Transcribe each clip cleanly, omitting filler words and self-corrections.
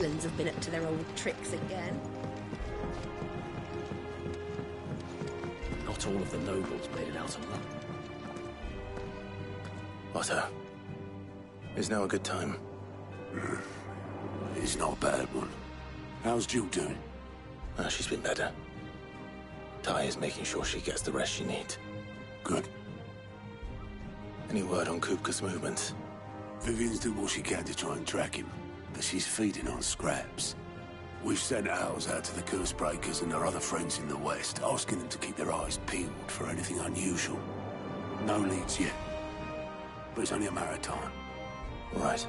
villains have been up to their old tricks again. Not all of the nobles made it out alive. Otto, is now a good time? It's not a bad one. How's Jill doing? She's been better. Ty is making sure she gets the rest she needs. Good. Any word on Kupka's movements? Vivian's doing what she can to try and track him, but she's feeding on scraps. We've sent ours out to the curse breakers and our other friends in the west, asking them to keep their eyes peeled for anything unusual. No leads yet, but it's only a matter of time. Right.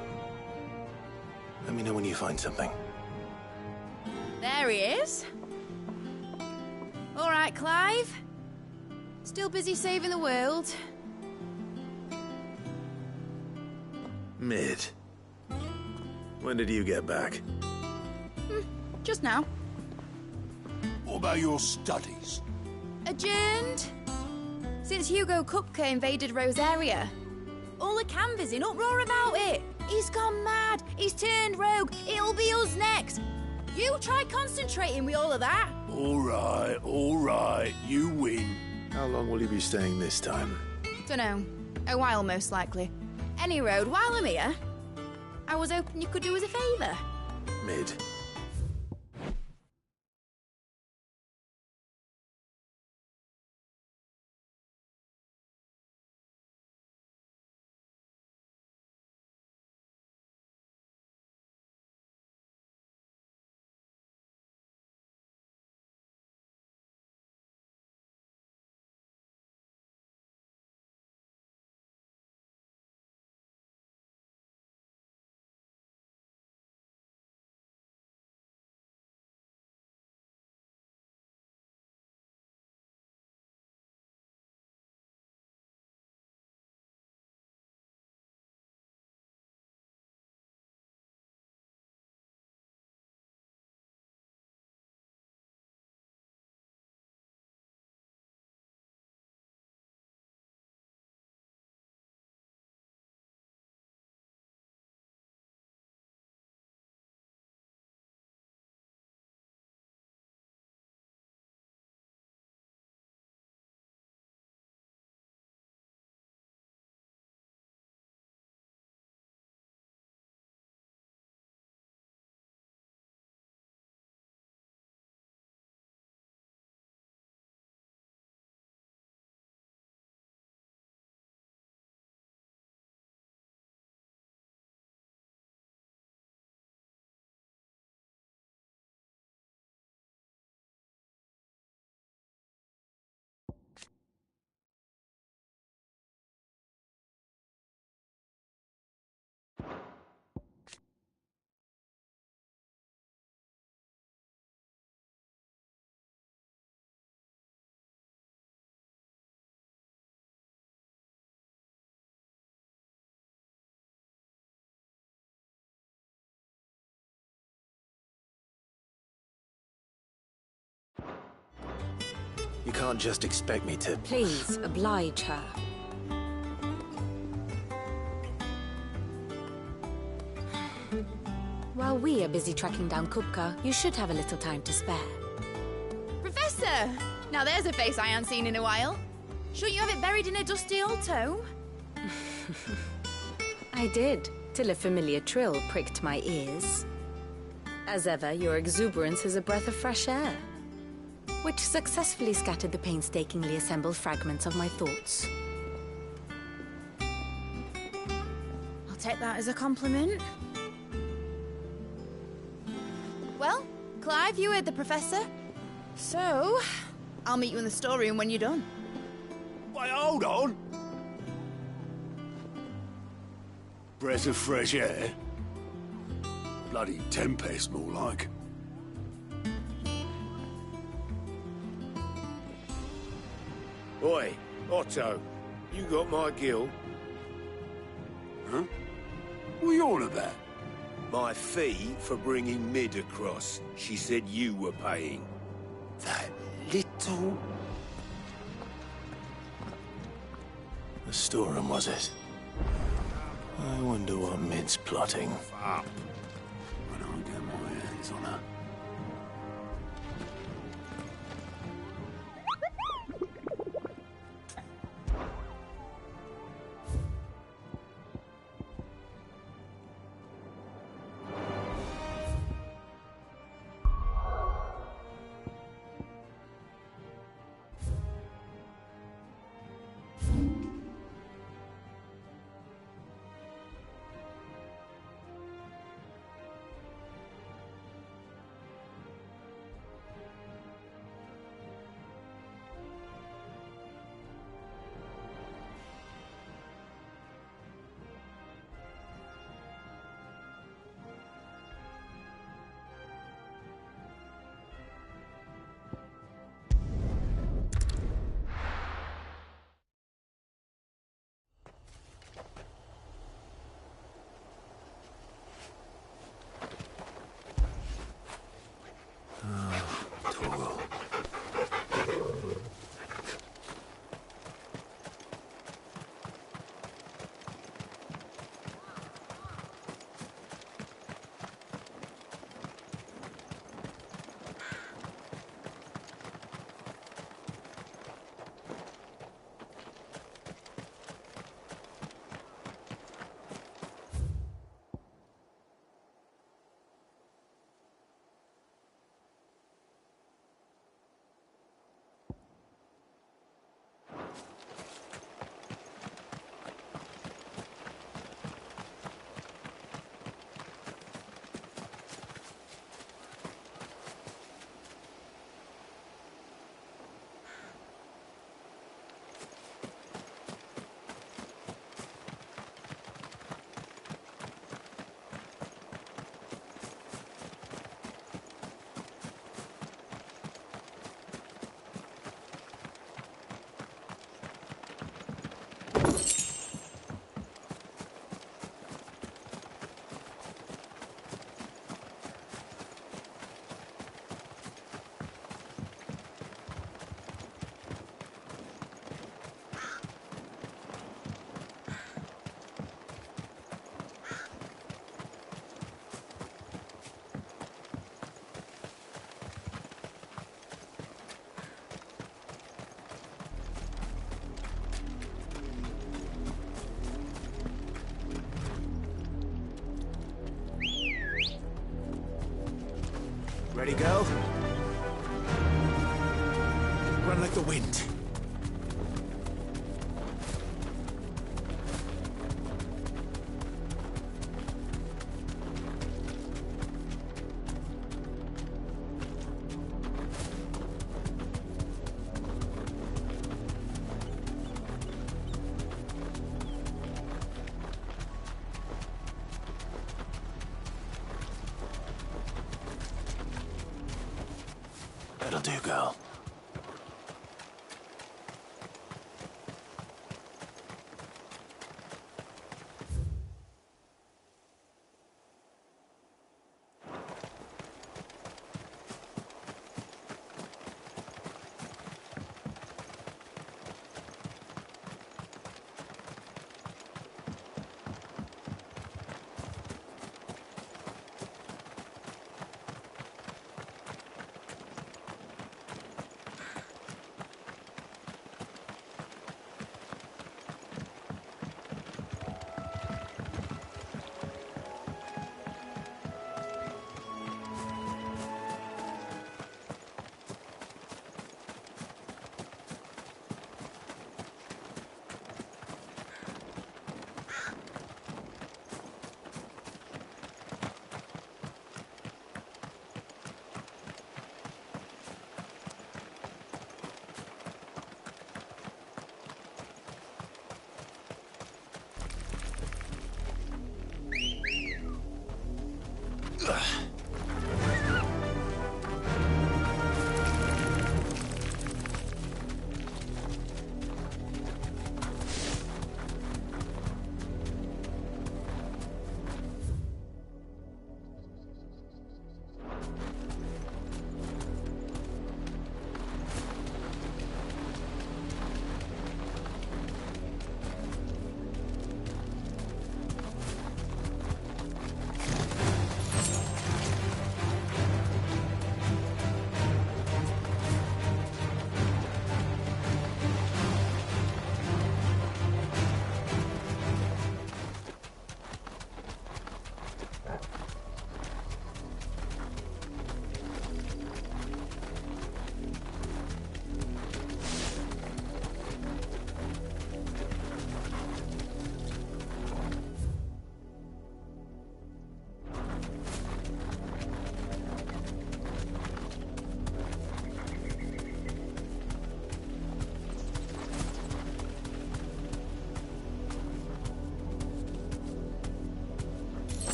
Let me know when you find something. There he is. All right, Clive. Still busy saving the world. Mid. When did you get back? Just now. What about your studies? Adjourned. Since Hugo Kupka invaded Rosaria. All the canvass in uproar about it. He's gone mad. He's turned rogue. It'll be us next. You try concentrating with all of that. All right. You win. How long will you be staying this time? Dunno. A while, most likely. Any road, while I'm here, I was hoping you could do us a favour. Mid. You can't just expect me to... Please, oblige her. While we are busy tracking down Kupka, you should have a little time to spare. Professor! Now there's a face I haven't seen in a while. Shouldn't you have it buried in a dusty old tome? I did, till a familiar trill pricked my ears. As ever, your exuberance is a breath of fresh air, which successfully scattered the painstakingly assembled fragments of my thoughts. I'll take that as a compliment. Well, Clive, you heard the professor. So, I'll meet you in the storeroom when you're done. Wait, hold on. Breath of fresh air? Bloody tempest, more like. Oi, Otto, you got my gill? Huh? What are you on about? My fee for bringing Mid across. She said you were paying. That little... The storeroom, was it? I wonder what Mid's plotting. Up. When I get my eyes on her. Ready, go? Run like the wind. That'll do, girl.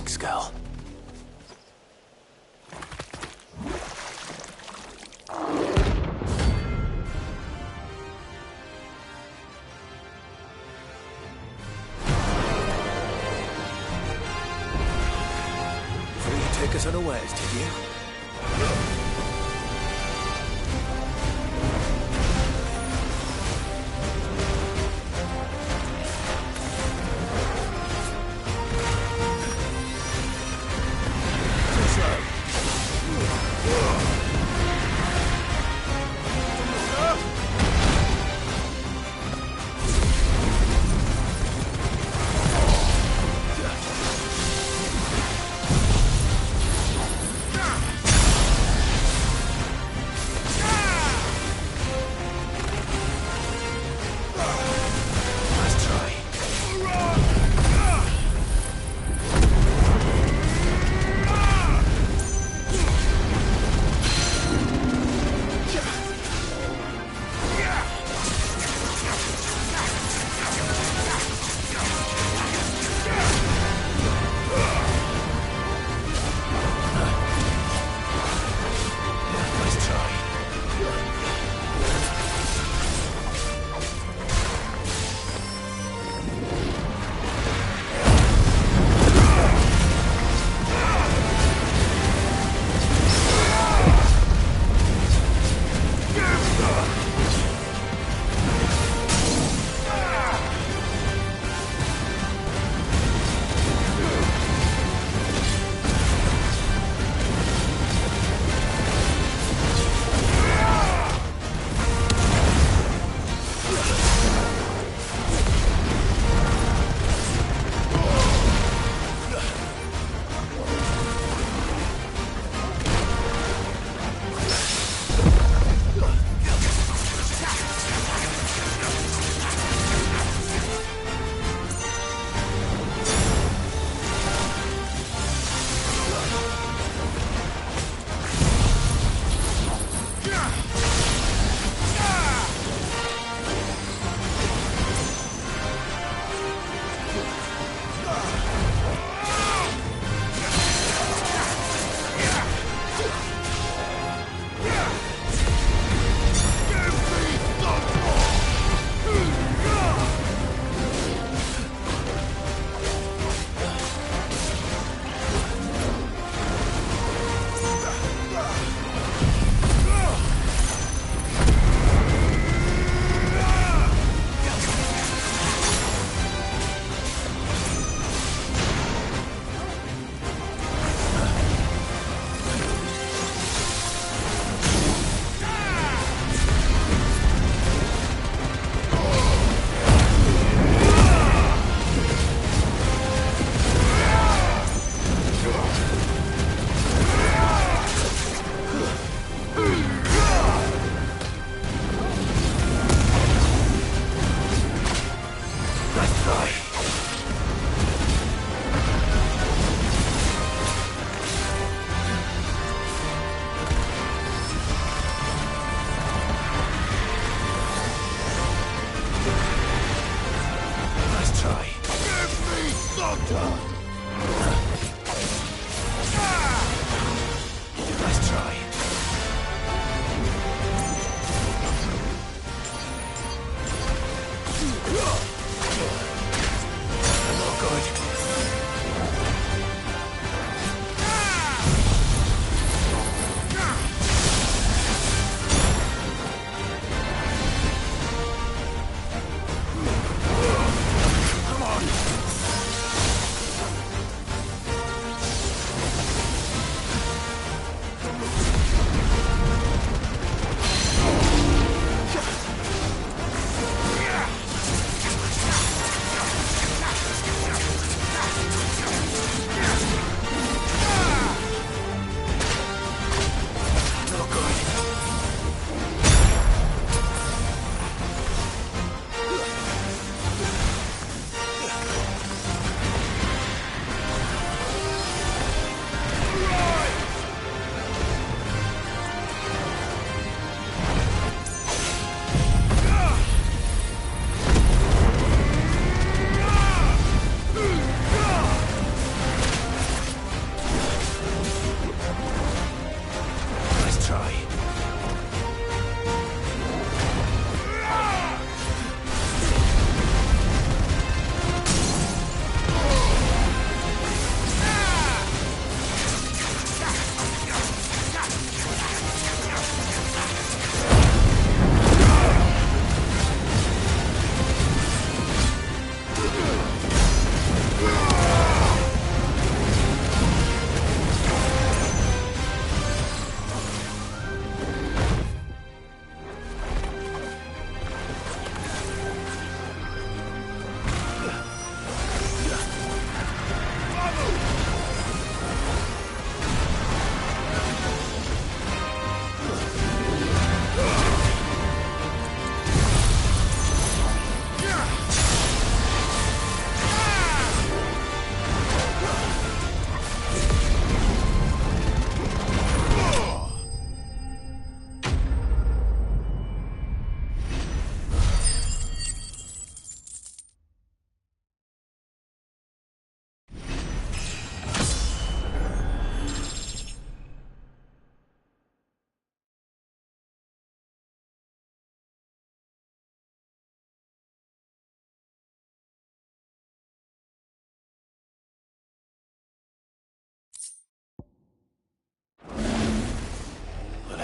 Thanks, girl. Thought you'd take us unawares, did you?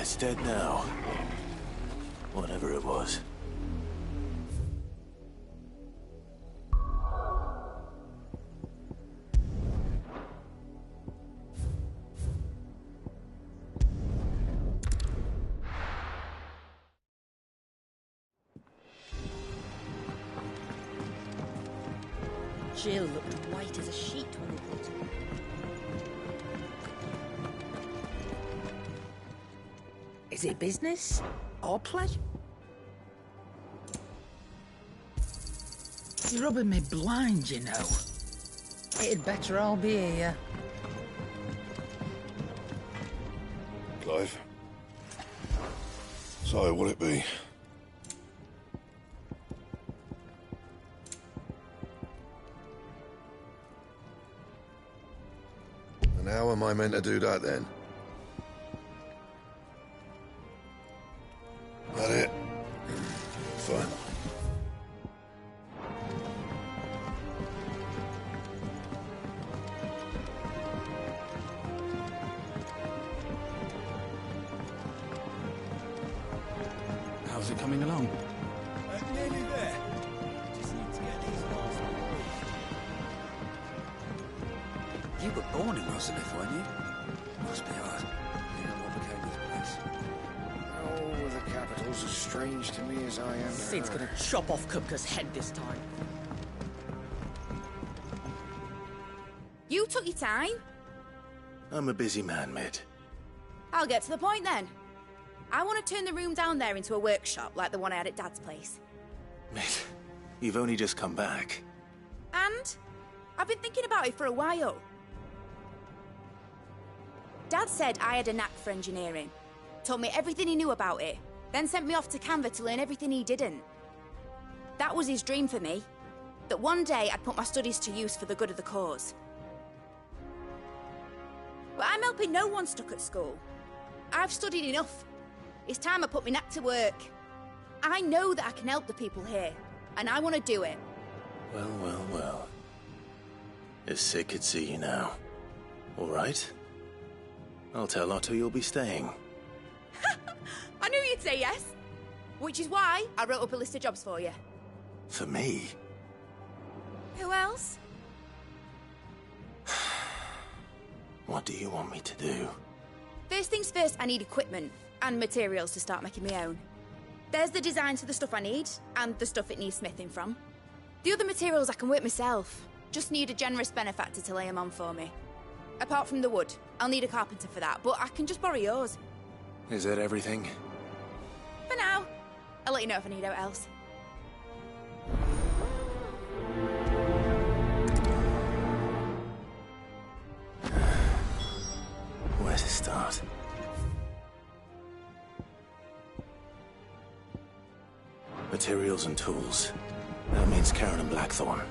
it's dead now. Whatever it was. Jill looked white as a sheet when they brought her. Is it business or pleasure? You're rubbing me blind, you know. It'd better all be here. Clive. So, will it be? And how am I meant to do that then? That it? Fine. How's it coming along? Nearly there. Just need to get these walls. You were born in Rosalith, weren't you? Must be hard. You know what became of this place? Oh, the capital's as strange to me as I am to Sid's her. gonna chop off Kupka's head this time. You took your time. I'm a busy man, Mid. I'll get to the point then. I want to turn the room down there into a workshop like the one I had at Dad's place. Mid, you've only just come back. And I've been thinking about it for a while. Dad said I had a knack for engineering. Told me everything he knew about it. Then sent me off to Canva to learn everything he didn't. That was his dream for me. That one day I'd put my studies to use for the good of the cause. But I'm helping no one stuck at school. I've studied enough. It's time I put my knack to work. I know that I can help the people here, and I want to do it. Well, well, well. If Sid could see you now. All right? I'll tell Otto you'll be staying. I knew you'd say yes. Which is why I wrote up a list of jobs for you. For me? Who else? What do you want me to do? First things first, I need equipment and materials to start making my own. There's the designs for the stuff I need, and the stuff it needs smithing from. The other materials I can work myself. Just need a generous benefactor to lay them on for me. Apart from the wood, I'll need a carpenter for that, but I can just borrow yours. Is that everything? For now. I'll let you know if I need out else. Where to start? Materials and tools. That means Karen and Blackthorn.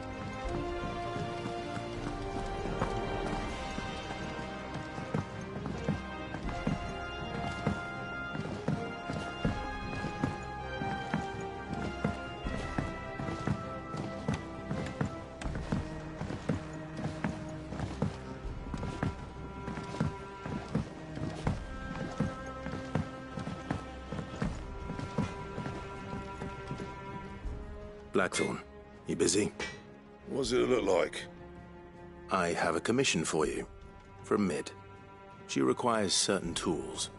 Blackthorn, you busy? What does it look like? I have a commission for you. From Mid. She requires certain tools.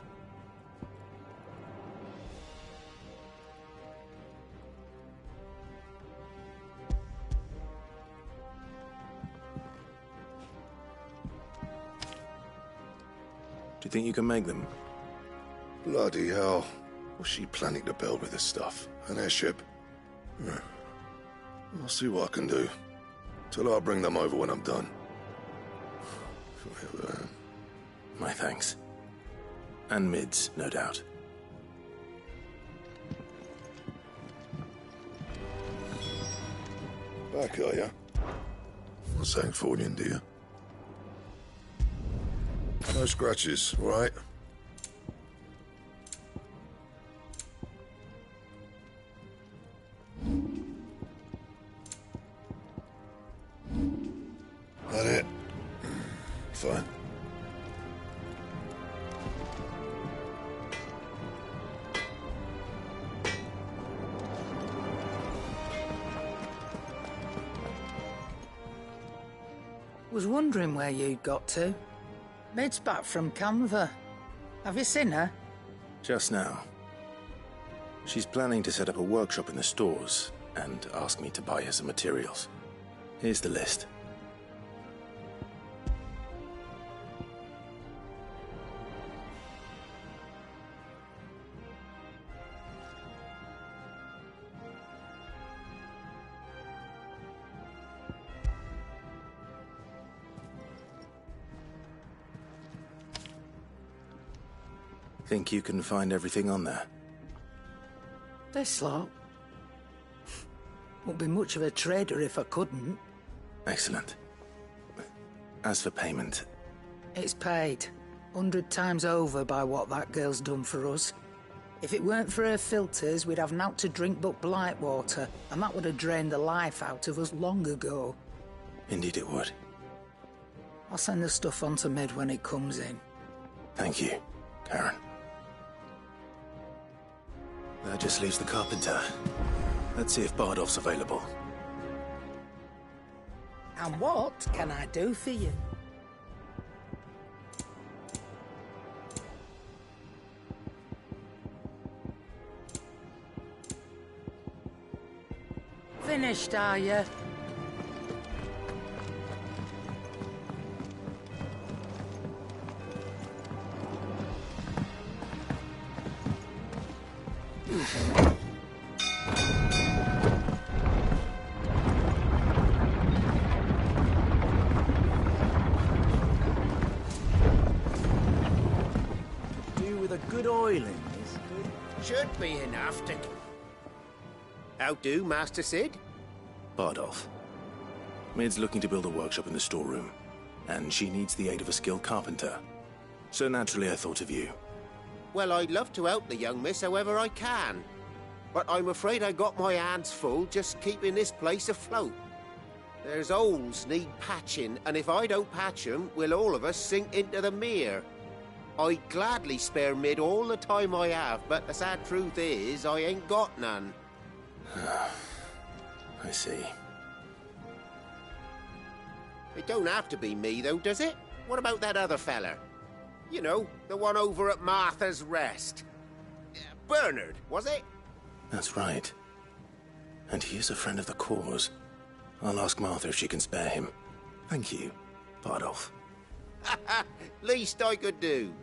Do you think you can make them? Bloody hell. What's she planning to build with this stuff? An airship? I'll see what I can do. Tell her I'll bring them over when I'm done. My thanks. And Mid's, no doubt. Back, are ya? Not saying for you, do you? No scratches, all right? That it? Fine. Was wondering where you'd got to. Mid's back from Canva. Have you seen her? Just now. She's planning to set up a workshop in the stores and ask me to buy her some materials. Here's the list. Think you can find everything on there? This lot. Wouldn't be much of a trader if I couldn't. Excellent. As for payment... It's paid. 100 times over by what that girl's done for us. If it weren't for her filters, we'd have naught to drink but blight water, and that would have drained the life out of us long ago. Indeed it would. I'll send the stuff on to Mid when it comes in. Thank you, Karen. That just leaves the carpenter. Let's see if Bardolph's available. And what can I do for you? Finished, are you? Good oiling, is good. Should be enough to... How do, Master Sid? Bardolph. Mid's looking to build a workshop in the storeroom, and she needs the aid of a skilled carpenter. So naturally I thought of you. Well, I'd love to help the young miss however I can. But I'm afraid I got my hands full just keeping this place afloat. There's holes need patching, and if I don't patch them, we'll all of us sink into the mere. I'd gladly spare Mid all the time I have, but the sad truth is, I ain't got none. I see. It don't have to be me, though, does it? What about that other feller? You know, the one over at Martha's Rest. Bernard, was it? That's right. And he is a friend of the cause. I'll ask Martha if she can spare him. Thank you, Bardolph. Least I could do.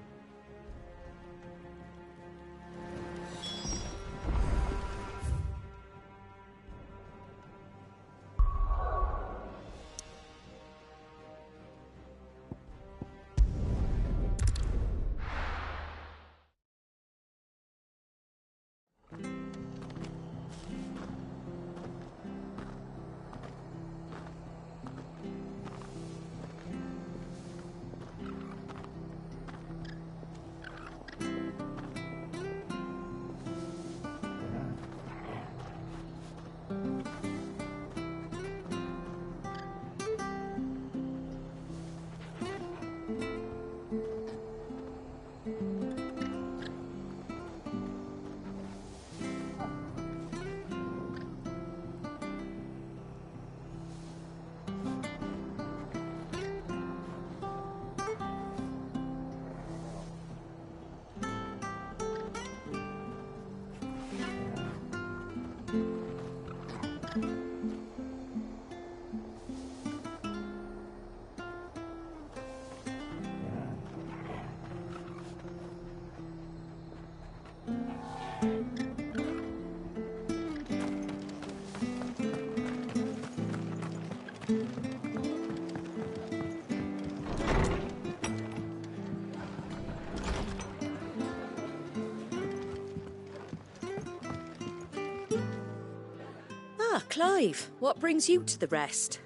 Clive, what brings you to the Rest?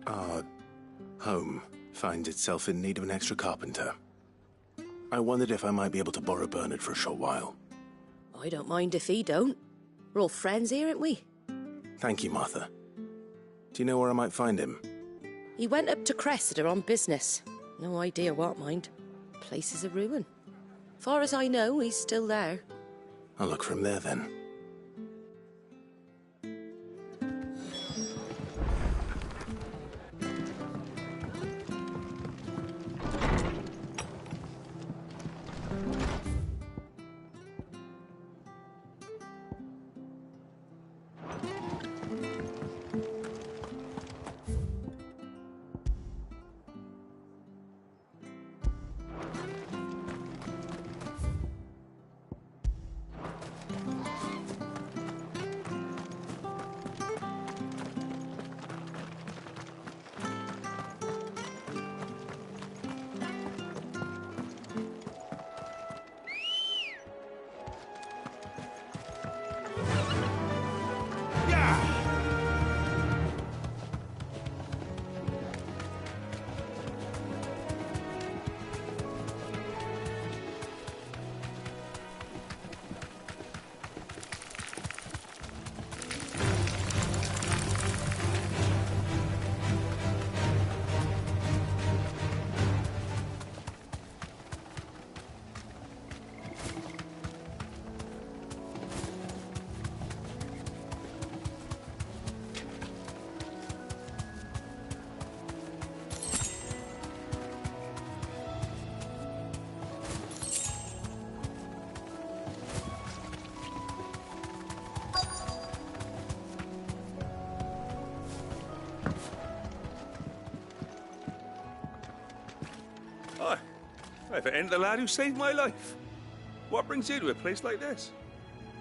Our home finds itself in need of an extra carpenter. I wondered if I might be able to borrow Bernard for a short while. I don't mind if he don't. We're all friends here, aren't we? Thank you, Martha. Do you know where I might find him? He went up to Cressida on business. No idea what, mind. Place is a ruin. Far as I know, he's still there. I'll look for him there, then. If it ain't the lad who saved my life. What brings you to a place like this?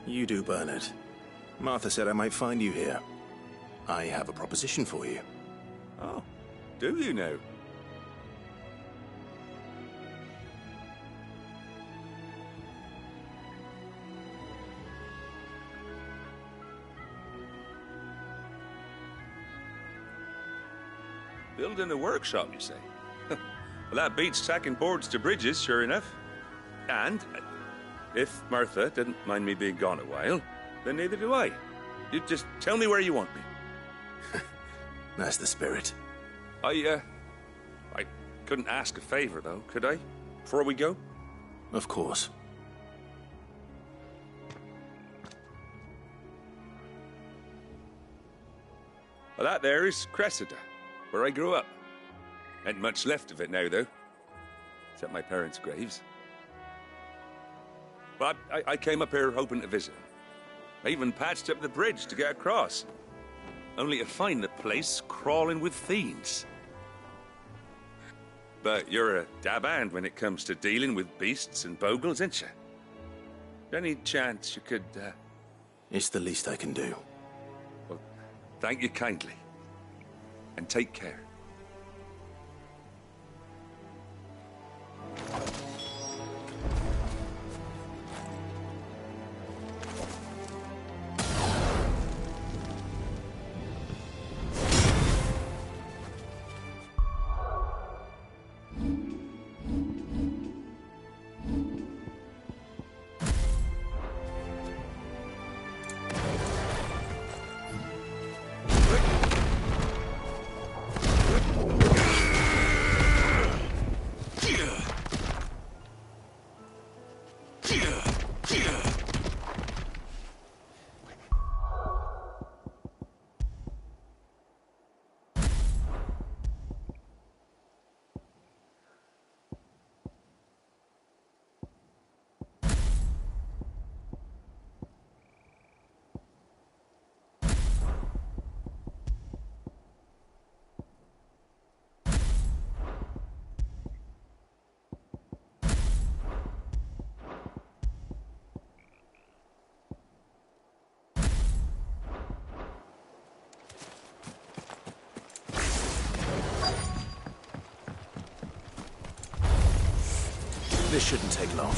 You do, Bernard. Martha said I might find you here. I have a proposition for you. Oh, do you now? Building a workshop, you say? Well, that beats tacking boards to bridges, sure enough. And if Martha didn't mind me being gone a while, then neither do I. You just tell me where you want me. That's the spirit. I couldn't ask a favor, though, could I? Before we go? Of course. Well, that there is Cressida, where I grew up. Ain't much left of it now, though. Except my parents' graves. But I came up here hoping to visit. I even patched up the bridge to get across. Only to find the place crawling with fiends. But you're a dab hand when it comes to dealing with beasts and bogles, ain't you? Any chance you could, It's the least I can do. Well, thank you kindly. And take care. This shouldn't take long.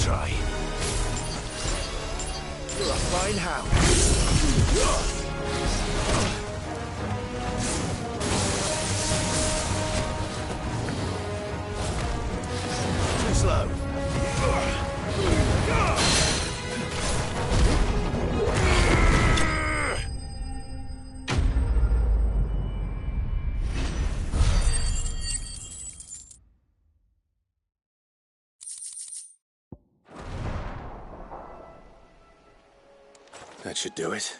try. You're a fine hound. Too slow. That should do it.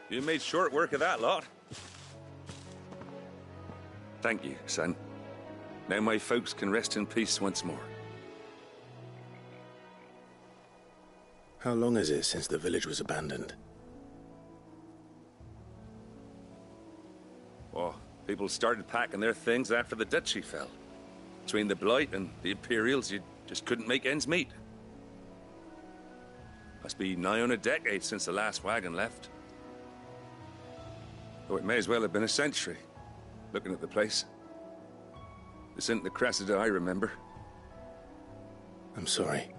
You made short work of that lot. Thank you, son. Now my folks can rest in peace once more. How long is it since the village was abandoned? Oh, people started packing their things after the duchy fell. Between the Blight and the Imperials, you just couldn't make ends meet. Must be nigh on a decade since the last wagon left. Though it may as well have been a century, looking at the place. This isn't the Cressida I remember. I'm sorry.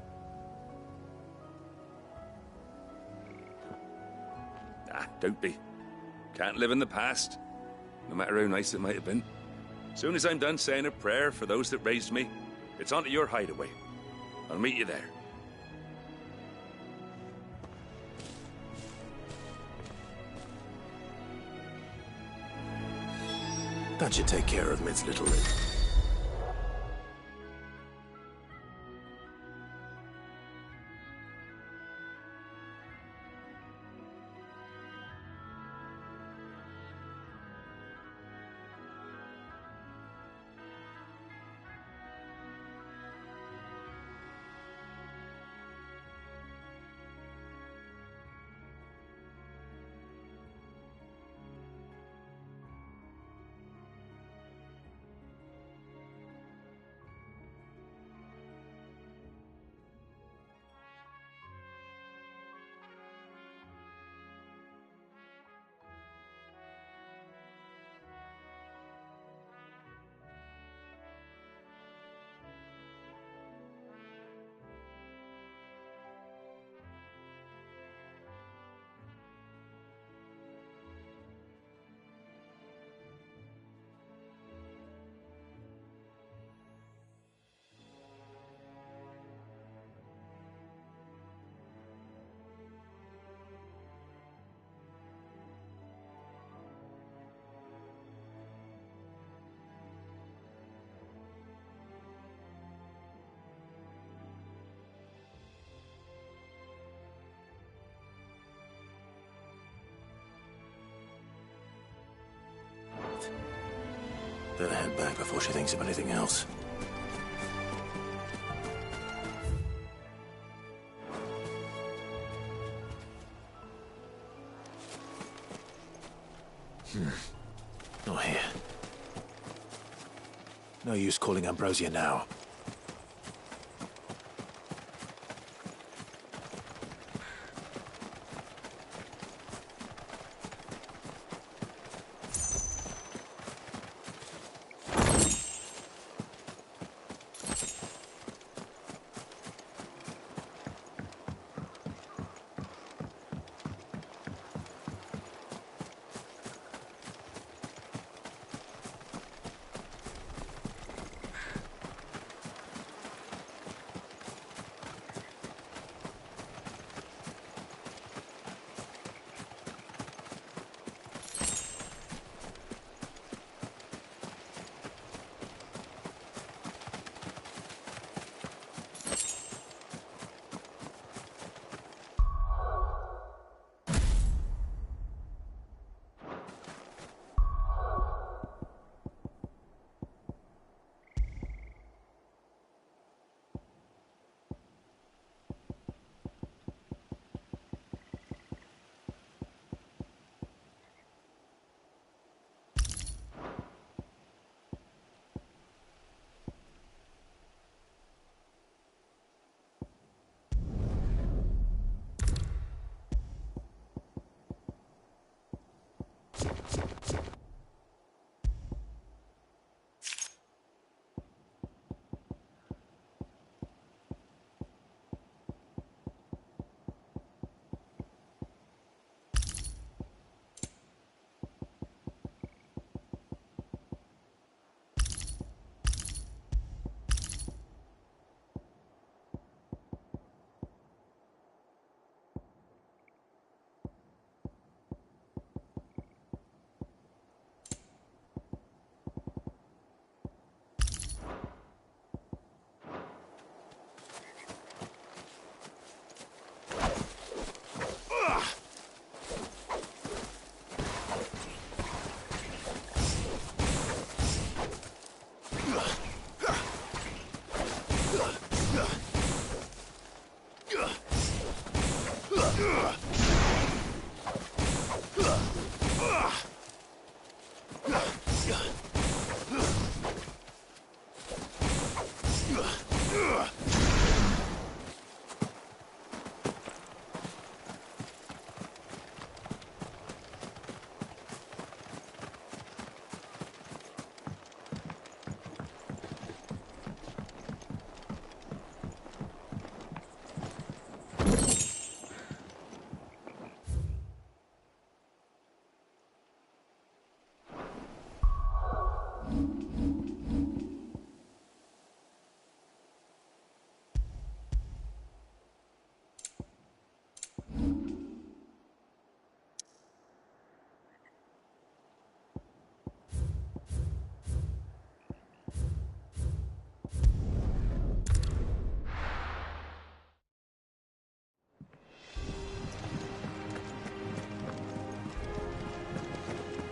Ah, don't be. Can't live in the past, no matter how nice it might have been. Soon as I'm done saying a prayer for those that raised me, it's on to your hideaway. I'll meet you there. That should take care of Mid's little... Better head back before she thinks of anything else. Not here. No use calling Ambrosia now.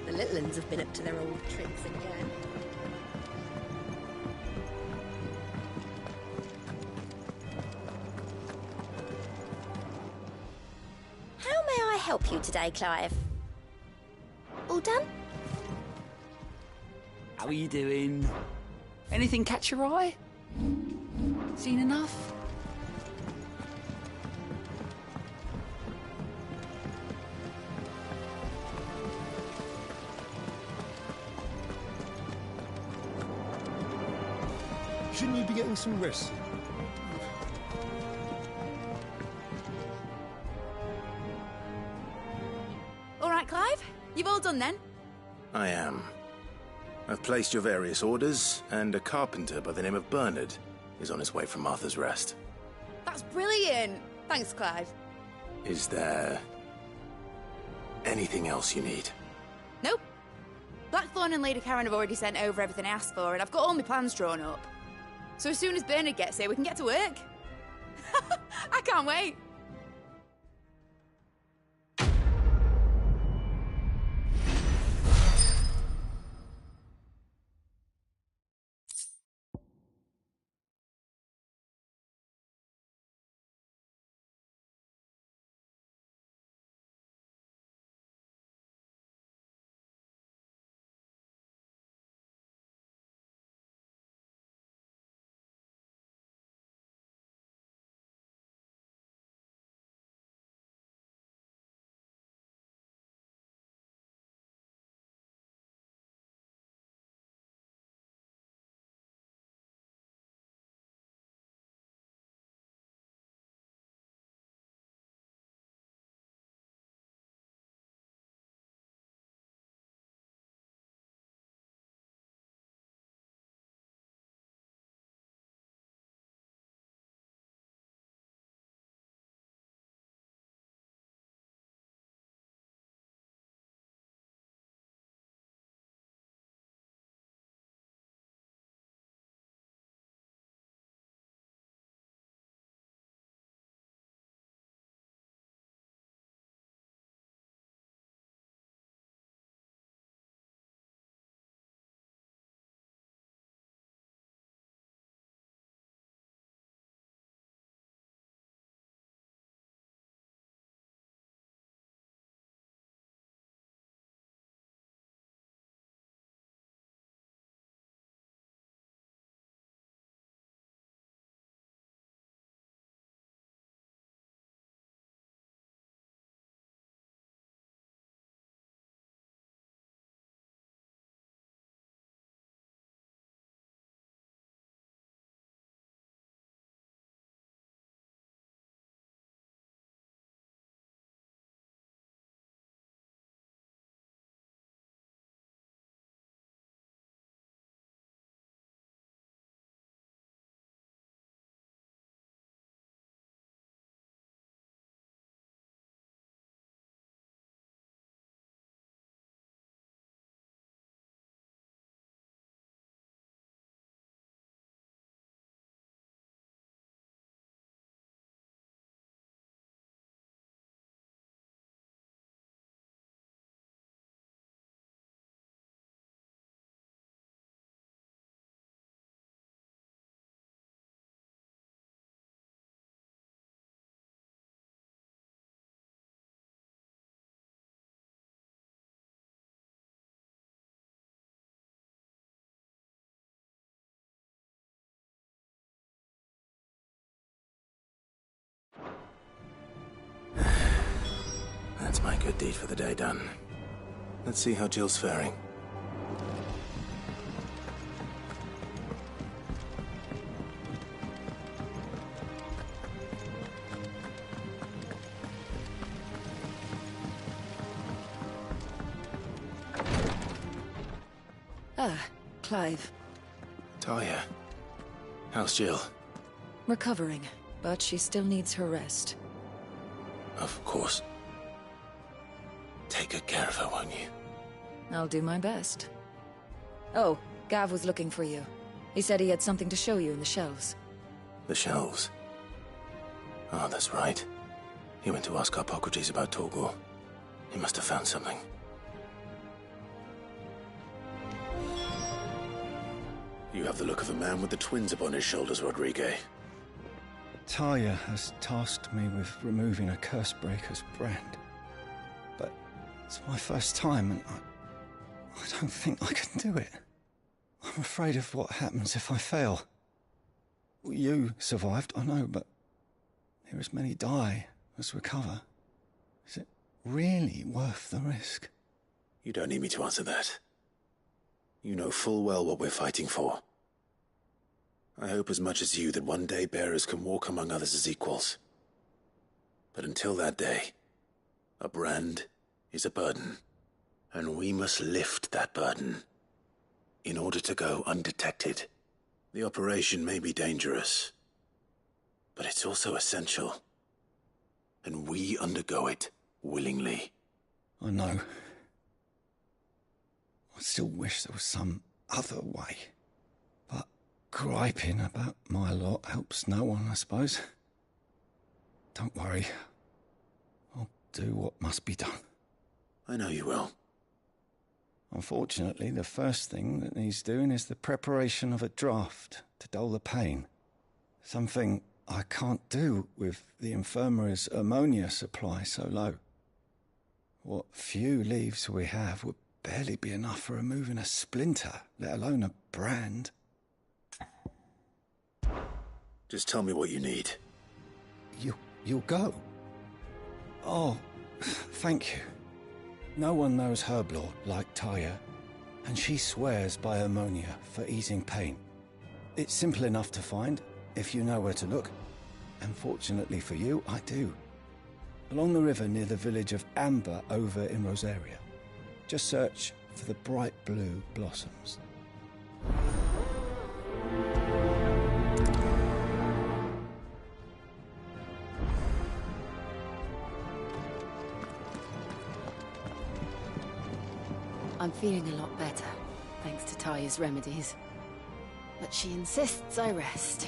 The little uns have been up to their old tricks again. How may I help you today, Clive? All done? How are you doing? Anything catch your eye? Seen enough? Shouldn't you be getting some rest? All right, Clive. You've all done then? I am. I've placed your various orders, and a carpenter by the name of Bernard is on his way from Arthur's Rest. That's brilliant. Thanks, Clive. Is there anything else you need? Nope. Blackthorn and Lady Karen have already sent over everything I asked for, and I've got all my plans drawn up. So as soon as Bernard gets here, we can get to work. I can't wait. good deed for the day done. Let's see how Jill's faring. Ah, Clive. Talia. How's Jill? Recovering, but she still needs her rest. Of course. Take good care of her, won't you? I'll do my best. Oh, Gav was looking for you. He said he had something to show you in the shelves. The shelves? Oh, that's right. He went to ask Harpocrates about Torgor. He must have found something. You have the look of a man with the twins upon his shoulders, Rodrigue. Talia has tasked me with removing a Cursebreaker's brand. But it's my first time, and I don't think I can do it. I'm afraid of what happens if I fail. You survived, I know, but here as many die as recover. Is it really worth the risk? You don't need me to answer that. You know full well what we're fighting for. I hope as much as you that one day bearers can walk among others as equals. But until that day, a brand is a burden, and we must lift that burden in order to go undetected. The operation may be dangerous, but it's also essential, and we undergo it willingly. I know. I still wish there was some other way. But griping about my lot helps no one, I suppose. Don't worry. I'll do what must be done. I know you will. Unfortunately, the first thing that needs doing is the preparation of a draft to dull the pain. Something I can't do with the infirmary's ammonia supply so low. What few leaves we have would barely be enough for removing a splinter, let alone a brand. Just tell me what you need. You'll go? Oh, thank you. No one knows Herblord like Taya, and she swears by ammonia for easing pain. It's simple enough to find, if you know where to look. And fortunately for you, I do. Along the river near the village of Amber over in Rosaria. Just search for the bright blue blossoms. I'm feeling a lot better, thanks to Taya's remedies. But she insists I rest.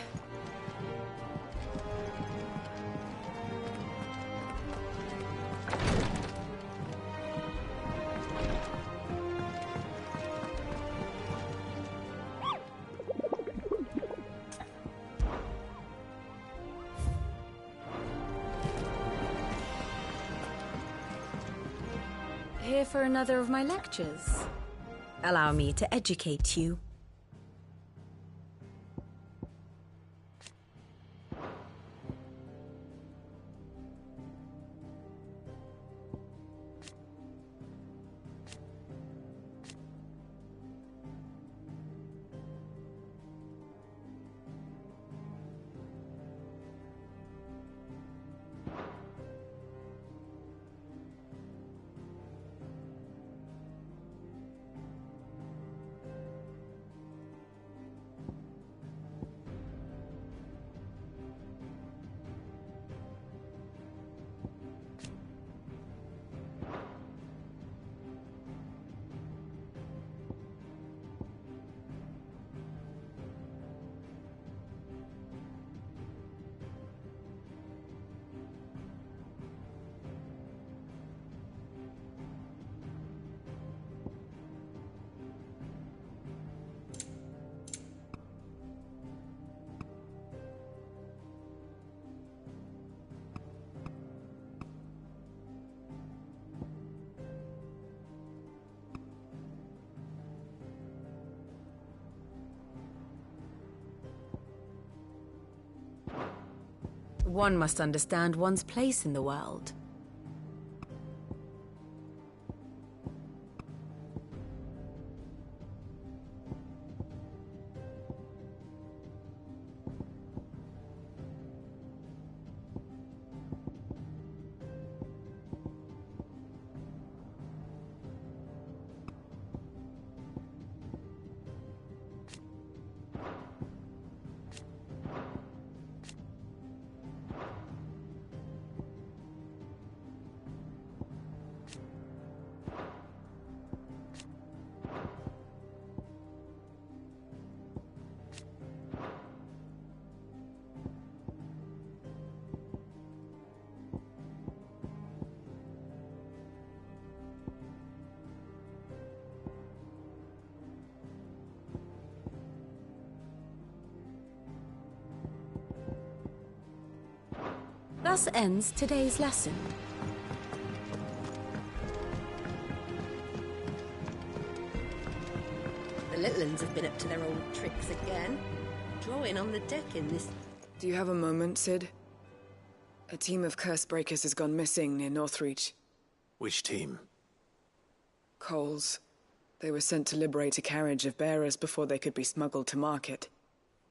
Here for another of my lectures. Allow me to educate you. One must understand one's place in the world. Thus ends today's lesson. The little uns have been up to their old tricks again. Drawing on the deck in this... Do you have a moment, Sid? A team of curse breakers has gone missing near Northreach. Which team? Coles. They were sent to liberate a carriage of bearers before they could be smuggled to market.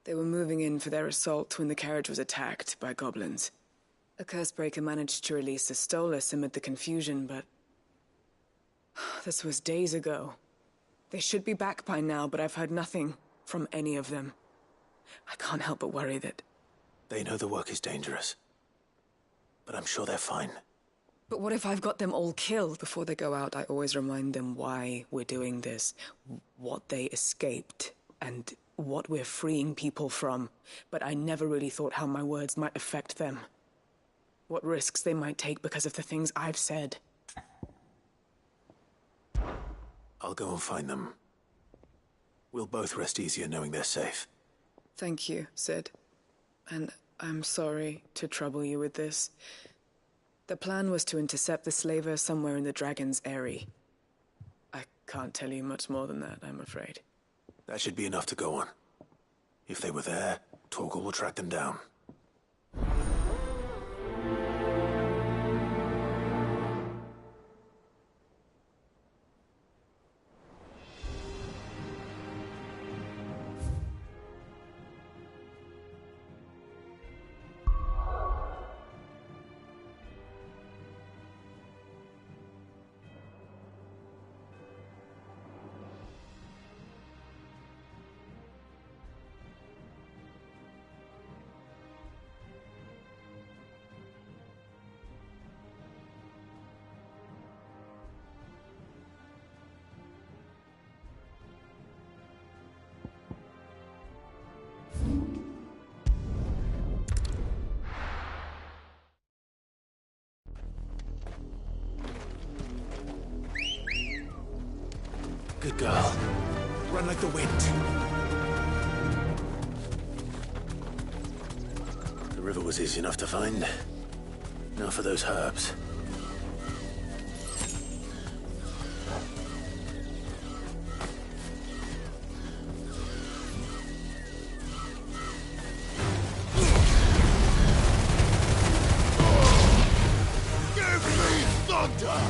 They were moving in for their assault when the carriage was attacked by goblins. A curse breaker managed to release a Stolas amid the confusion, but... this was days ago. They should be back by now, but I've heard nothing from any of them. I can't help but worry that... They know the work is dangerous. But I'm sure they're fine. But what if I've got them all killed? Before they go out, I always remind them why we're doing this, what they escaped, and what we're freeing people from. But I never really thought how my words might affect them. What risks they might take because of the things I've said. I'll go and find them. We'll both rest easier knowing they're safe. Thank you, Sid. And I'm sorry to trouble you with this. The plan was to intercept the slaver somewhere in the Dragon's Eyrie. I can't tell you much more than that, I'm afraid. That should be enough to go on. If they were there, Torgal will track them down. Good girl. Run like the wind. The river was easy enough to find. Now for those herbs. Give me thunder!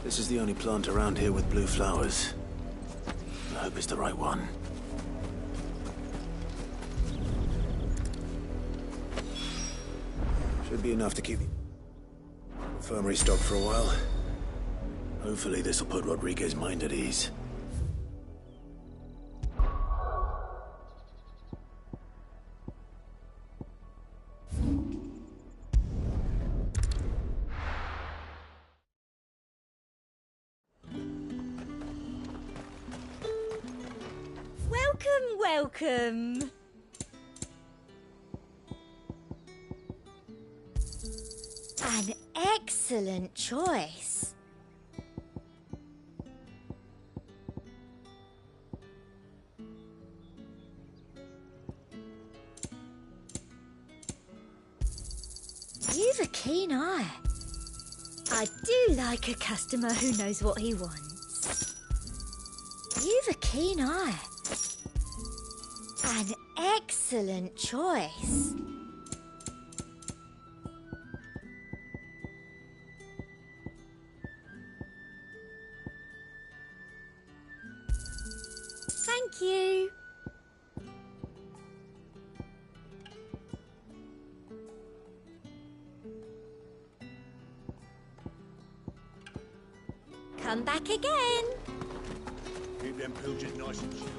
This is the only plant around here with blue flowers. I hope it's the right one. Should be enough to keep the infirmary stocked for a while. Hopefully this will put Rodriguez's mind at ease. Welcome. An excellent choice. You've a keen eye. I do like a customer who knows what he wants. You've a keen eye. An excellent choice. Thank you. come back again. Keep them pilgers nice and chill.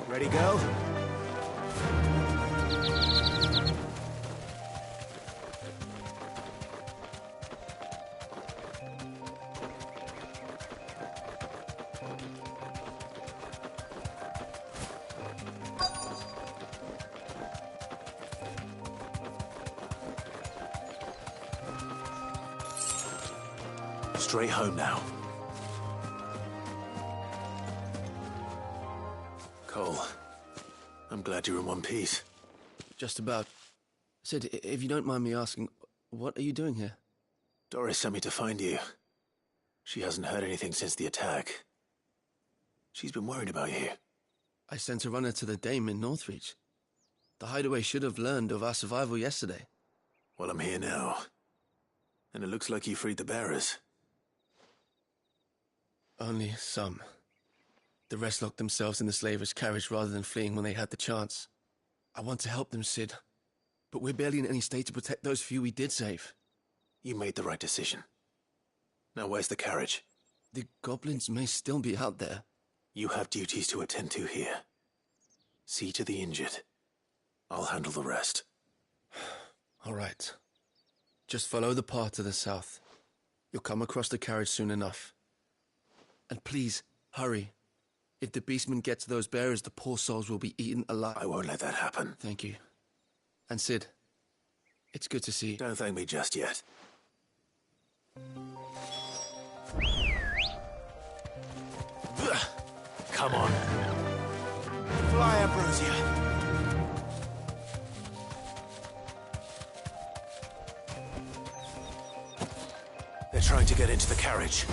Ready, go? Straight home now. Cole, I'm glad you're in one piece. Just about. Sid, if you don't mind me asking, what are you doing here? Doris sent me to find you. She hasn't heard anything since the attack. She's been worried about you. I sent a runner to the Dame in Northreach. The hideaway should have learned of our survival yesterday. Well, I'm here now. And it looks like you freed the bearers. Only some. The rest locked themselves in the slavers' carriage rather than fleeing when they had the chance. I want to help them, Sid. But we're barely in any state to protect those few we did save. You made the right decision. Now where's the carriage? The goblins may still be out there. You have duties to attend to here. See to the injured. I'll handle the rest. All right. Just follow the path to the south. You'll come across the carriage soon enough. And please, hurry. If the beastman gets those bearers, the poor souls will be eaten alive. I won't let that happen. Thank you. And Sid, it's good to see you. Don't thank me just yet. Come on. Fly, Ambrosia. They're trying to get into the carriage.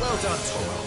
Well done, Toro.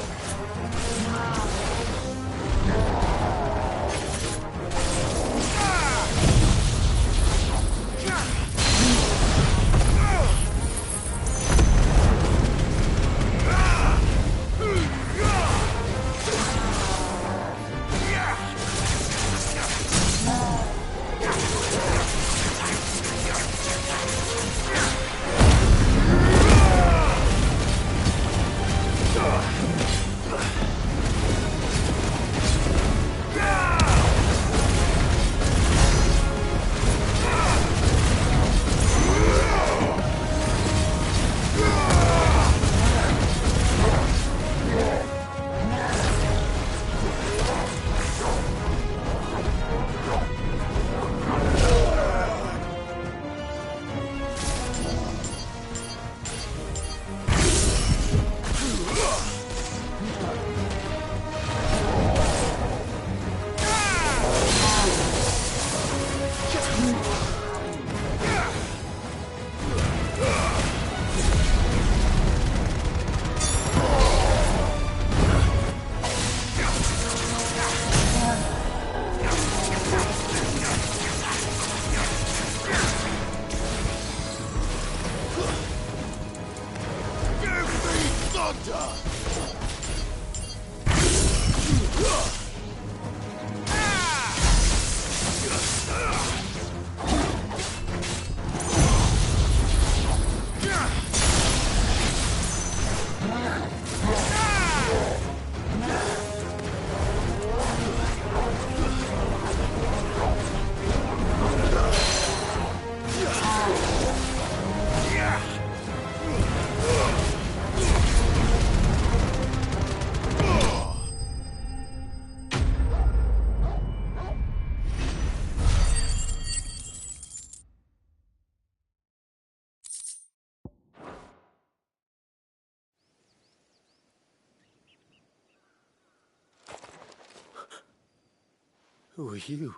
Who are you?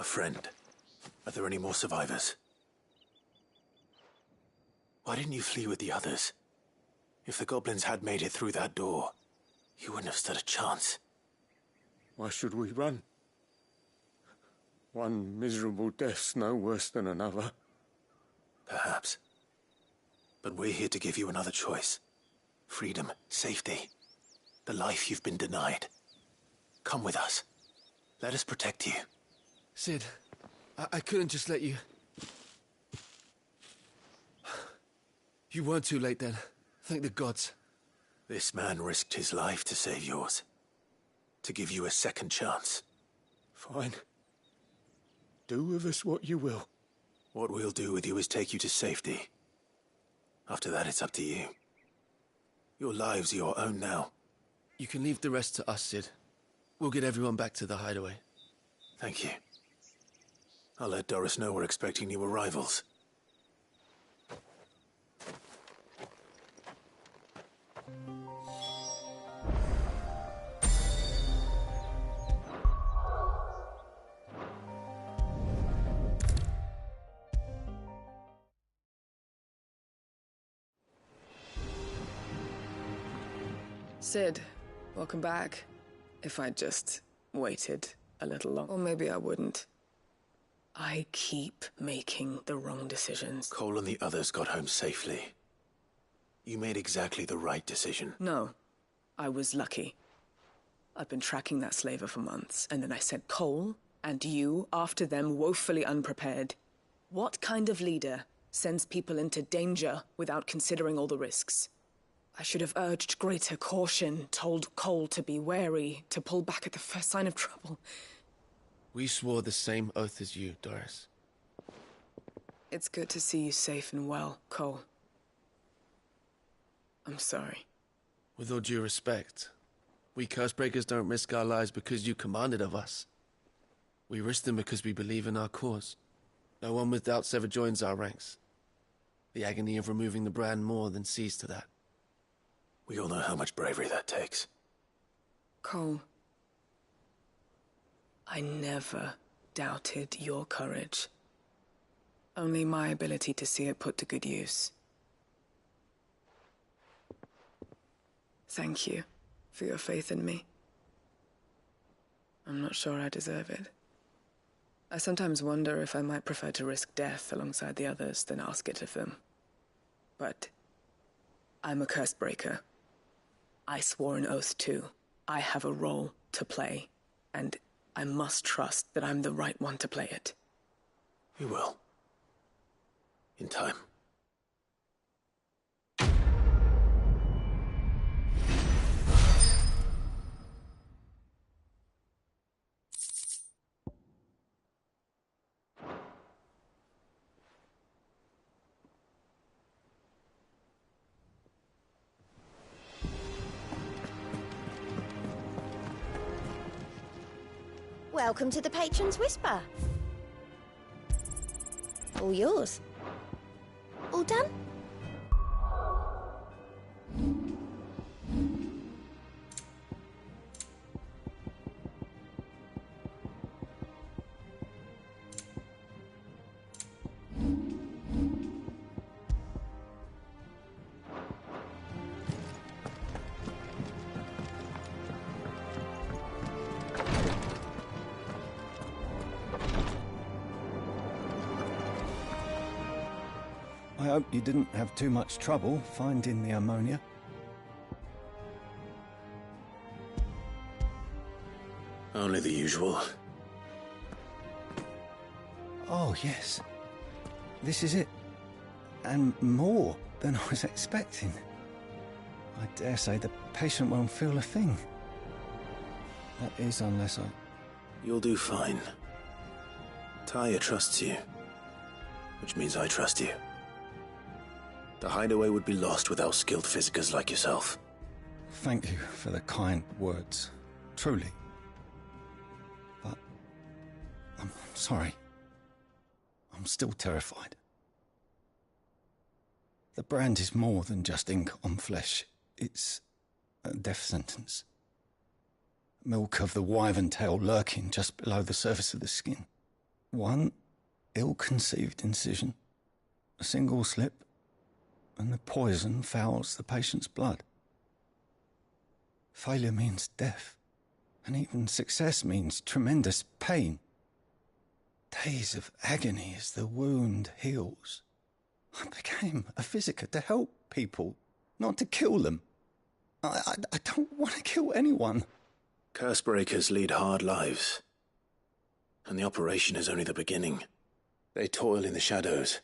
A friend. Are there any more survivors? Why didn't you flee with the others? If the goblins had made it through that door, you wouldn't have stood a chance. Why should we run? One miserable death's no worse than another. Perhaps. But we're here to give you another choice. Freedom, safety, the life you've been denied. Come with us. Let us protect you. Sid, I couldn't just let you... You weren't too late then. Thank the gods. This man risked his life to save yours. To give you a second chance. Fine. Do with us what you will. What we'll do with you is take you to safety. After that, it's up to you. Your lives are your own now. You can leave the rest to us, Sid. We'll get everyone back to the hideaway. Thank you. I'll let Doris know we're expecting new arrivals. Sid, welcome back. If I'd just waited a little longer, or maybe I wouldn't. I keep making the wrong decisions. Cole and the others got home safely. You made exactly the right decision. No, I was lucky. I've been tracking that slaver for months, and then I sent Cole and you after them, woefully unprepared. What kind of leader sends people into danger without considering all the risks? I should have urged greater caution, told Cole to be wary, to pull back at the first sign of trouble. We swore the same oath as you, Doris. It's good to see you safe and well, Cole. I'm sorry. With all due respect, we Cursebreakers don't risk our lives because you commanded of us. We risk them because we believe in our cause. No one with doubts ever joins our ranks. The agony of removing the brand more than sees to that. We all know how much bravery that takes. Cole, I never doubted your courage. Only my ability to see it put to good use. Thank you for your faith in me. I'm not sure I deserve it. I sometimes wonder if I might prefer to risk death alongside the others than ask it of them. But I'm a Cursebreaker. I swore an oath too. I have a role to play, and I must trust that I'm the right one to play it. You will. In time. Welcome to the Patron's Whisper. All yours. All done? I hope you didn't have too much trouble finding the ammonia. Only the usual. Oh, yes. This is it. And more than I was expecting. I dare say the patient won't feel a thing. That is, unless I... You'll do fine. Taya trusts you. Which means I trust you. The hideaway would be lost without skilled physicers like yourself. Thank you for the kind words. Truly. But... I'm sorry. I'm still terrified. The brand is more than just ink on flesh. It's a death sentence. Milk of the wyvern tail lurking just below the surface of the skin. One ill-conceived incision. A single slip. and the poison fouls the patient's blood. Failure means death, and even success means tremendous pain. Days of agony as the wound heals. I became a physiker to help people, not to kill them. I don't want to kill anyone. Cursebreakers lead hard lives, and the operation is only the beginning. They toil in the shadows,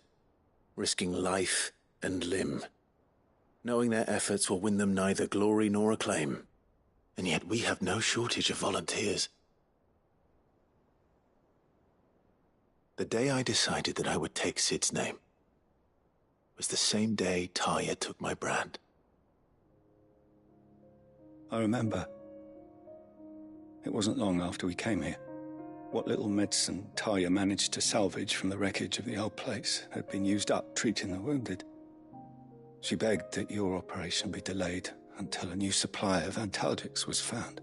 risking life and limb, knowing their efforts will win them neither glory nor acclaim. And yet we have no shortage of volunteers. The day I decided that I would take Sid's name was the same day Taya took my brand. I remember. It wasn't long after we came here. What little medicine Taya managed to salvage from the wreckage of the old place had been used up treating the wounded. She begged that your operation be delayed until a new supply of antalgics was found.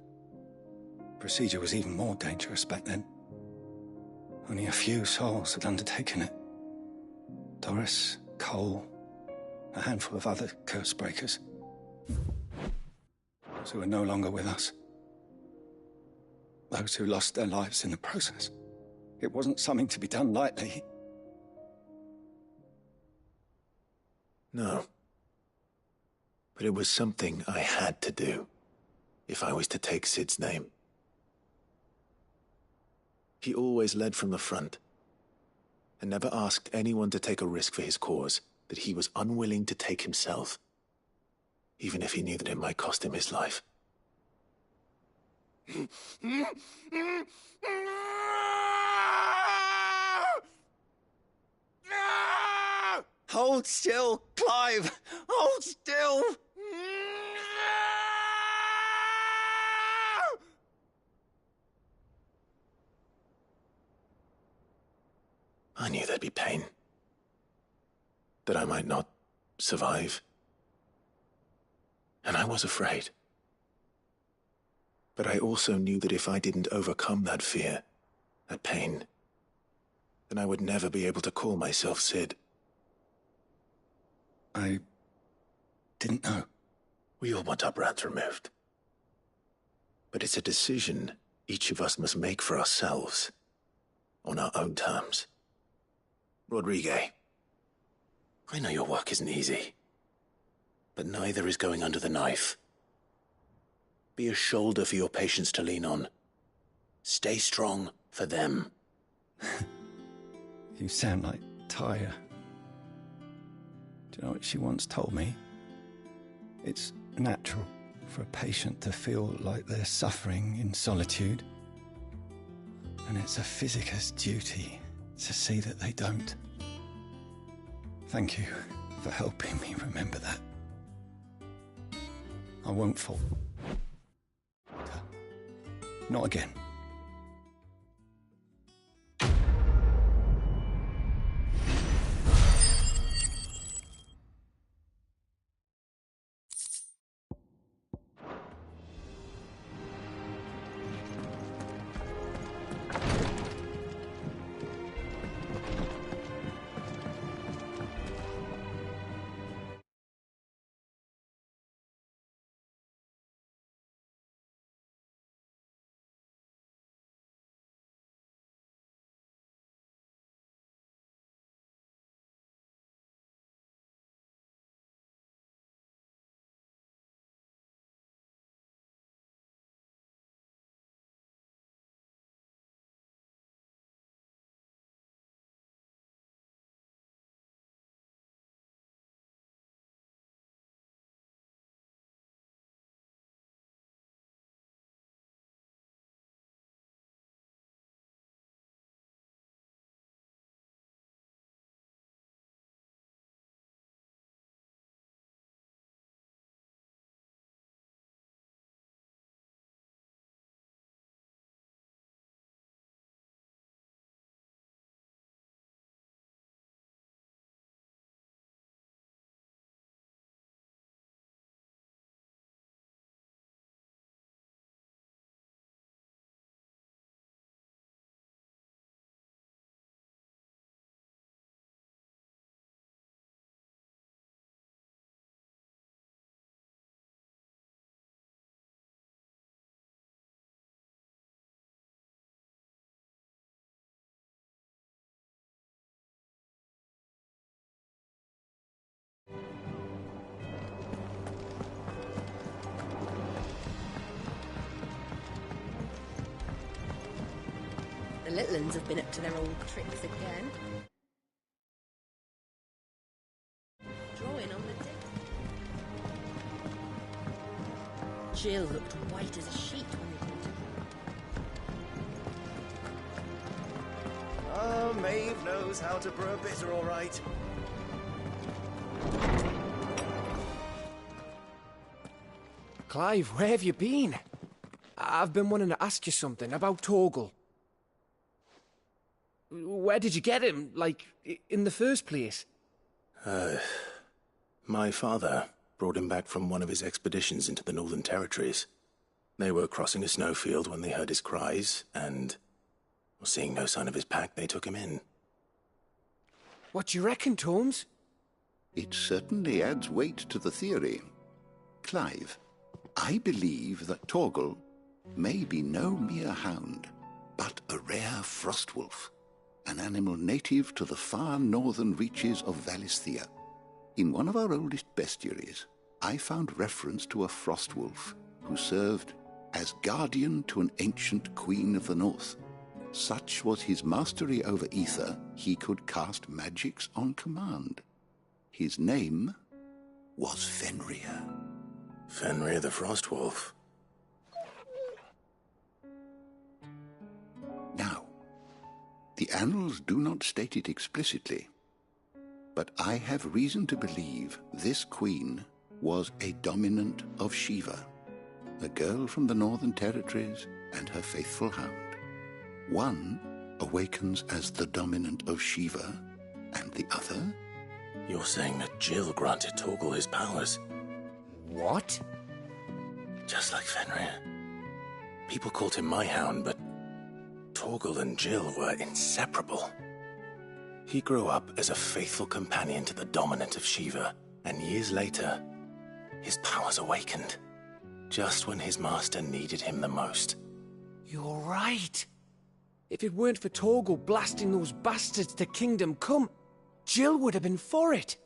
Procedure was even more dangerous back then. Only a few souls had undertaken it. Doris, Cole, a handful of other Cursebreakers. Those who are no longer with us. Those who lost their lives in the process. It wasn't something to be done lightly. No. But it was something I had to do, if I was to take Sid's name. He always led from the front, and never asked anyone to take a risk for his cause that he was unwilling to take himself, even if he knew that it might cost him his life. Hold still, Clive! Hold still! I knew there'd be pain. That I might not survive. And I was afraid. But I also knew that if I didn't overcome that fear, that pain, then I would never be able to call myself Sid. I didn't know. We all want our brands removed. But it's a decision each of us must make for ourselves, on our own terms. Rodrigue, I know your work isn't easy, but neither is going under the knife. Be a shoulder for your patients to lean on. Stay strong for them. You sound like Taya. Do you know what she once told me? It's natural for a patient to feel like they're suffering in solitude. And it's a physiker's duty to see that they don't. Thank you for helping me remember that. I won't fall. Not again. little uns have been up to their old tricks again. Drawing on the deck. Jill looked white as a sheet when they came to. Oh, Maeve knows how to brew a bitter, all right. Clive, where have you been? I've been wanting to ask you something about Torgal. Where did you get him, like, in the first place? My father brought him back from one of his expeditions into the Northern Territories. They were crossing a snowfield when they heard his cries, and, seeing no sign of his pack, they took him in. What do you reckon, Tomes? It certainly adds weight to the theory. Clive, I believe that Torgal may be no mere hound, but a rare frostwolf, an animal native to the far northern reaches of Valisthea. In one of our oldest bestiaries, I found reference to a frostwolf who served as guardian to an ancient queen of the north. Such was his mastery over ether, he could cast magics on command. His name was Fenrir. Fenrir the Frostwolf. Now, the annals do not state it explicitly, but I have reason to believe this queen was a dominant of Shiva, a girl from the Northern Territories and her faithful hound. One awakens as the dominant of Shiva, and the other? You're saying that Jill granted Torgal his powers? What? Just like Fenrir. People called him my hound, but Torgal and Jill were inseparable. He grew up as a faithful companion to the dominant of Shiva, and years later, his powers awakened, just when his master needed him the most. You're right. If it weren't for Torgal blasting those bastards to Kingdom Come, Jill would have been for it.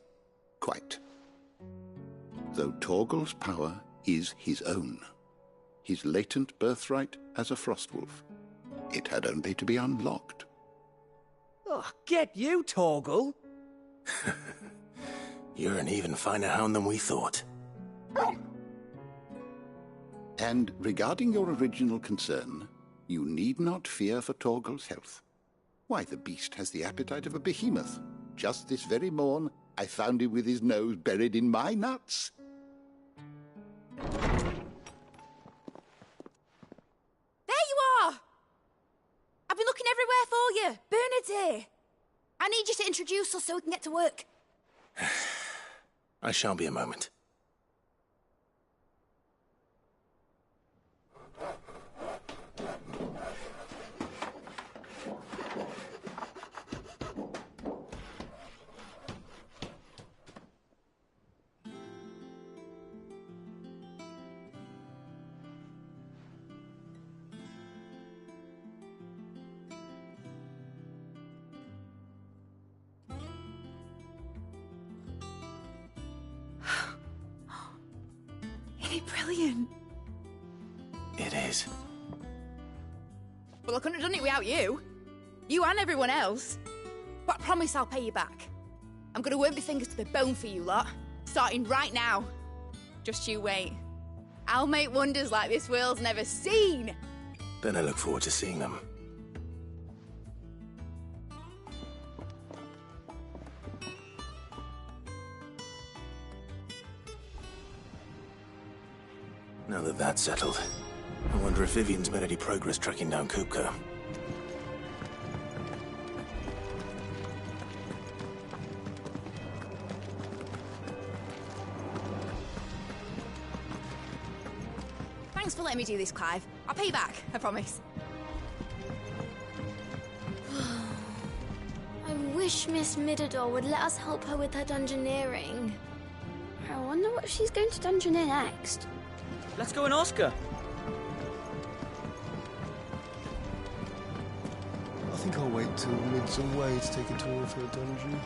Quite. Though Torgal's power is his own, his latent birthright as a frostwolf. It had only to be unlocked. Oh, get you, Torgal! You're an even finer hound than we thought. And regarding your original concern, you need not fear for Torgal's health. Why, the beast has the appetite of a behemoth. Just this very morn, I found him with his nose buried in my nuts. There you are! I've been looking everywhere for you. Bernard's here. I need you to introduce us so we can get to work. I shall be a moment. Brilliant. It is. Well, I couldn't have done it without you. You and everyone else. But I promise I'll pay you back. I'm gonna work my fingers to the bone for you lot, starting right now. Just you wait. I'll make wonders like this world's never seen. Then I look forward to seeing them. Now that that's settled, I wonder if Vivian's made any progress tracking down Kupka. Thanks for letting me do this, Clive. I'll pay you back, I promise. I wish Miss Midador would let us help her with her dungeoneering. I wonder what she's going to dungeoneer next. Let's go and ask her. I think I'll wait till mid's away to take a tour of her dungeon.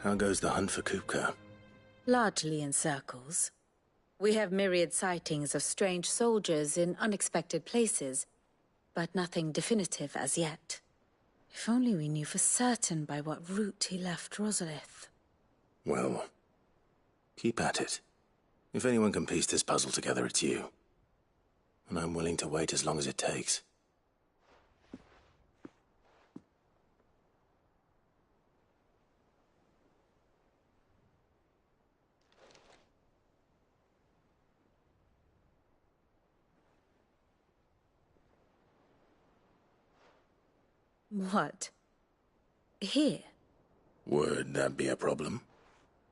How goes the hunt for Kupka? Largely in circles. We have myriad sightings of strange soldiers in unexpected places, but nothing definitive as yet. If only we knew for certain by what route he left Rosalith. Well, keep at it. If anyone can piece this puzzle together, it's you. And I'm willing to wait as long as it takes. What? Here? Would that be a problem?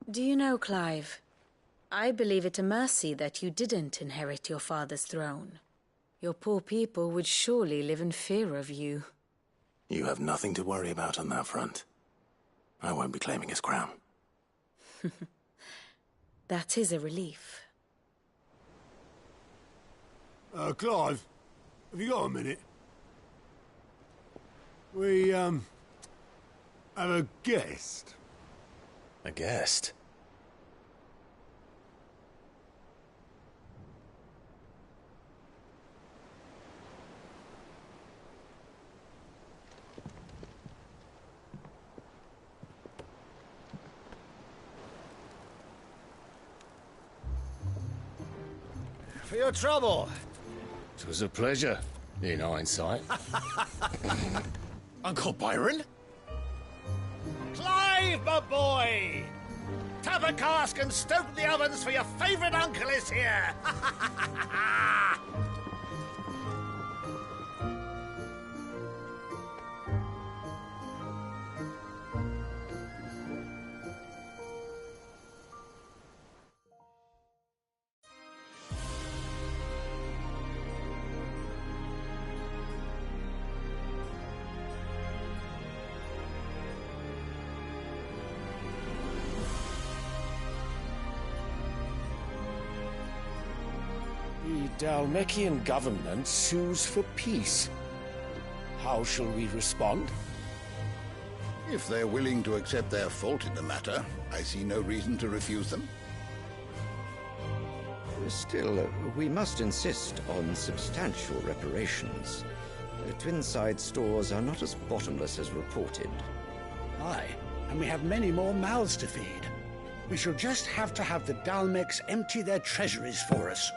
Do you know, Clive, I believe it a mercy that you didn't inherit your father's throne. Your poor people would surely live in fear of you. You have nothing to worry about on that front. I won't be claiming his crown. That is a relief. Clive, have you got a minute? We, have a guest. A guest? For your trouble. It was a pleasure, in hindsight. Uncle Byron? Clive, my boy! Tap a cask and stoke the ovens, for your favourite uncle is here! The Dalmekian government sues for peace. How shall we respond? If they're willing to accept their fault in the matter, I see no reason to refuse them. Still, we must insist on substantial reparations. Twinside stores are not as bottomless as reported. Aye, and we have many more mouths to feed. We shall just have to have the Dalmeks empty their treasuries for us.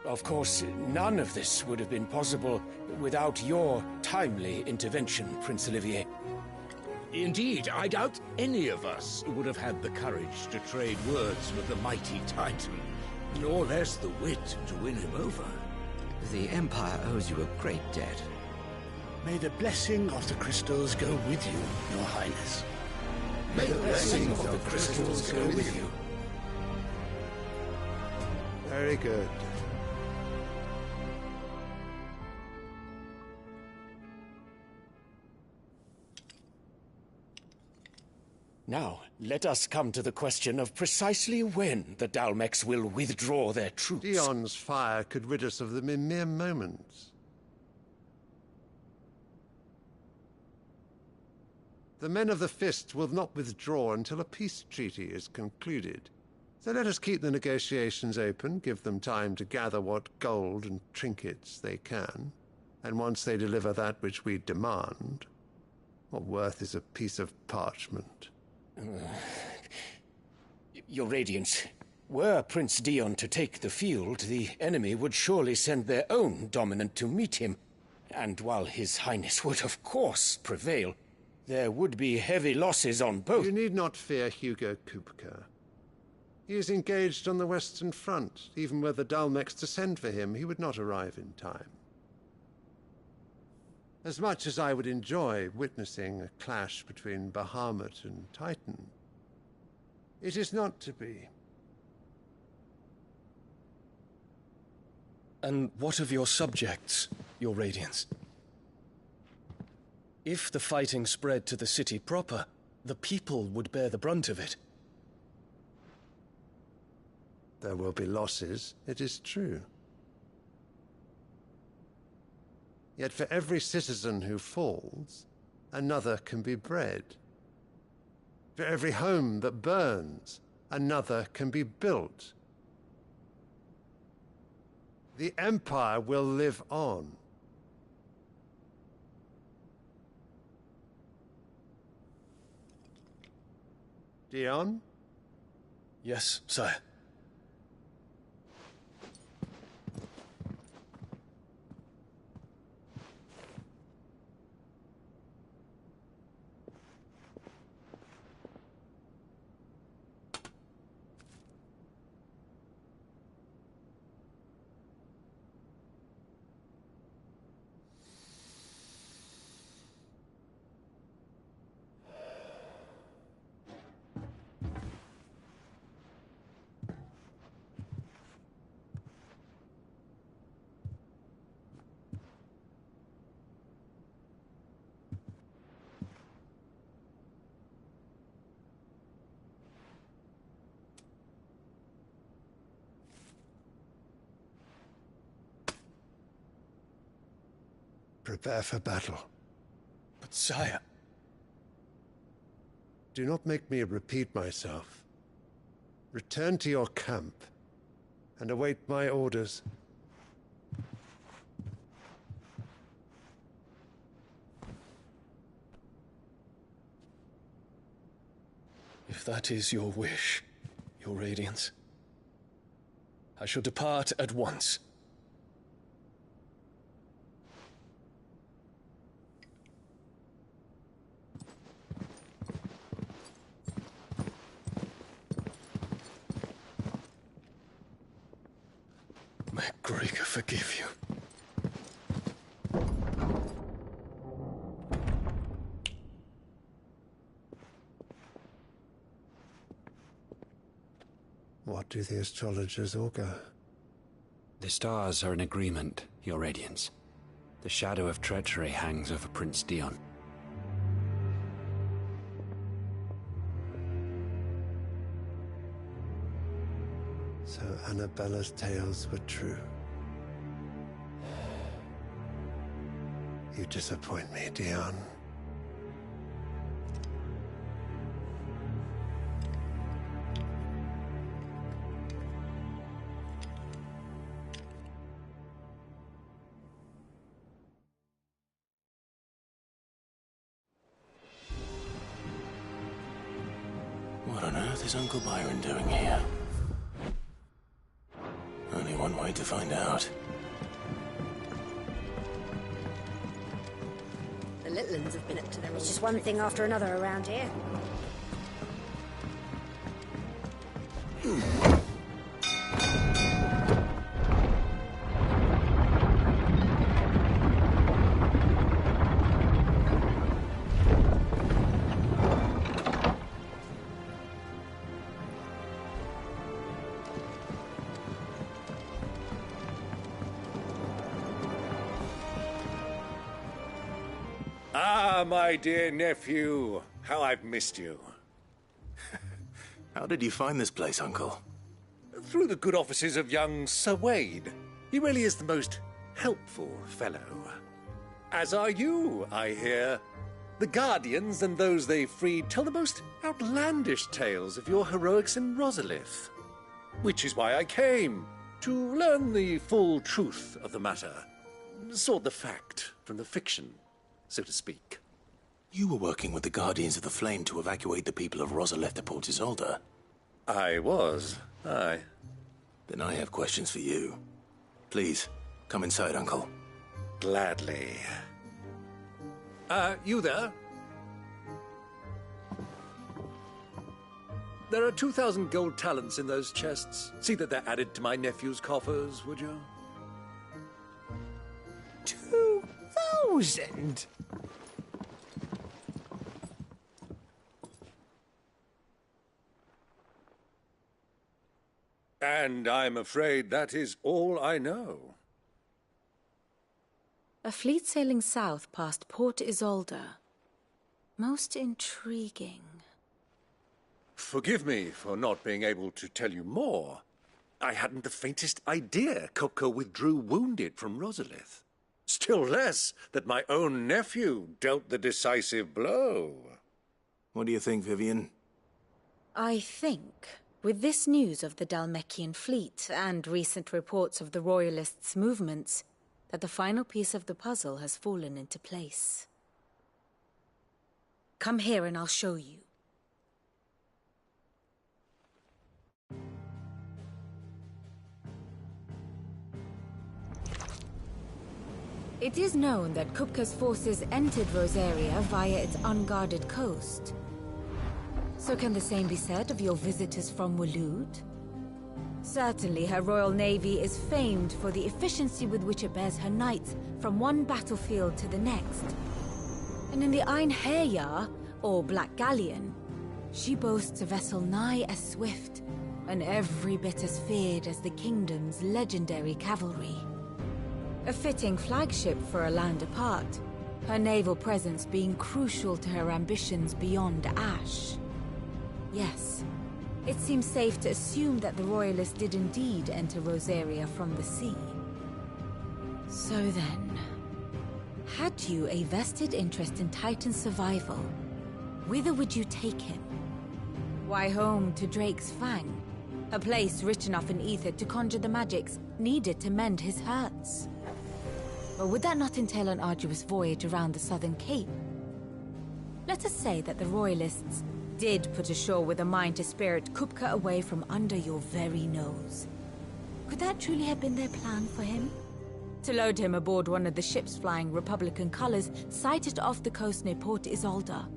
Of course, none of this would have been possible without your timely intervention, Prince Olivier. Indeed, I doubt any of us would have had the courage to trade words with the mighty Titan, nor less the wit to win him over. The Empire owes you a great debt. May the blessing of the crystals go with you, Your Highness. May the blessing of the crystals go with you. Very good. Now, let us come to the question of precisely when the Dalmeks will withdraw their troops. Dion's fire could rid us of them in mere moments. The men of the Fist will not withdraw until a peace treaty is concluded. So let us keep the negotiations open, give them time to gather what gold and trinkets they can, and once they deliver that which we demand, what worth is a piece of parchment? Your Radiance, were Prince Dion to take the field, the enemy would surely send their own dominant to meet him. And while His Highness would of course prevail, there would be heavy losses on both. You need not fear Hugo Kupka. He is engaged on the Western Front. Even were the Dalmeks to send for him, he would not arrive in time. As much as I would enjoy witnessing a clash between Bahamut and Titan, it is not to be. And what of your subjects, Your Radiance? If the fighting spread to the city proper, the people would bear the brunt of it. There will be losses, it is true. Yet for every citizen who falls, another can be bred. For every home that burns, another can be built. The Empire will live on. Dion? Yes, sire. Prepare for battle. But sire... Do not make me repeat myself. Return to your camp and await my orders. If that is your wish, your Radiance, I shall depart at once. May Gregor forgive you. What do the astrologers augur? The stars are in agreement, Your Radiance. The shadow of treachery hangs over Prince Dion. So Annabella's tales were true. You disappoint me, Dion. What on earth is Uncle Byron doing here? Only one way to find out. The little ones have been up to their... It's just one thing after another around here. Ah, my dear nephew. How I've missed you. How did you find this place, Uncle? Through the good offices of young Sir Wade. He really is the most helpful fellow. As are you, I hear. The Guardians and those they freed tell the most outlandish tales of your heroics in Rosalith. Which is why I came, to learn the full truth of the matter. Sort the fact from the fiction, so to speak. You were working with the Guardians of the Flame to evacuate the people of Rosalith to Port Isolde. I was, aye. Then I have questions for you. Please, come inside, Uncle. Gladly. You there? There are 2,000 gold talents in those chests. See that they're added to my nephew's coffers, would you? 2,000? And I'm afraid that is all I know. A fleet sailing south past Port Isolde. Most intriguing. Forgive me for not being able to tell you more. I hadn't the faintest idea Kopko withdrew wounded from Rosalith. Still less that my own nephew dealt the decisive blow. What do you think, Vivian? I think, with this news of the Dalmekian fleet and recent reports of the Royalists' movements, that the final piece of the puzzle has fallen into place. Come here and I'll show you. It is known that Kupka's forces entered Rosaria via its unguarded coast. So can the same be said of your visitors from Waloed? Certainly her Royal Navy is famed for the efficiency with which it bears her knights from one battlefield to the next. And in the Einherjar, or Black Galleon, she boasts a vessel nigh as swift and every bit as feared as the kingdom's legendary cavalry. A fitting flagship for a land apart, her naval presence being crucial to her ambitions beyond Ash. Yes, it seems safe to assume that the Royalists did indeed enter Rosaria from the sea. So then, had you a vested interest in Titan's survival, whither would you take him? Why, home to Drake's Fang, a place rich enough in ether to conjure the magics needed to mend his hurts. Or would that not entail an arduous voyage around the southern cape? Let us say that the Royalists did put ashore with a mind to spirit Kupka away from under your very nose. Could that truly have been their plan for him? To load him aboard one of the ships flying Republican colors sighted off the coast near Port Isolde.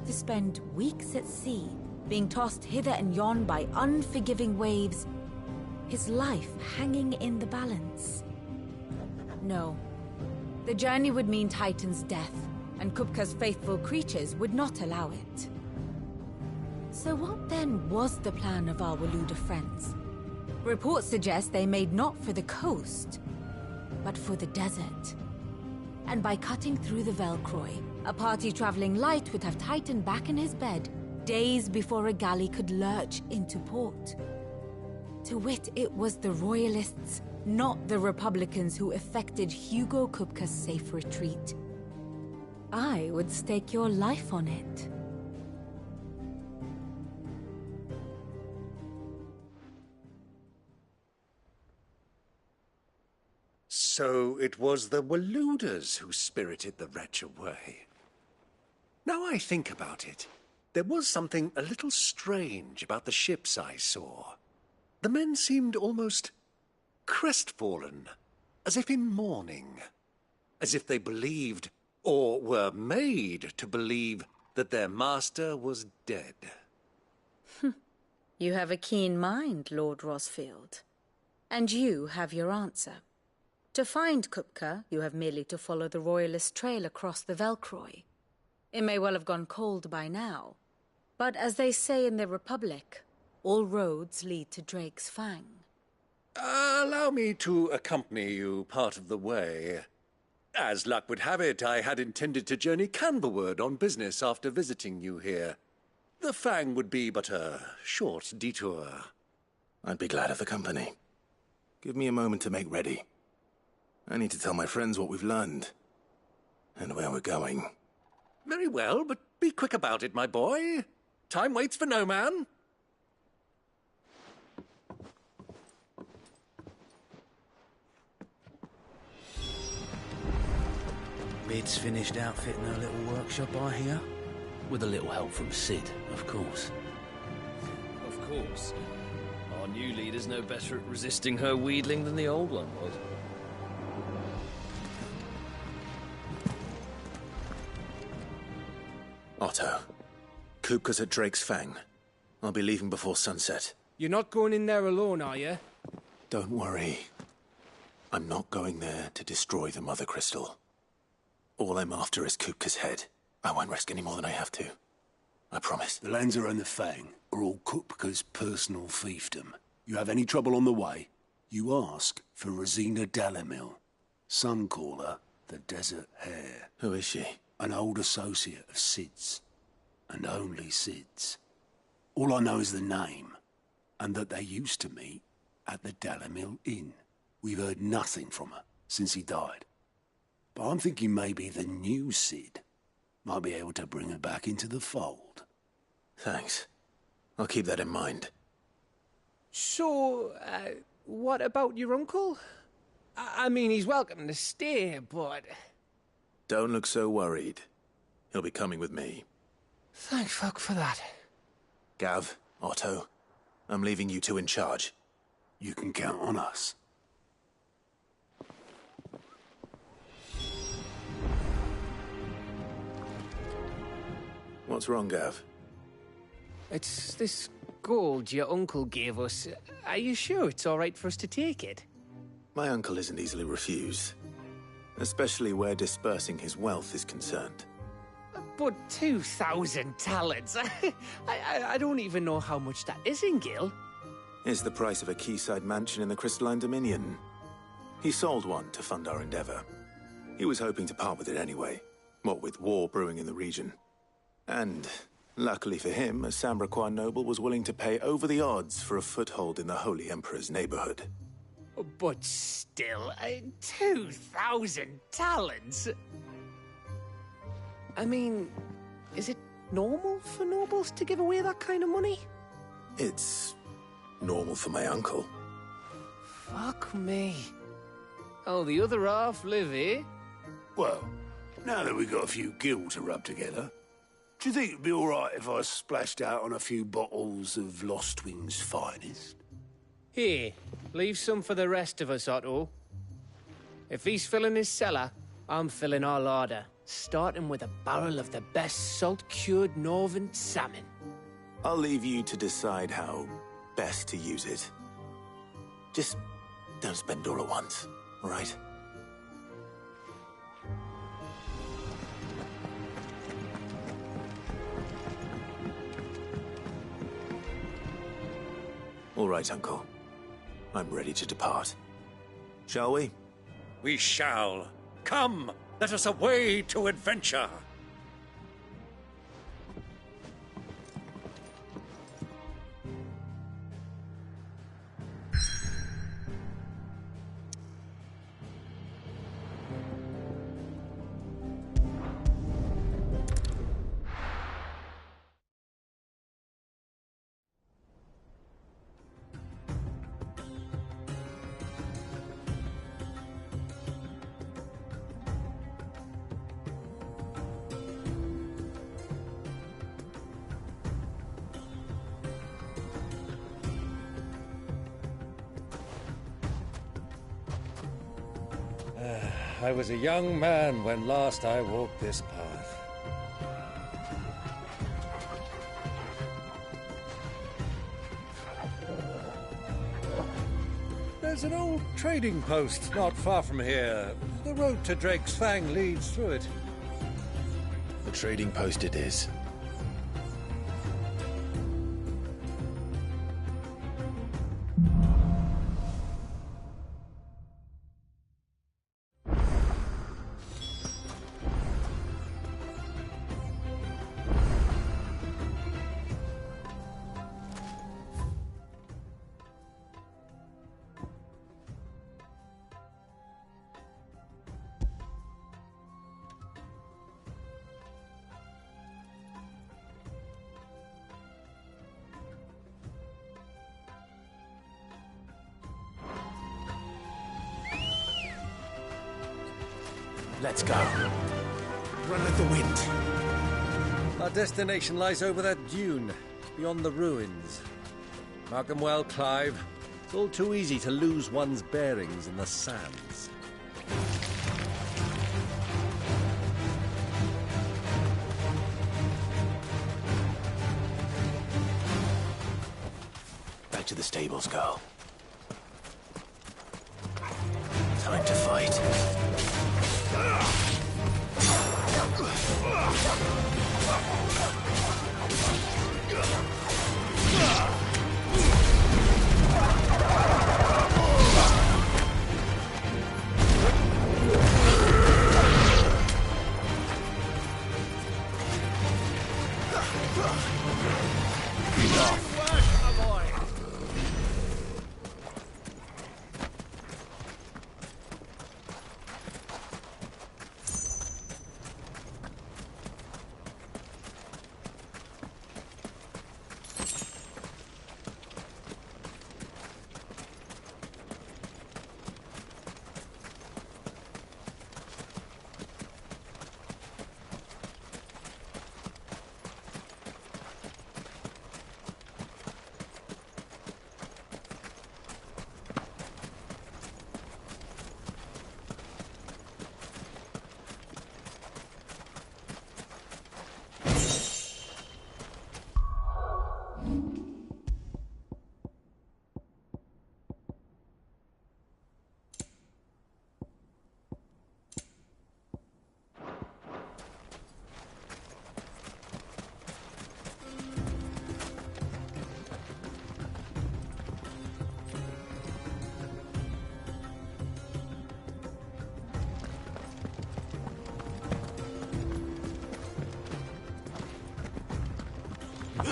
To spend weeks at sea, being tossed hither and yon by unforgiving waves, his life hanging in the balance. No. The journey would mean Titan's death, and Kupka's faithful creatures would not allow it. So what then was the plan of our Waluda friends? Reports suggest they made not for the coast, but for the desert. And by cutting through the Velcroy, a party traveling light would have Titan back in his bed days before a galley could lurch into port. To wit, it was the Royalists, not the Republicans, who effected Hugo Kupka's safe retreat. I would stake your life on it. So it was the Waluders who spirited the wretch away. Now I think about it, there was something a little strange about the ships I saw. The men seemed almost crestfallen, as if in mourning, as if they believed, or were made to believe, that their master was dead. You have a keen mind, Lord Rosfield. And you have your answer. To find Kupka, you have merely to follow the Royalist trail across the Velcroy. It may well have gone cold by now, but as they say in the Republic, all roads lead to Drake's Fang. Allow me to accompany you part of the way. As luck would have it, I had intended to journey Canberward on business after visiting you here. The Fang would be but a short detour. I'd be glad of the company. Give me a moment to make ready. I need to tell my friends what we've learned, and where we're going. Very well, but be quick about it, my boy. Time waits for no man. Bid's finished outfitting her little workshop, I hear. With a little help from Sid, of course. Of course. Our new leader's no better at resisting her wheedling than the old one was. Otto, Kupka's at Drake's Fang. I'll be leaving before sunset. You're not going in there alone, are you? Don't worry. I'm not going there to destroy the Mother Crystal. All I'm after is Kupka's head. I won't risk any more than I have to. I promise. The Lanza and the Fang are all Kupka's personal fiefdom. You have any trouble on the way, you ask for Rosina Dalamil. Some call her the Desert Hare. Who is she? An old associate of Sid's. And only Sid's. All I know is the name, and that they used to meet at the Dalamil Inn. We've heard nothing from her since he died. but I'm thinking maybe the new Cid might be able to bring her back into the fold. Thanks. I'll keep that in mind. So, what about your uncle? I mean, he's welcome to stay, but... Don't look so worried. He'll be coming with me. Thank fuck for that. Gav, Otto, I'm leaving you two in charge. You can count on us. What's wrong, Gav? It's this gold your uncle gave us. Are you sure it's all right for us to take it? My uncle isn't easily refused, especially where dispersing his wealth is concerned. But 2,000 talents? I don't even know how much that is in Gil. It's the price of a quayside mansion in the Crystalline Dominion. He sold one to fund our endeavor. He was hoping to part with it anyway, what with war brewing in the region. And, luckily for him, a Sambraquois noble was willing to pay over the odds for a foothold in the Holy Emperor's neighborhood. But still, 2,000 talents? I mean, is it normal for nobles to give away that kind of money? It's normal for my uncle. Fuck me. Oh, the other half live, eh? Well, now that we've got a few gil to rub together, do you think it'd be all right if I splashed out on a few bottles of Lost Wing's finest? Here, leave some for the rest of us, Otto. If he's filling his cellar, I'm filling our larder, starting with a barrel of the best salt-cured northern salmon. I'll leave you to decide how best to use it. Just don't spend all at once, all right? All right, Uncle. I'm ready to depart. Shall we? We shall. Come, let us away to adventure. I was a young man when last I walked this path. There's an old trading post not far from here. The road to Drake's Fang leads through it. The trading post it is. Let's go. Run like the wind. Our destination lies over that dune, beyond the ruins. Mark them well, Clive. It's all too easy to lose one's bearings in the sands. Back to the stables, girl. Time to fight.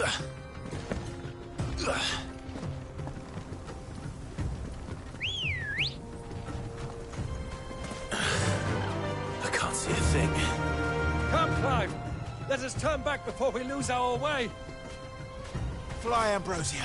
I can't see a thing. Come, Clive! Let us turn back before we lose our way! Fly, Ambrosia.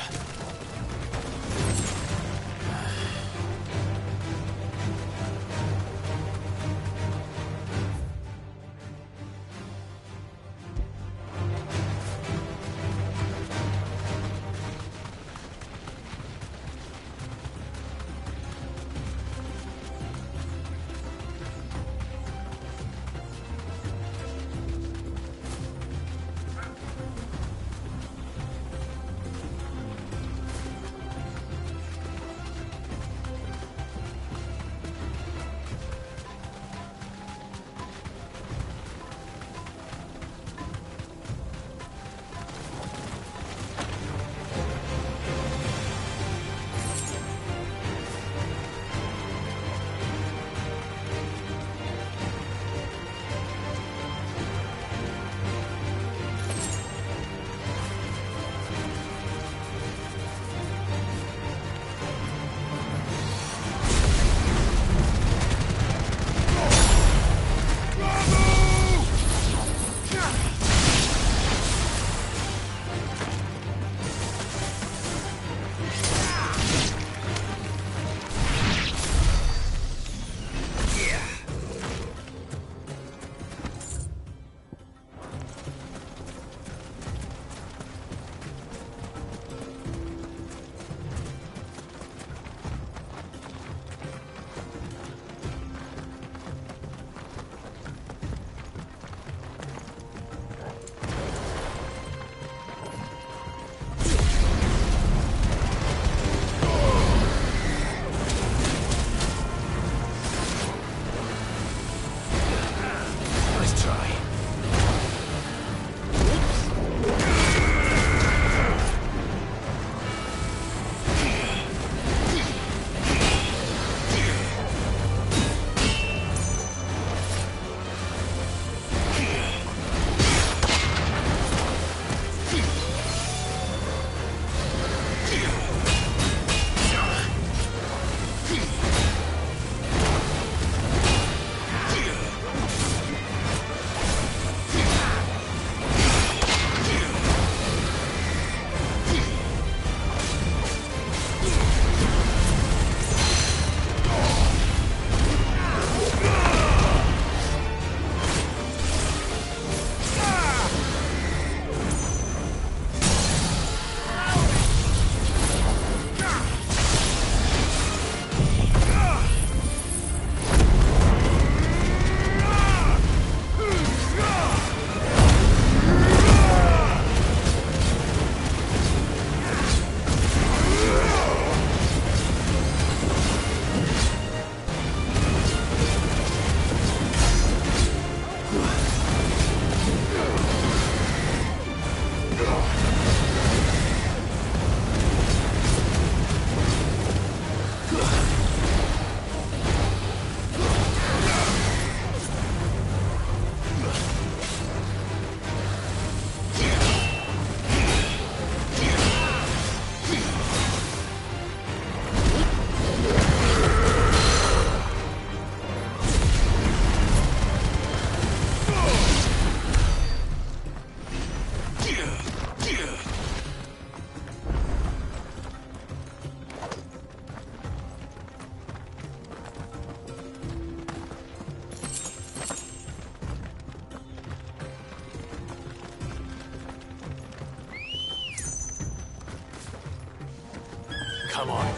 Come on.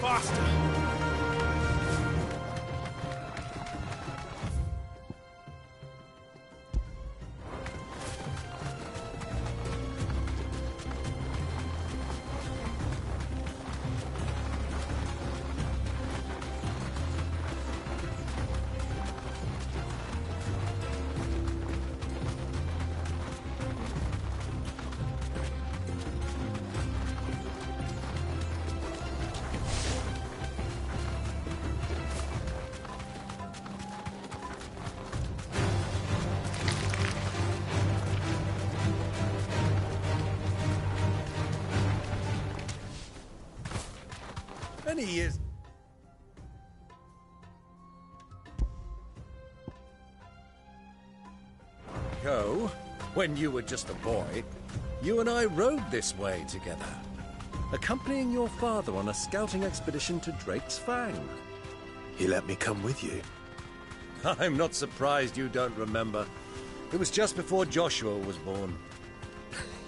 Faster! many years... ago, when you were just a boy, you and I rode this way together, accompanying your father on a scouting expedition to Drake's Fang. He let me come with you. I'm not surprised you don't remember. It was just before Joshua was born.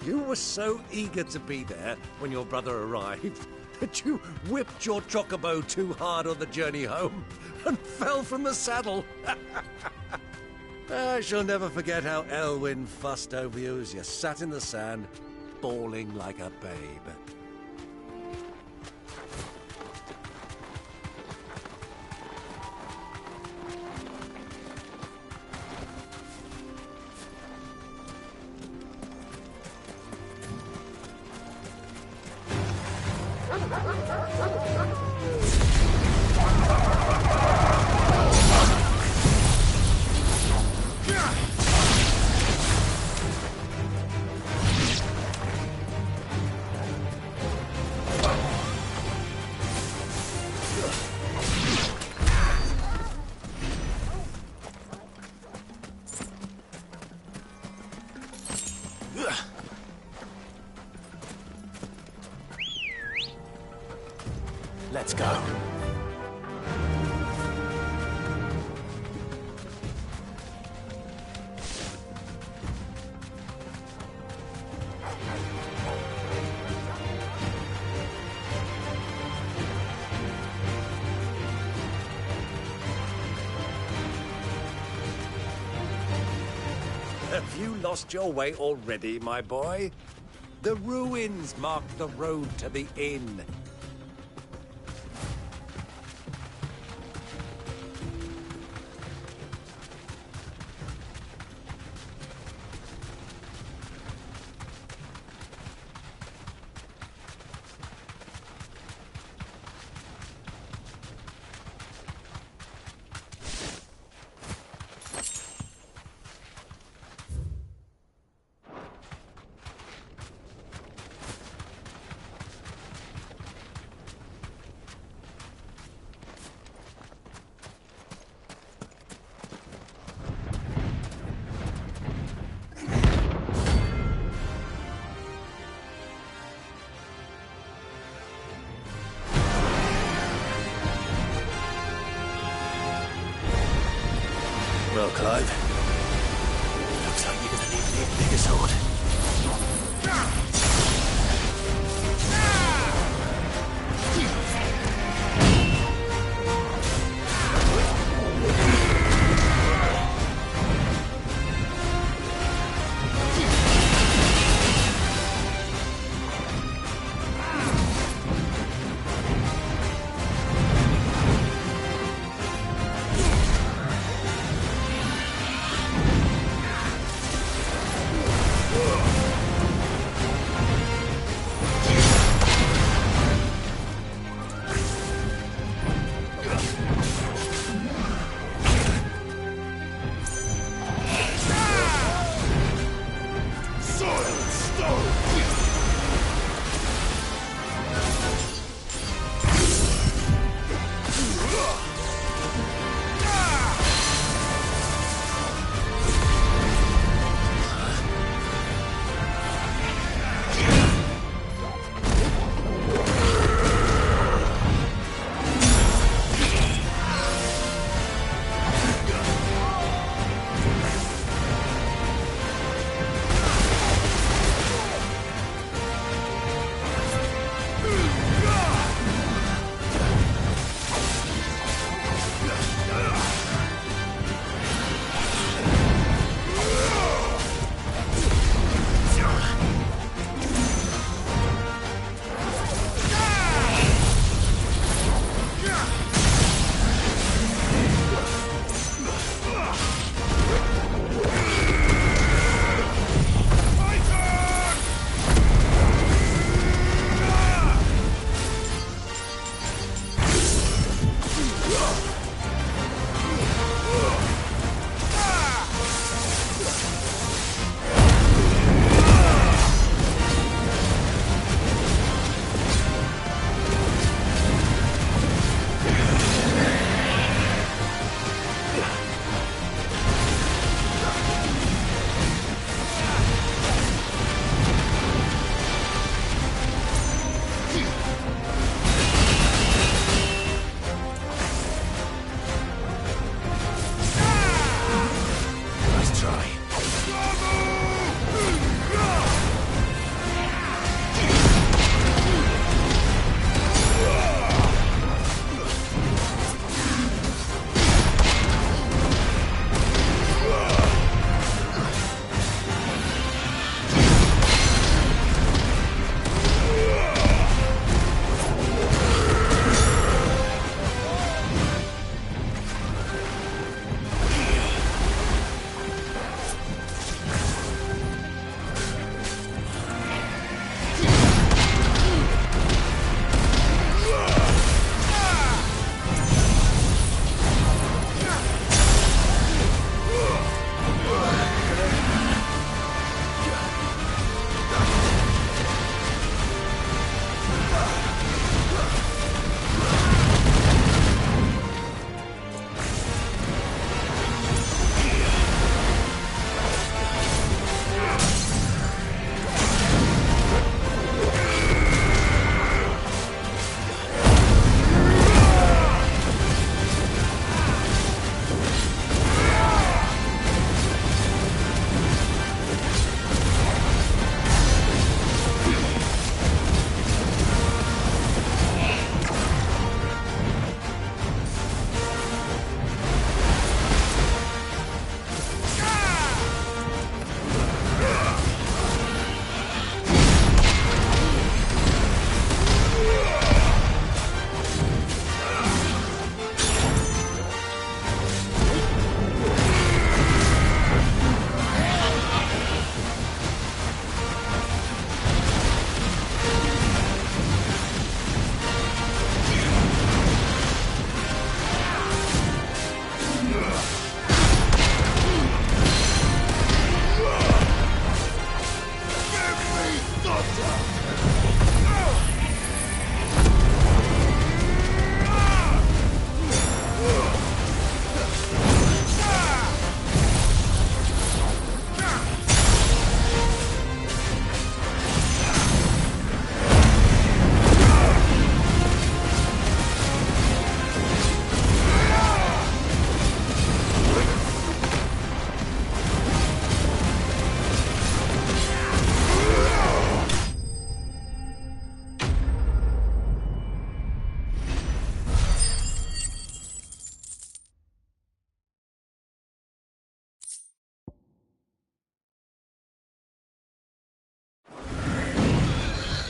You were so eager to be there when your brother arrived that you whipped your chocobo too hard on the journey home and fell from the saddle. I shall never forget how Elwyn fussed over you as you sat in the sand, bawling like a babe. Let's go. Have you lost your way already, my boy? The ruins mark the road to the inn.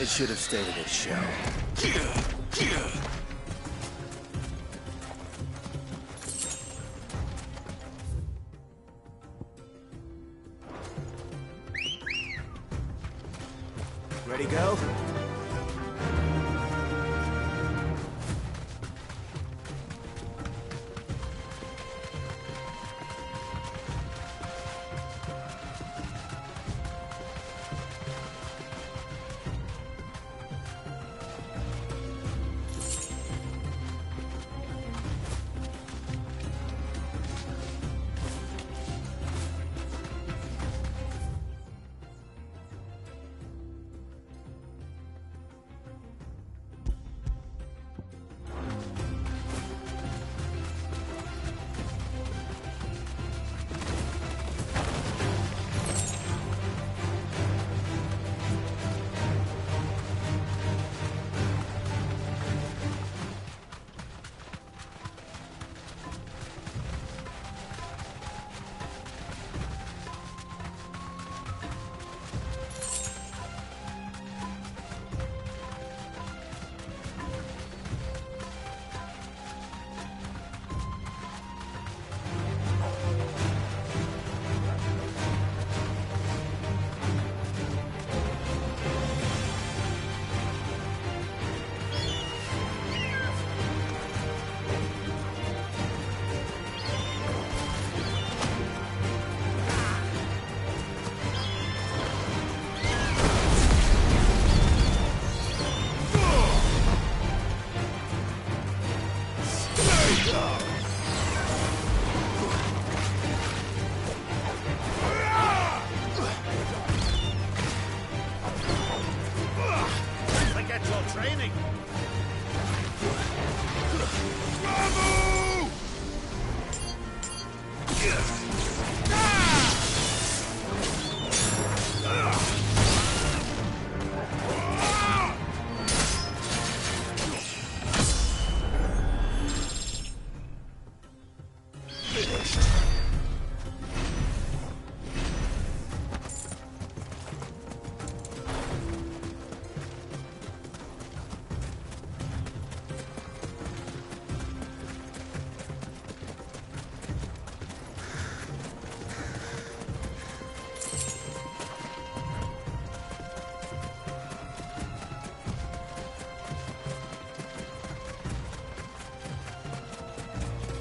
It should have stayed in its shell. Ready, go? Forget your training.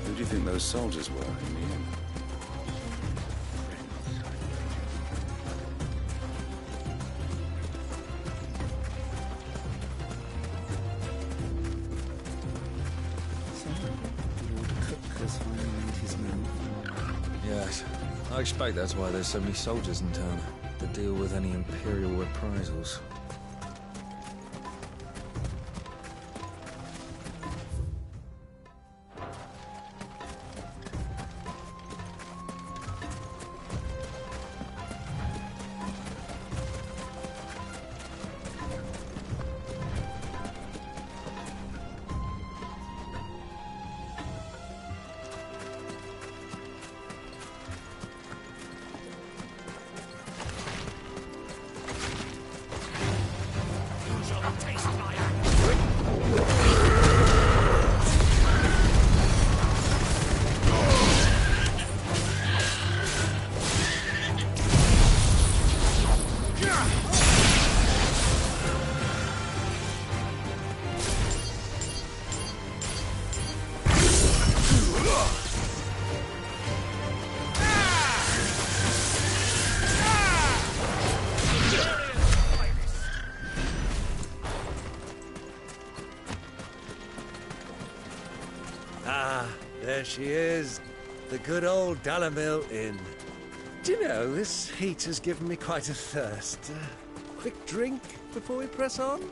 Who do you think those soldiers were in the end? Yes, I expect that's why there's so many soldiers in town, to deal with any Imperial reprisals. There she is, the good old Dalamil Inn. Do you know, this heat has given me quite a thirst. Quick drink before we press on?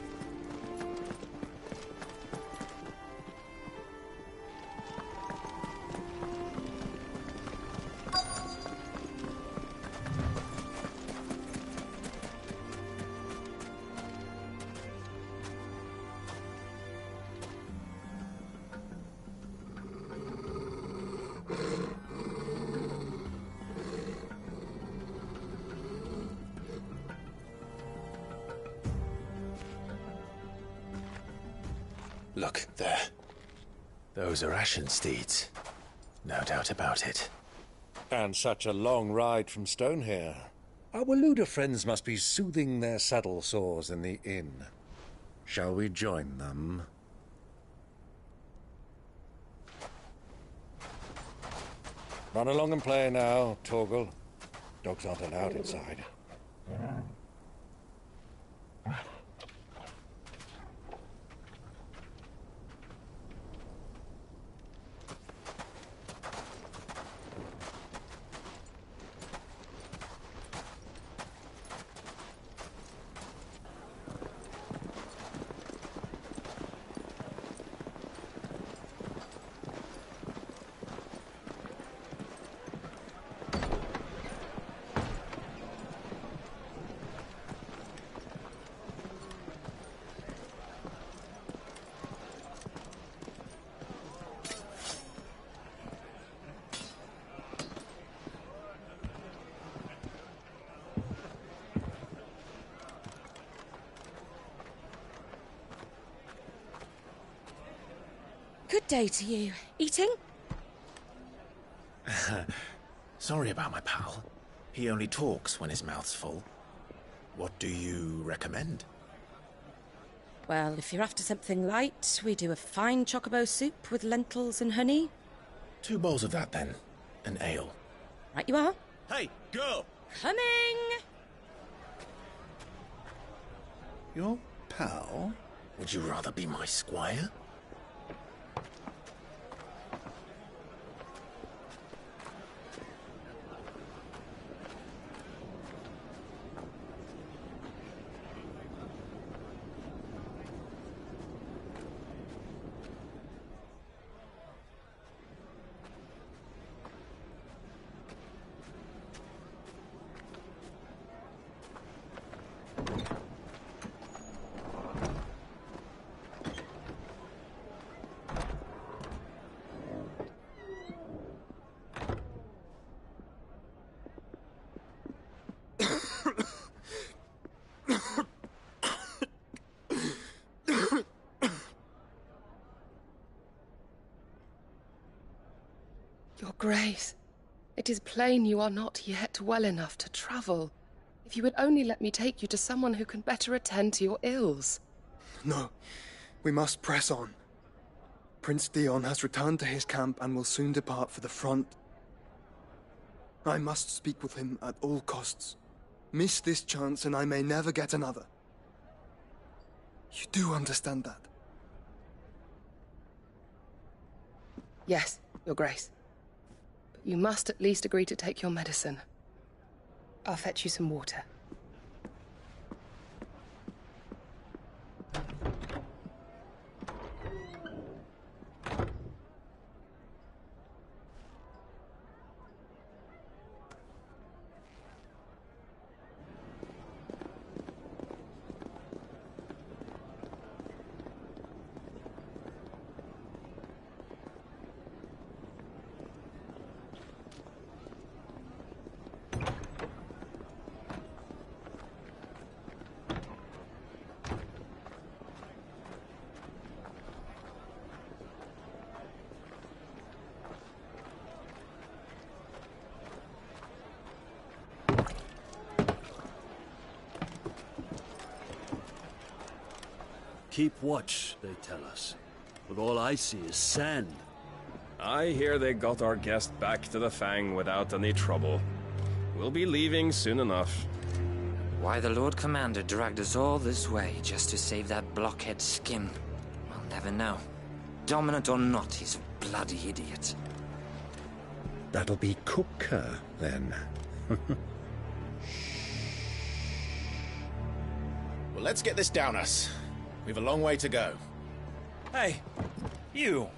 Look, there. Those are ashen steeds. No doubt about it. And such a long ride from Stonehere. Our Luda friends must be soothing their saddle sores in the inn. Shall we join them? Run along and play now, Torgal. Dogs aren't allowed inside. Good day to you. Eating? Sorry about my pal. He only talks when his mouth's full. What do you recommend? Well, if you're after something light, we do a fine chocobo soup with lentils and honey. 2 bowls of that, then. An ale. Right you are. Hey, girl! Coming! Your pal? Would you rather be my squire? Your Grace, it is plain you are not yet well enough to travel. If you would only let me take you to someone who can better attend to your ills. No, we must press on. Prince Dion has returned to his camp and will soon depart for the front. I must speak with him at all costs. Miss this chance and I may never get another. You do understand that? Yes, Your Grace. But you must at least agree to take your medicine. I'll fetch you some water. Keep watch, they tell us. But all I see is sand. I hear they got our guest back to the Fang without any trouble. We'll be leaving soon enough. Why the Lord Commander dragged us all this way just to save that blockhead skin, we'll never know. Dominant or not, he's a bloody idiot. That'll be Cooker, then. Well, let's get this down us. We've a long way to go. Hey, you!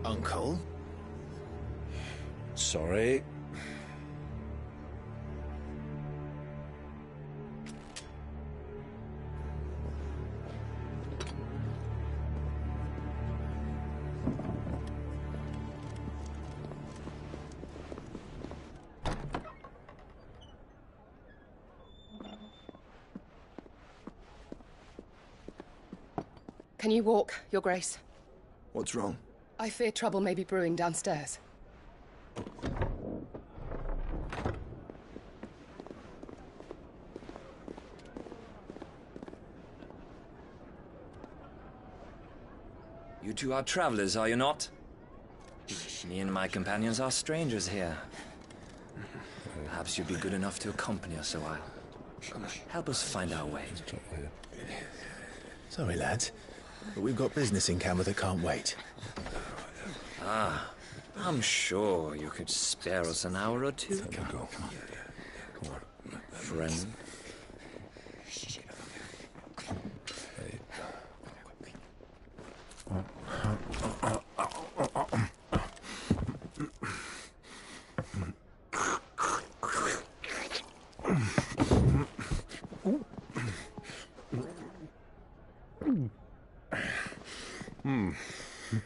Uncle? Sorry. Can you walk, Your Grace? What's wrong? I fear trouble may be brewing downstairs. You two are travelers, are you not? Me and my companions are strangers here. Perhaps you'd be good enough to accompany us a while. Help us find our way. Sorry, lads, but we've got business in camera that can't wait. Ah, I'm sure you could spare us an hour or two. Come on. Friend.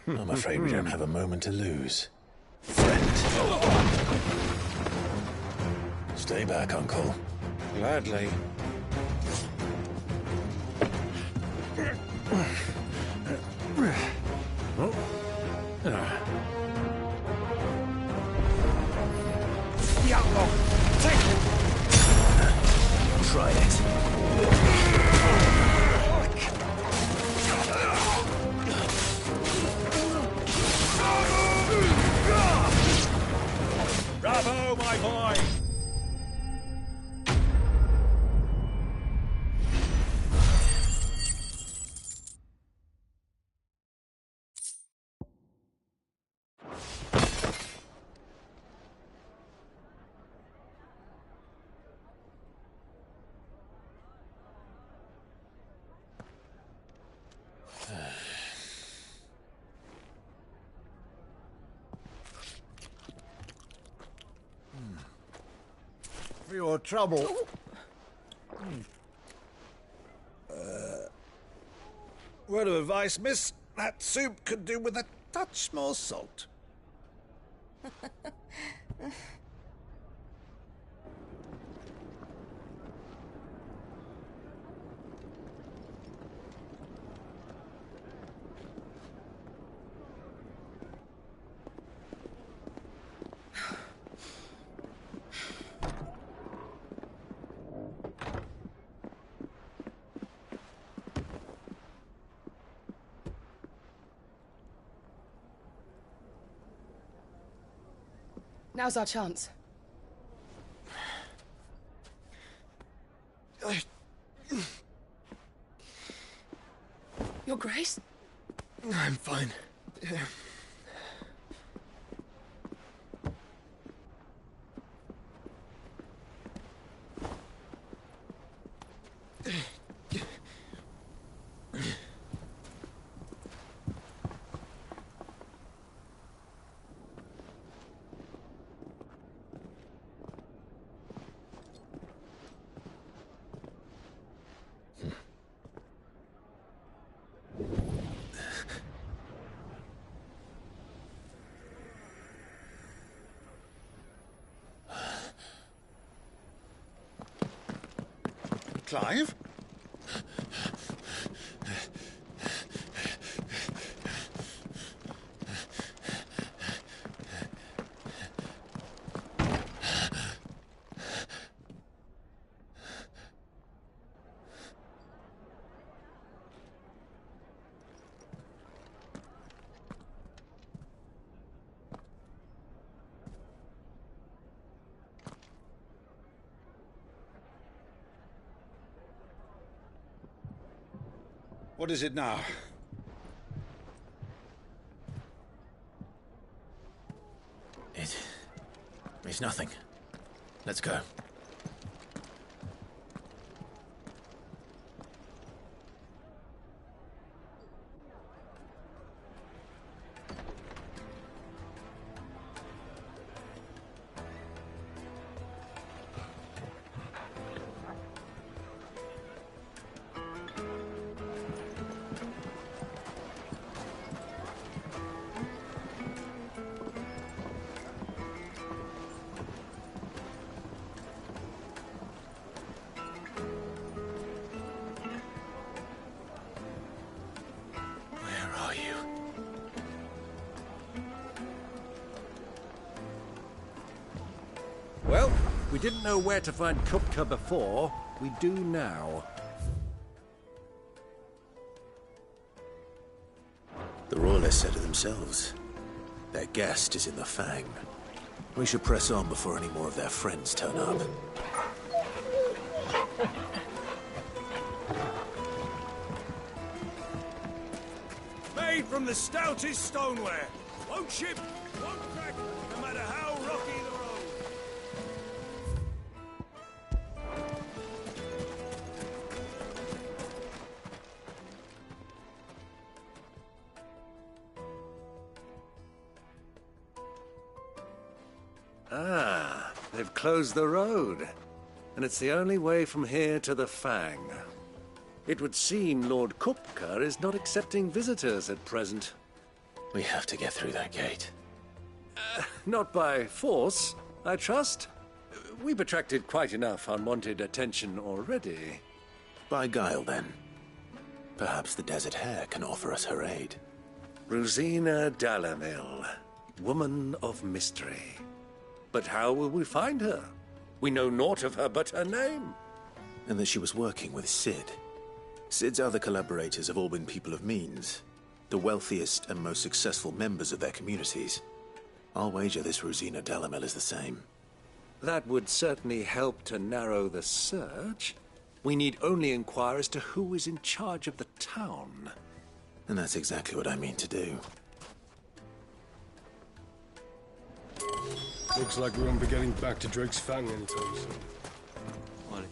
I'm afraid we don't have a moment to lose. Friend. Stay back, Uncle. Gladly. Try it. Bravo, my boy! For your trouble. Word of advice, miss. That soup could do with a touch more salt. Now's our chance. Your Grace? I'm fine. Clive? What is it now? It's nothing. Let's go. We didn't know where to find Kupka before. We do now. The Royalists said it themselves. Their guest is in the Fang. We should press on before any more of their friends turn up. Made from the stoutest stoneware. Won't chip, won't crack, no matter how rocky the road. Ah, they've closed the road. And it's the only way from here to the Fang. It would seem Lord Kupka is not accepting visitors at present. We have to get through that gate. Not by force, I trust. We've attracted quite enough unwanted attention already. By guile, then. Perhaps the Desert Hare can offer us her aid. Rosina Dalamil, woman of mystery. But how will we find her? We know naught of her but her name. And that she was working with Sid. Sid's other collaborators have all been people of means, the wealthiest and most successful members of their communities. I'll wager this Rosina Dalamil is the same. That would certainly help to narrow the search. We need only inquire as to who is in charge of the town. And that's exactly what I mean to do. Looks like we won't be getting back to Drake's Fang anytime soon.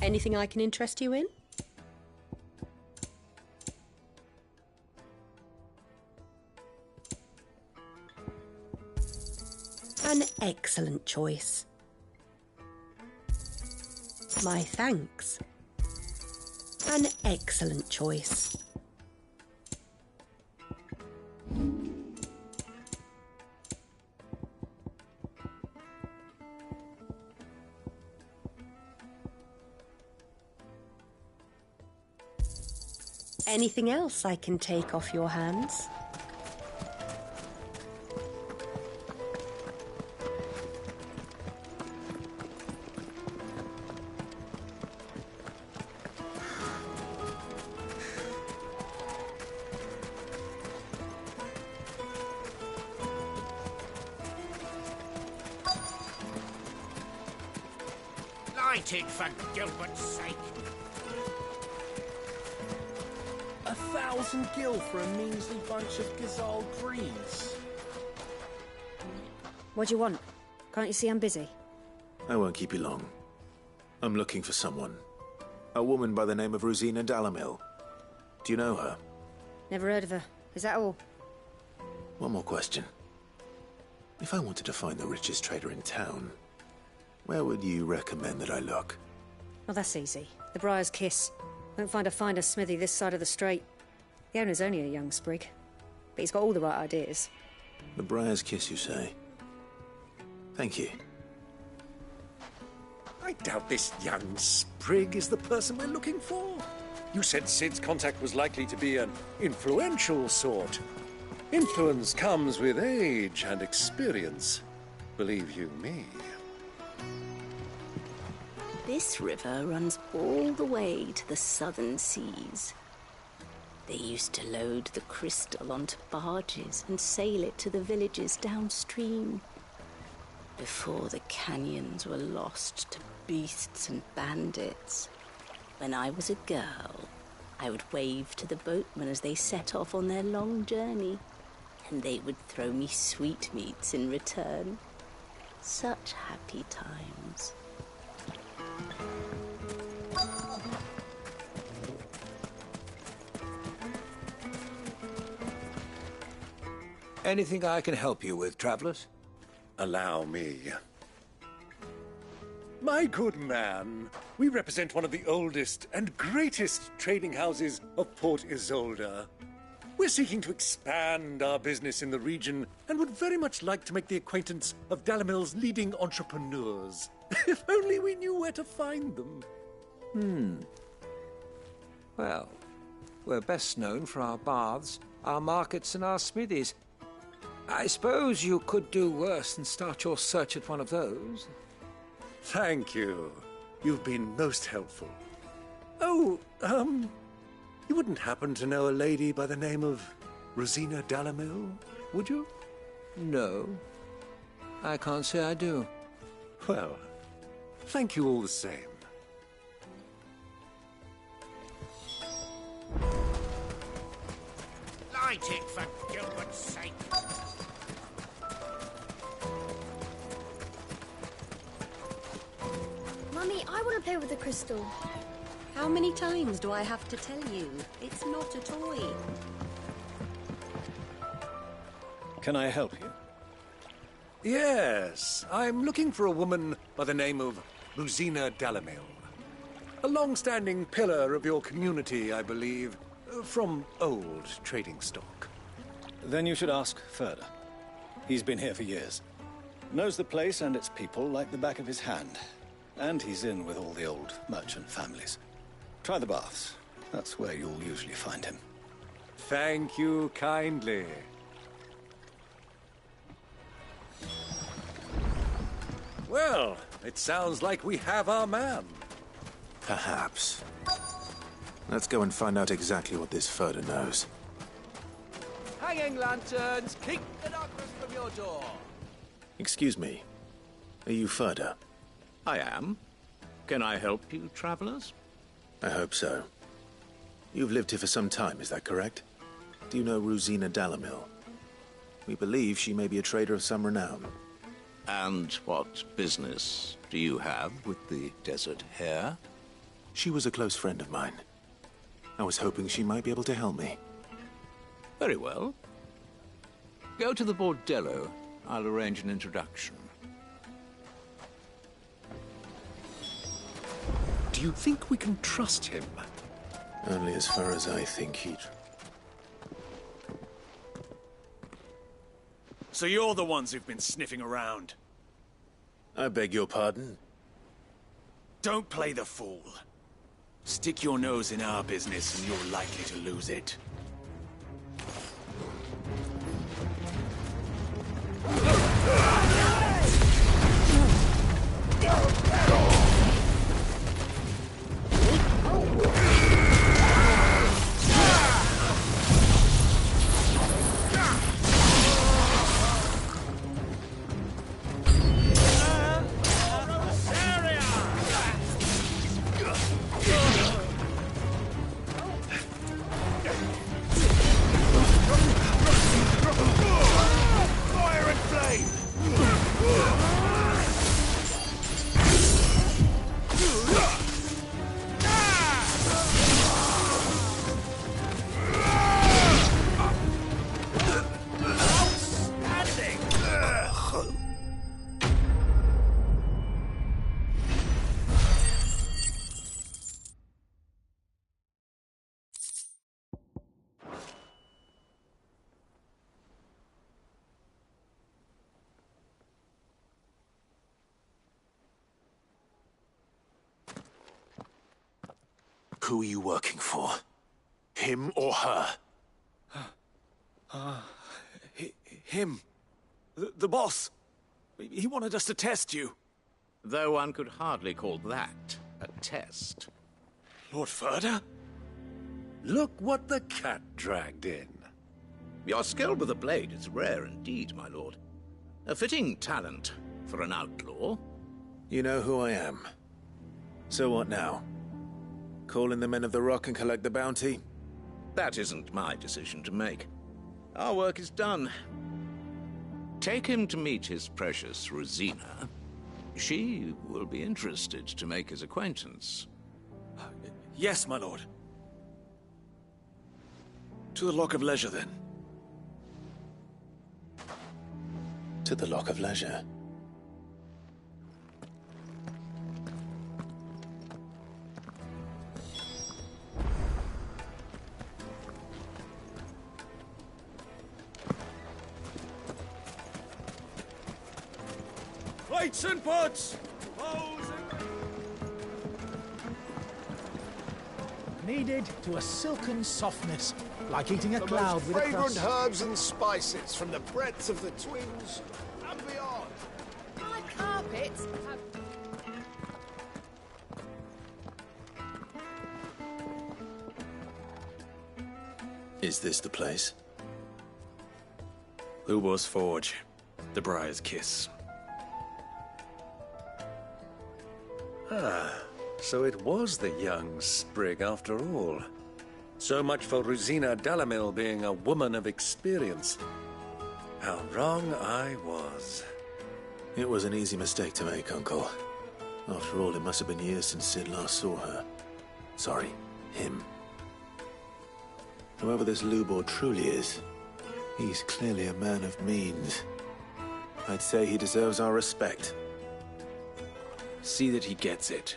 Anything I can interest you in? An excellent choice. My thanks. An excellent choice. Anything else I can take off your hands? Light it, for Gilbert's sake. 1,000 gil for a measly bunch of Gazal greens. What do you want? Can't you see I'm busy? I won't keep you long. I'm looking for someone. A woman by the name of Rosina Dalamil. Do you know her? Never heard of her. Is that all? One more question. If I wanted to find the richest trader in town, where would you recommend that I look? Well, that's easy. The Briar's Kiss. Won't find a finer smithy this side of the strait. The owner's only a young sprig, but he's got all the right ideas. The Briar's Kiss, you say? Thank you. I doubt this young sprig is the person we're looking for. You said Sid's contact was likely to be an influential sort. Influence comes with age and experience. Believe you me. This river runs all the way to the southern seas. They used to load the crystal onto barges and sail it to the villages downstream. Before the canyons were lost to beasts and bandits. When I was a girl, I would wave to the boatmen as they set off on their long journey, and they would throw me sweetmeats in return. Such happy times. Anything I can help you with, travelers? Allow me. My good man, we represent one of the oldest and greatest trading houses of Port Isolde. We're seeking to expand our business in the region and would very much like to make the acquaintance of Dalamil's leading entrepreneurs. If only we knew where to find them. Well, we're best known for our baths, our markets, and our smithies. I suppose you could do worse than start your search at one of those. Thank you. You've been most helpful. Oh, you wouldn't happen to know a lady by the name of Rosina Dalamil, would you? No. I can't say I do. Well, thank you all the same. Light it, for Gilbert's sake! Mummy, I want to play with the crystal. How many times do I have to tell you? It's not a toy. Can I help you? Yes, I'm looking for a woman by the name of Rosina Dalamil. A long-standing pillar of your community, I believe, from old trading stock. Then you should ask Ferda. He's been here for years. Knows the place and its people like the back of his hand. And he's in with all the old merchant families. Try the baths. That's where you'll usually find him. Thank you kindly. Well, it sounds like we have our man. Perhaps. Let's go and find out exactly what this Ferda knows. Hanging lanterns, keep the darkness from your door. Excuse me. Are you Ferda? I am. Can I help you, travelers? I hope so. You've lived here for some time, is that correct? Do you know Rosina Dalamil? We believe she may be a trader of some renown. And what business do you have with the Desert Hare? She was a close friend of mine. I was hoping she might be able to help me. Very well. Go to the bordello. I'll arrange an introduction. Do you think we can trust him? Only as far as I think he'd... So you're the ones who've been sniffing around? I beg your pardon? Don't play the fool. Stick your nose in our business and you're likely to lose it. Who are you working for? Him or her? Him. The boss. He wanted us to test you. Though one could hardly call that a test. Lord Ferda? Look what the cat dragged in. Your skill with a blade is rare indeed, my lord. A fitting talent for an outlaw. You know who I am. So what now? Call in the Men of the Rock and collect the bounty? That isn't my decision to make. Our work is done. Take him to meet his precious Rosina. She will be interested to make his acquaintance. Yes, my lord. To the Lock of Leisure, then. To the Lock of Leisure. Plates and pots! Kneaded to a silken softness, like eating a cloud with a fragrant crust. herbs and spices from the breadths of the twins and beyond. My carpets have Is this the place? Lubor's Forge. The Briar's Kiss. Ah, so it was the young sprig after all. So much for Rosina Dalamil being a woman of experience. How wrong I was. It was an easy mistake to make, Uncle. After all, it must have been years since Sid last saw her. Sorry, him. Whoever this Lubor truly is, he's clearly a man of means. I'd say he deserves our respect. See that he gets it.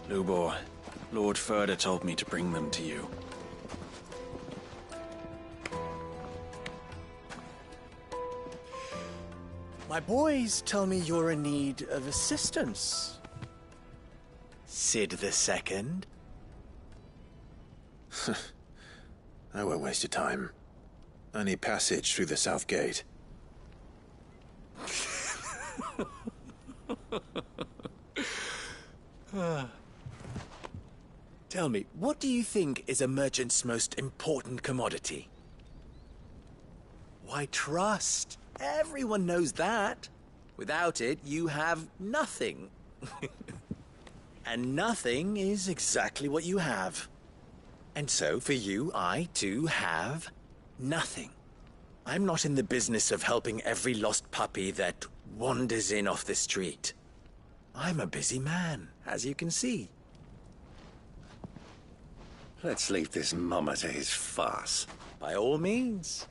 Lubor, Lord Furder told me to bring them to you. My boys tell me you're in need of assistance. Sid the Second? I won't waste your time. I need passage through the south gate. Tell me, what do you think is a merchant's most important commodity? Why, trust. Everyone knows that. Without it, you have nothing. And nothing is exactly what you have. And so, for you, I, too, have nothing. I'm not in the business of helping every lost puppy that wanders in off the street. I'm a busy man, as you can see. Let's leave this mummer to his farce. By all means.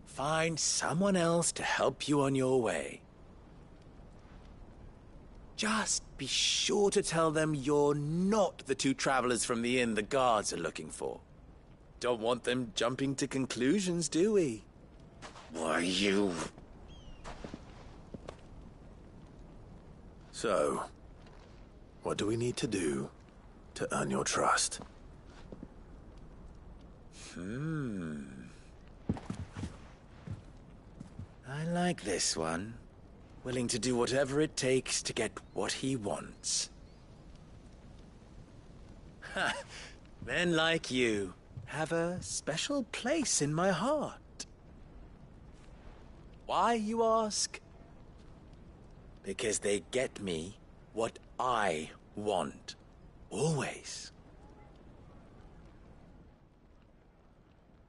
Find someone else to help you on your way. Just be sure to tell them you're not the two travelers from the inn the guards are looking for. Don't want them jumping to conclusions, do we? Why, you... So, what do we need to do to earn your trust? I like this one. Willing to do whatever it takes to get what he wants. Ha! Men like you have a special place in my heart. Why, you ask? Because they get me what I want. Always.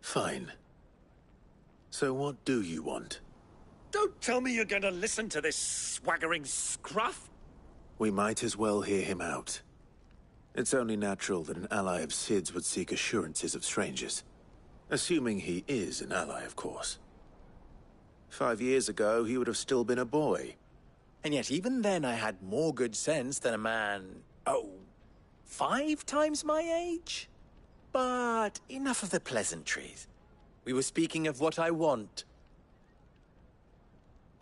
Fine. So what do you want? Don't tell me you're going to listen to this swaggering scruff! We might as well hear him out. It's only natural that an ally of Sid's would seek assurances of strangers. Assuming he is an ally, of course. 5 years ago, he would have still been a boy. And yet even then I had more good sense than a man, 5 times my age? But enough of the pleasantries. We were speaking of what I want.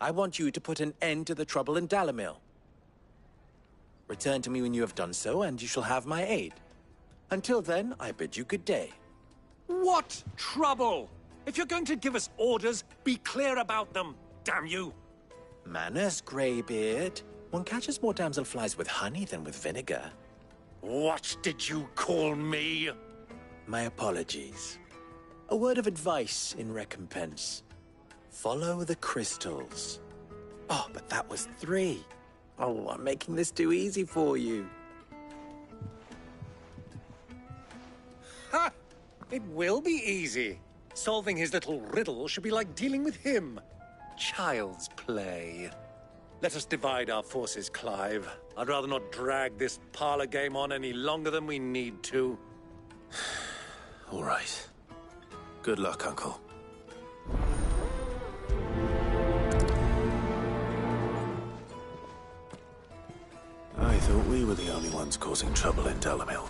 I want you to put an end to the trouble in Dalamil. Return to me when you have done so, and you shall have my aid. Until then, I bid you good day. What trouble? If you're going to give us orders, be clear about them, damn you! Manners, Greybeard. One catches more damselflies with honey than with vinegar. What did you call me? My apologies. A word of advice in recompense. Follow the crystals. Oh, but that was 3. Oh, I'm making this too easy for you. Ha! It will be easy. Solving his little riddle should be like dealing with him. Child's play. Let us divide our forces, Clive. I'd rather not drag this parlor game on any longer than we need to. All right. Good luck, Uncle. I thought we were the only ones causing trouble in Dalamil.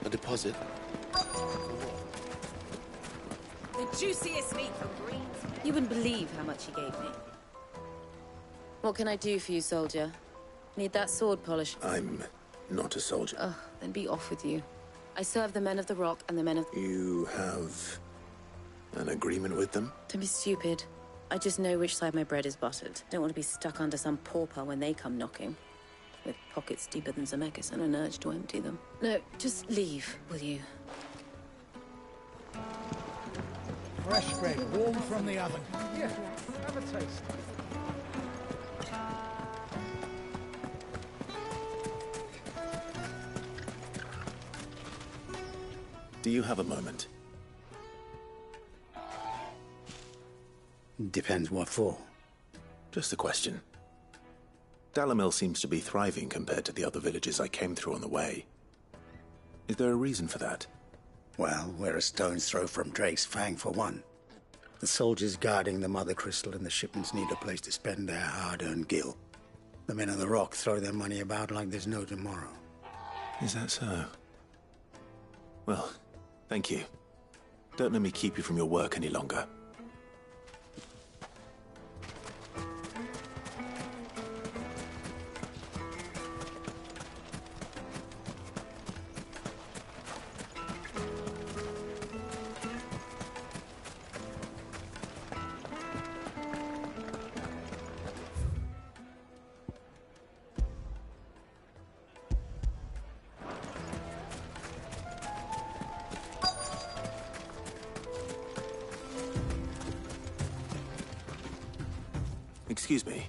A deposit? The juiciest meat from greens. You wouldn't believe how much he gave me. What can I do for you, soldier? Need that sword polish? I'm not a soldier. Ugh, then be off with you. I serve the men of the Rock and the men of... You have an agreement with them? Don't be stupid. I just know which side my bread is buttered. Don't want to be stuck under some pauper when they come knocking. With pockets deeper than Zemeckis and an urge to empty them. No, just leave, will you? Fresh bread, warm from the oven. Yeah, have a taste. Do you have a moment? Depends what for. Just a question. Dalamil seems to be thriving compared to the other villages I came through on the way. Is there a reason for that? Well, we're a stone's throw from Drake's Fang, for one. The soldiers guarding the Mother Crystal and the shipments need a place to spend their hard-earned gil. The men of the Rock throw their money about like there's no tomorrow. Is that so? Well, thank you. Don't let me keep you from your work any longer. Excuse me.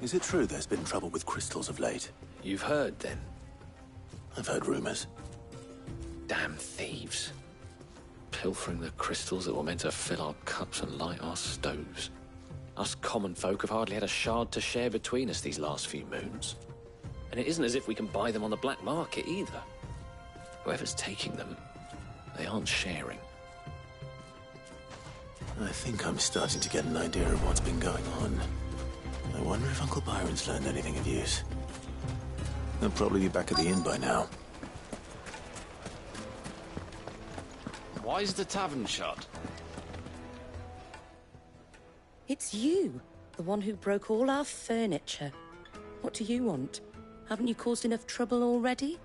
Is it true there's been trouble with crystals of late? You've heard, then? I've heard rumors. Damn thieves. Pilfering the crystals that were meant to fill our cups and light our stoves. Us common folk have hardly had a shard to share between us these last few moons. And it isn't as if we can buy them on the black market, either. Whoever's taking them, they aren't sharing. I think I'm starting to get an idea of what's been going on. I wonder if Uncle Byron's learned anything of use. They'll probably be back at the inn by now. Why is the tavern shut? It's you, the one who broke all our furniture. What do you want? Haven't you caused enough trouble already?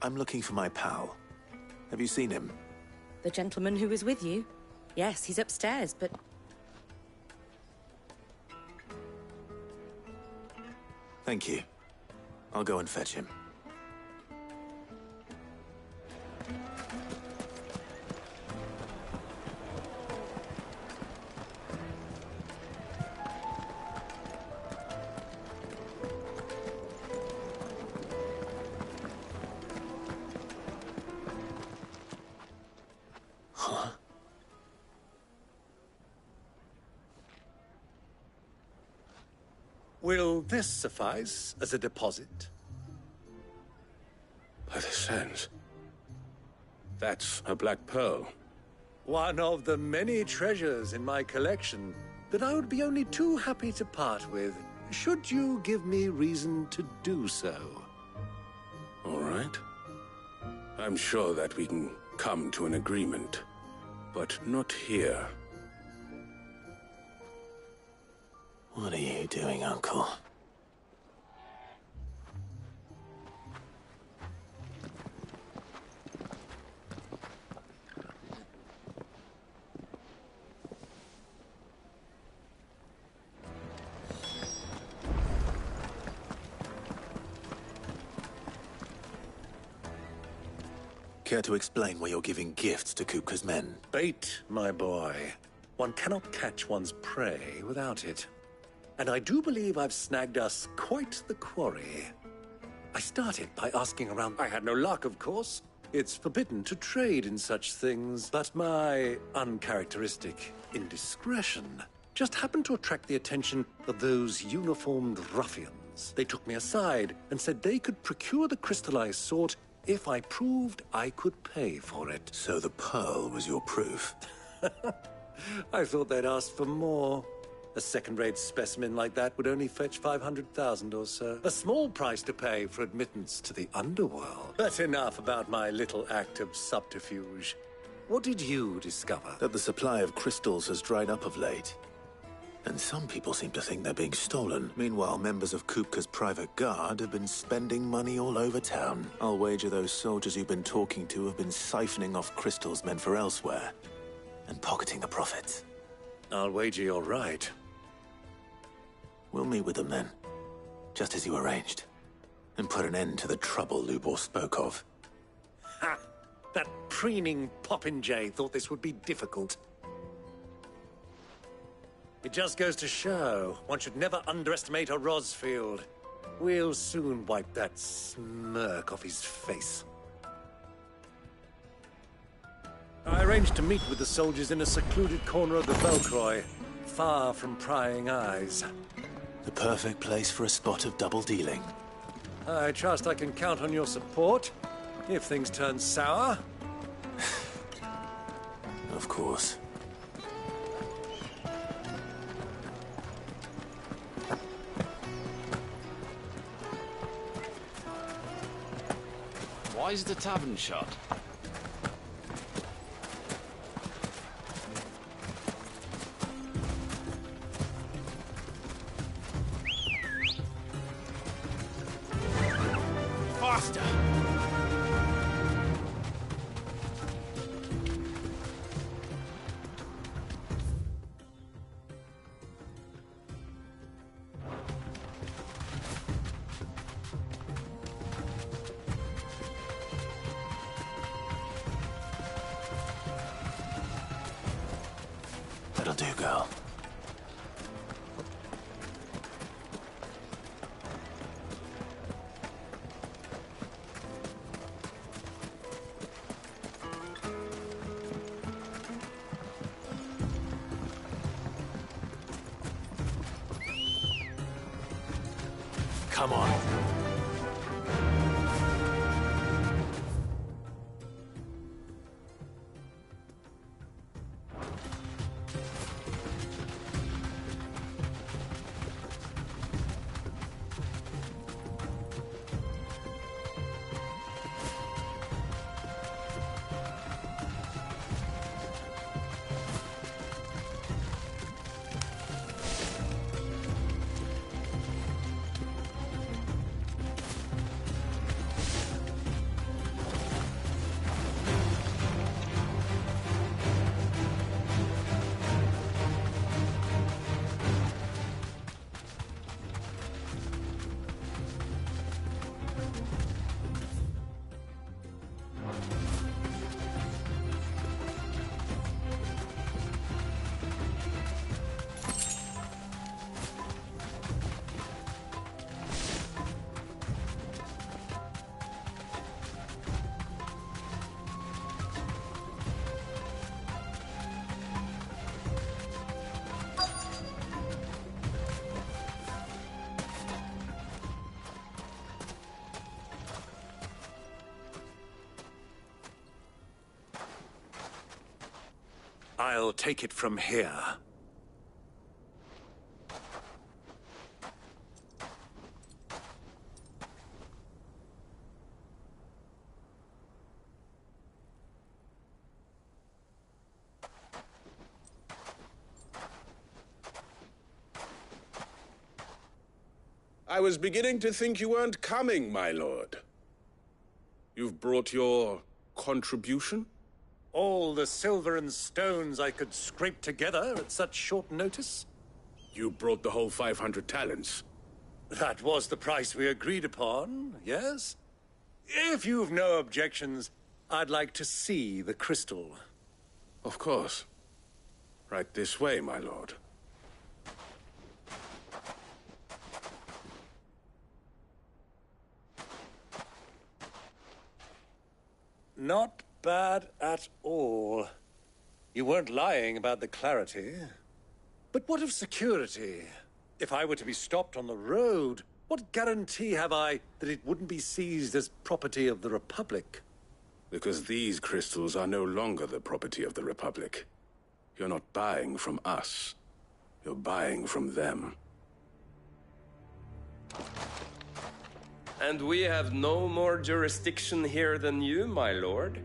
I'm looking for my pal. Have you seen him? The gentleman who was with you? Yes, he's upstairs, but... Thank you. I'll go and fetch him. Will this suffice as a deposit? By the sands. That's a black pearl. One of the many treasures in my collection that I would be only too happy to part with, should you give me reason to do so. All right. I'm sure that we can come to an agreement, but not here. What are you doing, Uncle? Care to explain why you're giving gifts to Kupka's men? Bait, my boy. One cannot catch one's prey without it. And I do believe I've snagged us quite the quarry. I started by asking around. I had no luck, of course. It's forbidden to trade in such things, but my uncharacteristic indiscretion just happened to attract the attention of those uniformed ruffians. They took me aside and said they could procure the crystallized sort if I proved I could pay for it. So the pearl was your proof? I thought they'd asked for more. A second-rate specimen like that would only fetch 500,000 or so. A small price to pay for admittance to the underworld. But enough about my little act of subterfuge. What did you discover? That the supply of crystals has dried up of late. And some people seem to think they're being stolen. Meanwhile, members of Kupka's private guard have been spending money all over town. I'll wager those soldiers you've been talking to have been siphoning off crystals meant for elsewhere and pocketing the profits. I'll wager you're right. We'll meet with them then, just as you arranged, and put an end to the trouble Lubor spoke of. Ha! That preening popinjay thought this would be difficult. It just goes to show, one should never underestimate a Rosfield. We'll soon wipe that smirk off his face. I arranged to meet with the soldiers in a secluded corner of the Velcroy, far from prying eyes. The perfect place for a spot of double dealing. I trust I can count on your support, if things turn sour. Of course. Why is the tavern shut? Faster! That'll do, girl. Come on. I'll take it from here. I was beginning to think you weren't coming, my lord. You've brought your contribution? All the silver and stones I could scrape together at such short notice? You brought the whole 500 talents. That was the price we agreed upon, yes? If you've no objections, I'd like to see the crystal. Of course. Right this way, my lord. Not bad at all. You weren't lying about the clarity. But what of security? If I were to be stopped on the road, what guarantee have I that it wouldn't be seized as property of the Republic? Because these crystals are no longer the property of the Republic. You're not buying from us. You're buying from them. And we have no more jurisdiction here than you, my lord.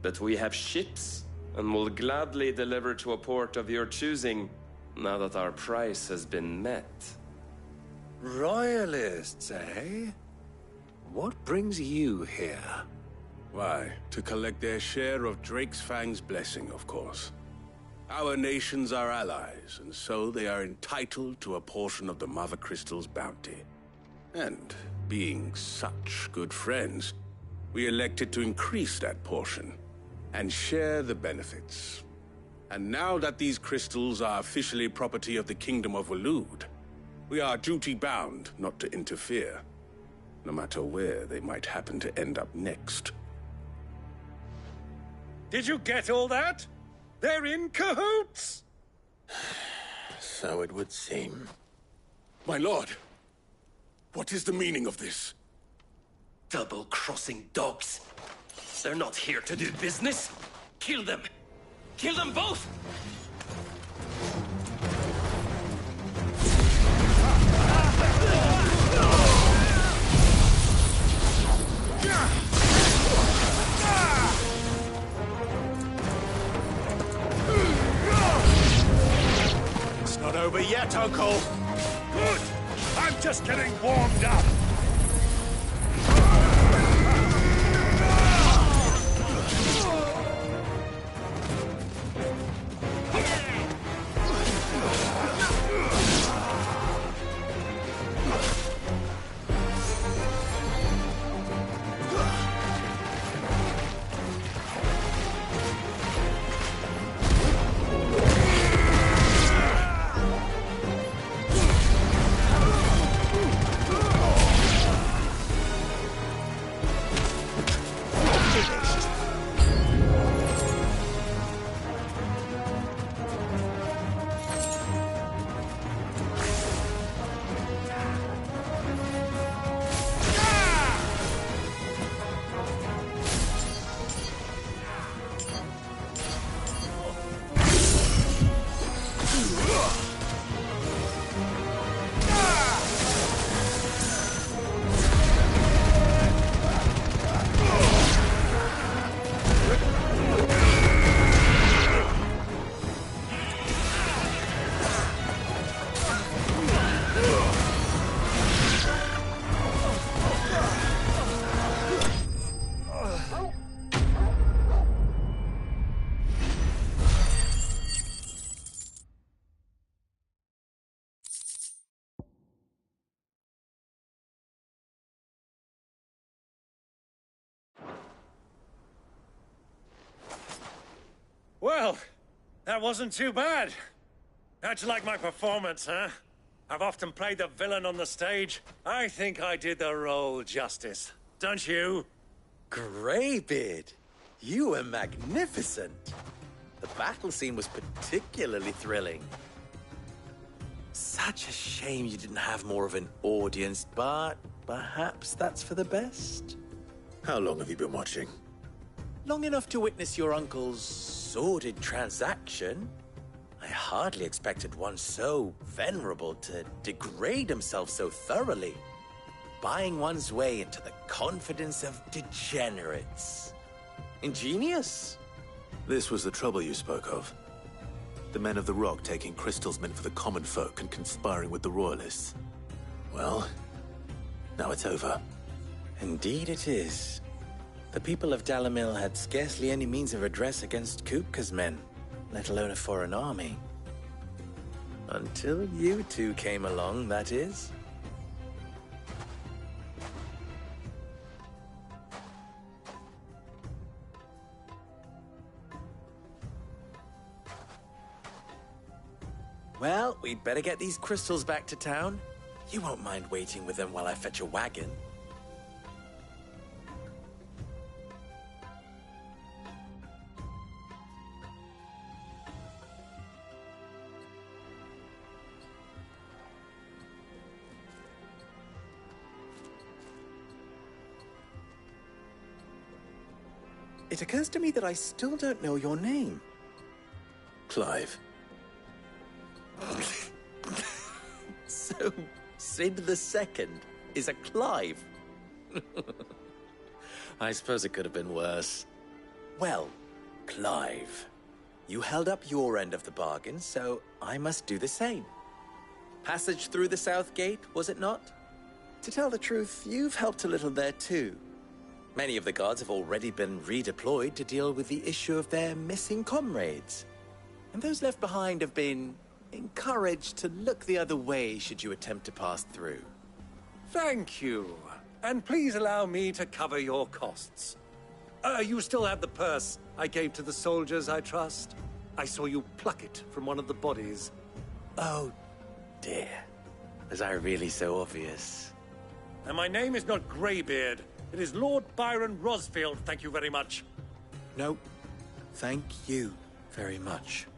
But we have ships, and will gladly deliver to a port of your choosing now that our price has been met. Royalists, eh? What brings you here? Why, to collect their share of Drake's Fang's blessing, of course. Our nations are allies, and so they are entitled to a portion of the Mother Crystal's bounty. And, being such good friends, we elected to increase that portion and share the benefits. And now that these crystals are officially property of the Kingdom of Waloed, we are duty-bound not to interfere, no matter where they might happen to end up next. Did you get all that? They're in cahoots! So it would seem. My lord, what is the meaning of this? Double-crossing dogs. They're not here to do business. Kill them. Kill them both! It's not over yet, Uncle. Good. I'm just getting warmed up. Well, that wasn't too bad. How'd you like my performance, huh? I've often played the villain on the stage. I think I did the role justice. Don't you? Greybeard, you were magnificent. The battle scene was particularly thrilling. Such a shame you didn't have more of an audience, but perhaps that's for the best. How long have you been watching? Long enough to witness your uncle's sordid transaction. I hardly expected one so venerable to degrade himself so thoroughly, buying one's way into the confidence of degenerates. Ingenious. This was the trouble you spoke of. The men of the Rock taking crystals meant for the common folk and conspiring with the Royalists. Well, now it's over. Indeed it is. The people of Dalamil had scarcely any means of redress against Kupka's men, let alone a foreign army. Until you two came along, that is. Well, we'd better get these crystals back to town. You won't mind waiting with them while I fetch a wagon. It occurs to me that I still don't know your name. Clive. So, Sid the Second is a Clive? I suppose it could have been worse. Well, Clive, You held up your end of the bargain, so I must do the same. Passage through the South Gate, was it not? To tell the truth, you've helped a little there too. Many of the guards have already been redeployed to deal with the issue of their missing comrades. And those left behind have been encouraged to look the other way should you attempt to pass through. Thank you. And please allow me to cover your costs. You still have the purse I gave to the soldiers, I trust? I saw you pluck it from one of the bodies. Oh, dear. Was I really so obvious? And my name is not Greybeard. It is Lord Byron Rosfield, thank you very much. No, thank you very much,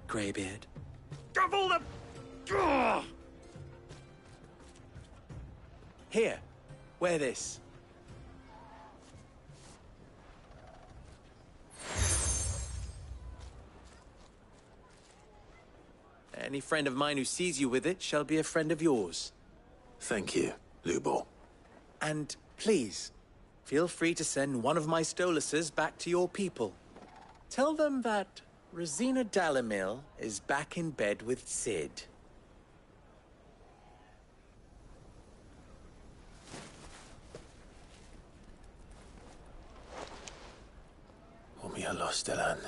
Greybeard. Of all the... Ugh! Here, wear this. Any friend of mine who sees you with it shall be a friend of yours. Thank you, Lubor. And please, feel free to send one of my Stoluses back to your people. Tell them that Rosina Dalamil is back in bed with Sid. Umia Lostelan.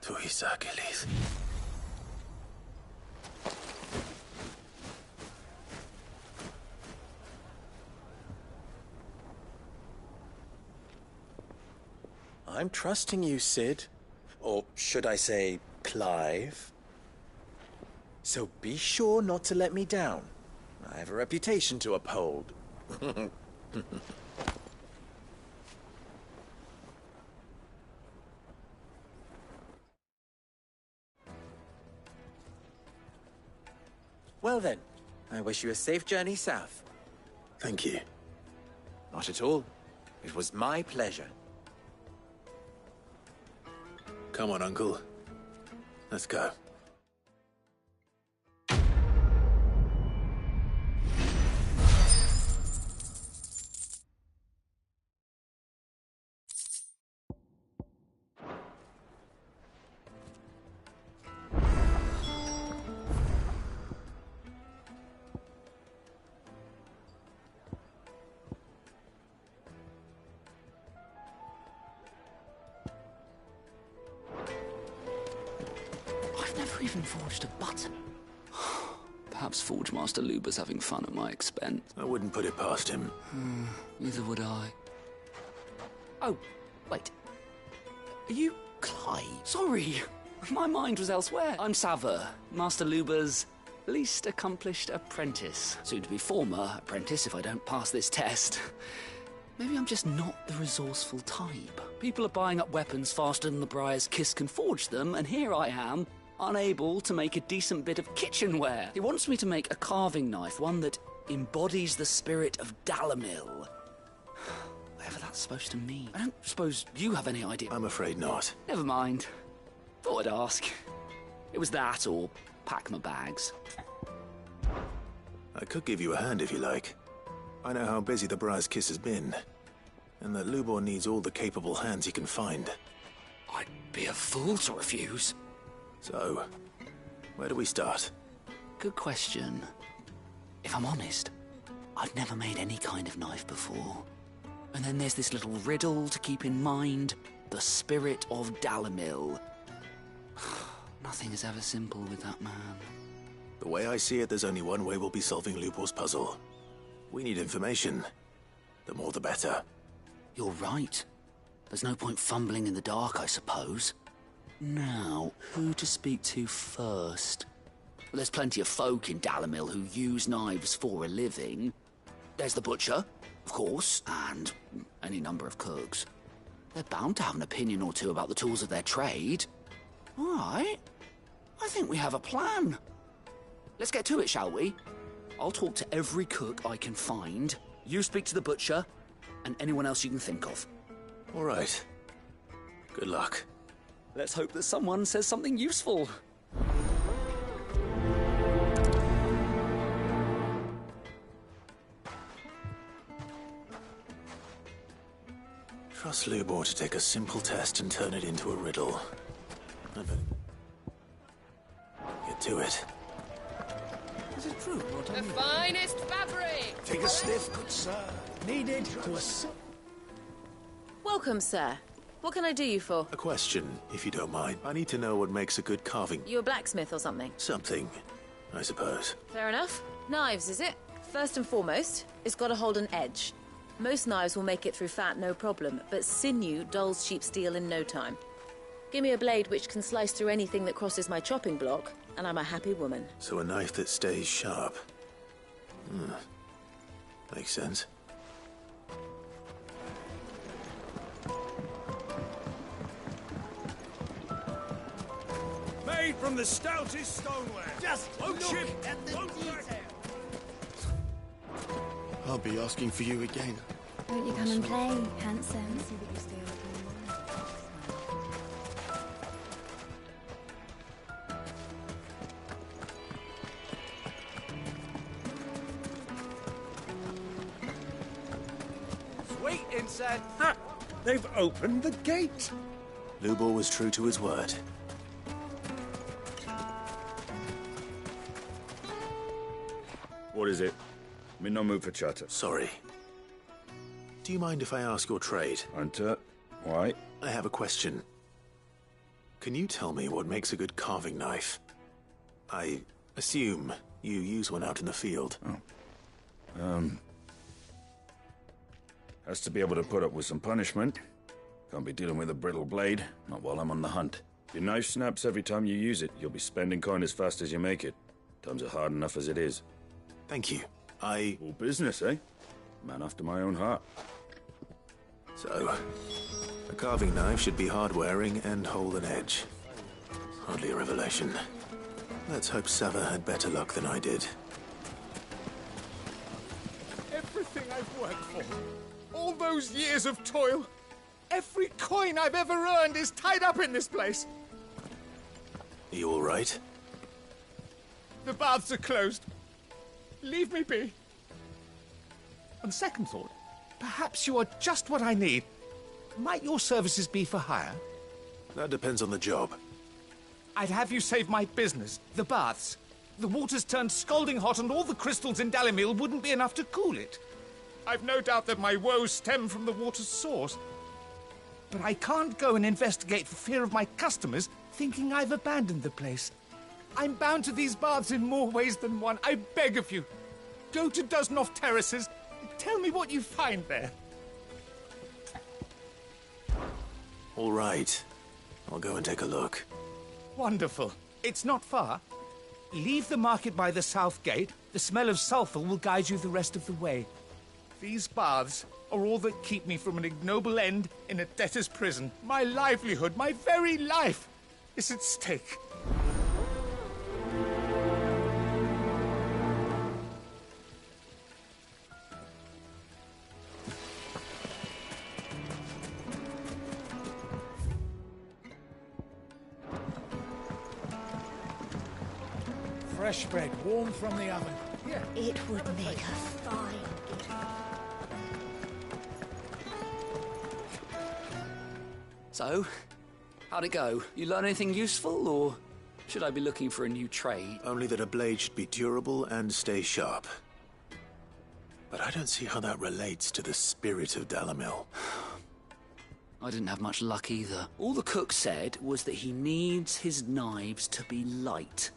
Tuisa Achilles. I'm trusting you, Sid. Or should I say, Clive. So be sure not to let me down. I have a reputation to uphold. Well then, I wish you a safe journey south. Thank you. Not at all. It was my pleasure. Come on, Uncle. Let's go. Never even forged a button. Perhaps Forge Master Luber's having fun at my expense. I wouldn't put it past him. Neither would I. Oh, wait. Are you Clyde? Sorry, my mind was elsewhere. I'm Sava, Master Luber's least accomplished apprentice. Soon to be former apprentice if I don't pass this test. Maybe I'm just not the resourceful type. People are buying up weapons faster than the Briar's Kiss can forge them, and here I am, unable to make a decent bit of kitchenware. He wants me to make a carving knife, one that embodies the spirit of Dalamil. Whatever that's supposed to mean. I don't suppose you have any idea. I'm afraid not. Never mind. Thought I'd ask. It was that, or pack my bags. I could give you a hand if you like. I know how busy the Briar's Kiss has been, and that Lubor needs all the capable hands he can find. I'd be a fool to refuse. So, where do we start? Good question. If I'm honest, I've never made any kind of knife before. And then there's this little riddle to keep in mind. The spirit of Dalamil. Nothing is ever simple with that man. The way I see it, there's only one way we'll be solving Lubor's puzzle. We need information. The more the better. You're right. There's no point fumbling in the dark, I suppose. Now, who to speak to first? Well, there's plenty of folk in Dalamil who use knives for a living. There's the butcher, of course, and any number of cooks. They're bound to have an opinion or two about the tools of their trade. All right. I think we have a plan. Let's get to it, shall we? I'll talk to every cook I can find. You speak to the butcher, and anyone else you can think of. All right. Good luck. Let's hope that someone says something useful. Trust Lubor to take a simple test and turn it into a riddle. I bet... Get to it. Is it true what I The mean? finest fabric! Take a sniff, good sir. Needed to a... Welcome, sir. What can I do you for? A question, if you don't mind. I need to know what makes a good carving. You a blacksmith or something? Something, I suppose. Fair enough. Knives, is it? First and foremost, it's got to hold an edge. Most knives will make it through fat, no problem, but sinew dulls cheap steel in no time. Give me a blade which can slice through anything that crosses my chopping block, and I'm a happy woman. So a knife that stays sharp. Makes sense. Made from the stoutest stoneware. Just Won't look chip, at the won't crack. detail. I'll be asking for you again. Won't you come and play, handsome? Wait inside. Ha! They've opened the gate. Lubor was true to his word. What is it? I'm in no mood for chatter. Sorry. Do you mind if I ask your trade? Hunter, why? I have a question. Can you tell me what makes a good carving knife? I assume you use one out in the field. Has to be able to put up with some punishment. Can't be dealing with a brittle blade, not while I'm on the hunt. If your knife snaps every time you use it, you'll be spending coin as fast as you make it. Times are hard enough as it is. Thank you. All business, eh? Man after my own heart. So, a carving knife should be hard-wearing and hold an edge. Hardly a revelation. Let's hope Sava had better luck than I did. Everything I've worked for, all those years of toil, every coin I've ever earned is tied up in this place. Are you all right? The baths are closed. Leave me be. On second thought, perhaps you are just what I need. Might your services be for hire? That depends on the job. I'd have you save my business, the baths. The water's turned scalding hot and all the crystals in Dalimil wouldn't be enough to cool it. I've no doubt that my woes stem from the water's source. But I can't go and investigate for fear of my customers thinking I've abandoned the place. I'm bound to these baths in more ways than one. I beg of you. Go to Dusnoff Terraces. Tell me what you find there. All right. I'll go and take a look. Wonderful. It's not far. Leave the market by the south gate. The smell of sulphur will guide you the rest of the way. These baths are all that keep me from an ignoble end in a debtor's prison. My livelihood, my very life, is at stake. Fresh bread, warm from the oven. Yeah. It would make a fine gift. So, how'd it go? You learn anything useful, or should I be looking for a new trade? Only that a blade should be durable and stay sharp. But I don't see how that relates to the spirit of Dalimil. I didn't have much luck either. All the cook said was that he needs his knives to be light.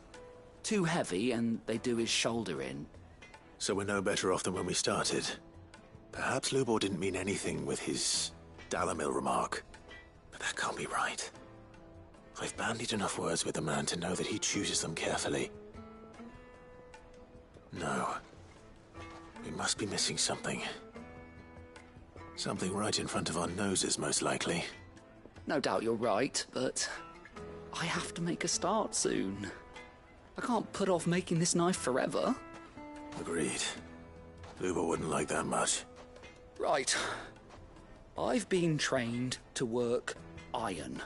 Too heavy and they do his shoulder in. So we're no better off than when we started. Perhaps Lubor didn't mean anything with his Dalimil remark. But that can't be right. I've bandied enough words with the man to know that he chooses them carefully. No. We must be missing something. Something right in front of our noses, most likely. No doubt you're right, but I have to make a start soon. I can't put off making this knife forever. Agreed. Lubor wouldn't like that much. Right. I've been trained to work iron.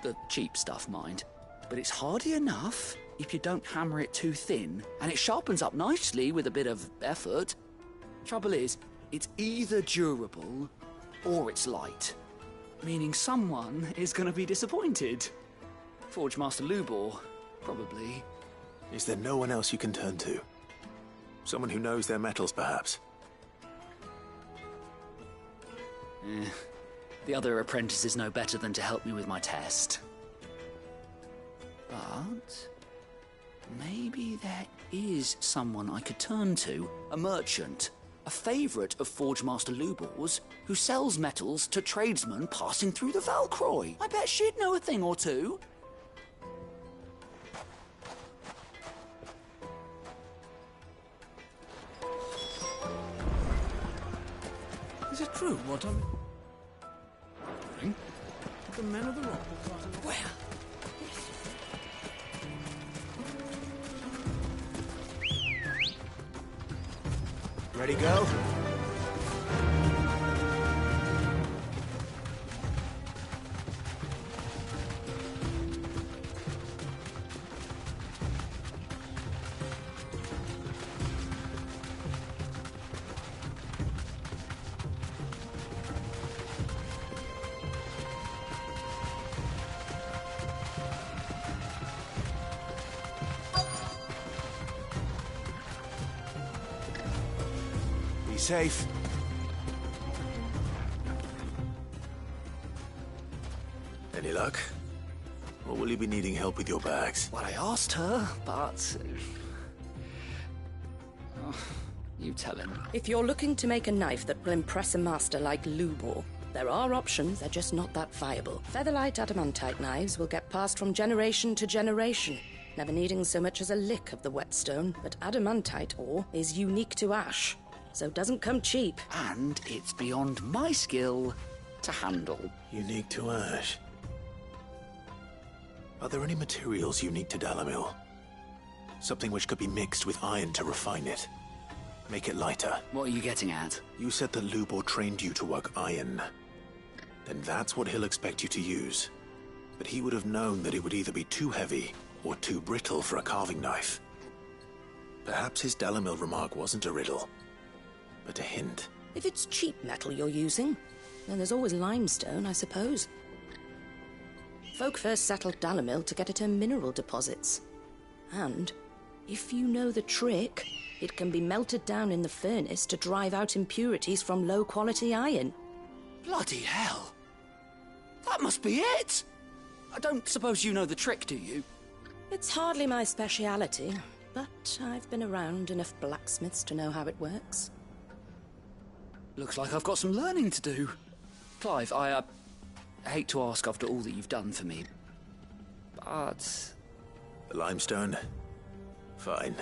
The cheap stuff, mind. But it's hardy enough if you don't hammer it too thin, and it sharpens up nicely with a bit of effort. Trouble is, it's either durable or it's light. Meaning someone is going to be disappointed. Forge Master Lubor, probably. Is there no one else you can turn to? Someone who knows their metals, perhaps? The other apprentices know better than to help me with my test. But maybe there is someone I could turn to. A merchant. A favourite of Forge Master Lubor's, who sells metals to tradesmen passing through the Valcroy. I bet she'd know a thing or two. Is it true what I'm... The men of the rock will pass along... Well... Ready, go? Be safe. Any luck? Or will you be needing help with your bags? Well, I asked her, but... you tell him. If you're looking to make a knife that will impress a master like Lubor, there are options, they're just not that viable. Featherlight adamantite knives will get passed from generation to generation, never needing so much as a lick of the whetstone, but adamantite ore is unique to ash, so it doesn't come cheap. And it's beyond my skill to handle. Unique to ash. Are there any materials unique to Dalamil? Something which could be mixed with iron to refine it. Make it lighter. What are you getting at? You said that Lubor trained you to work iron. Then that's what he'll expect you to use. But he would have known that it would either be too heavy or too brittle for a carving knife. Perhaps his Dalamil remark wasn't a riddle, but a hint. If it's cheap metal you're using, then there's always limestone, I suppose. Folk first settled Dalamil to get at her mineral deposits. And, if you know the trick, it can be melted down in the furnace to drive out impurities from low-quality iron. Bloody hell! That must be it! I don't suppose you know the trick, do you? It's hardly my speciality, but I've been around enough blacksmiths to know how it works. Looks like I've got some learning to do. Clive, I hate to ask after all that you've done for me, but... The limestone? Fine.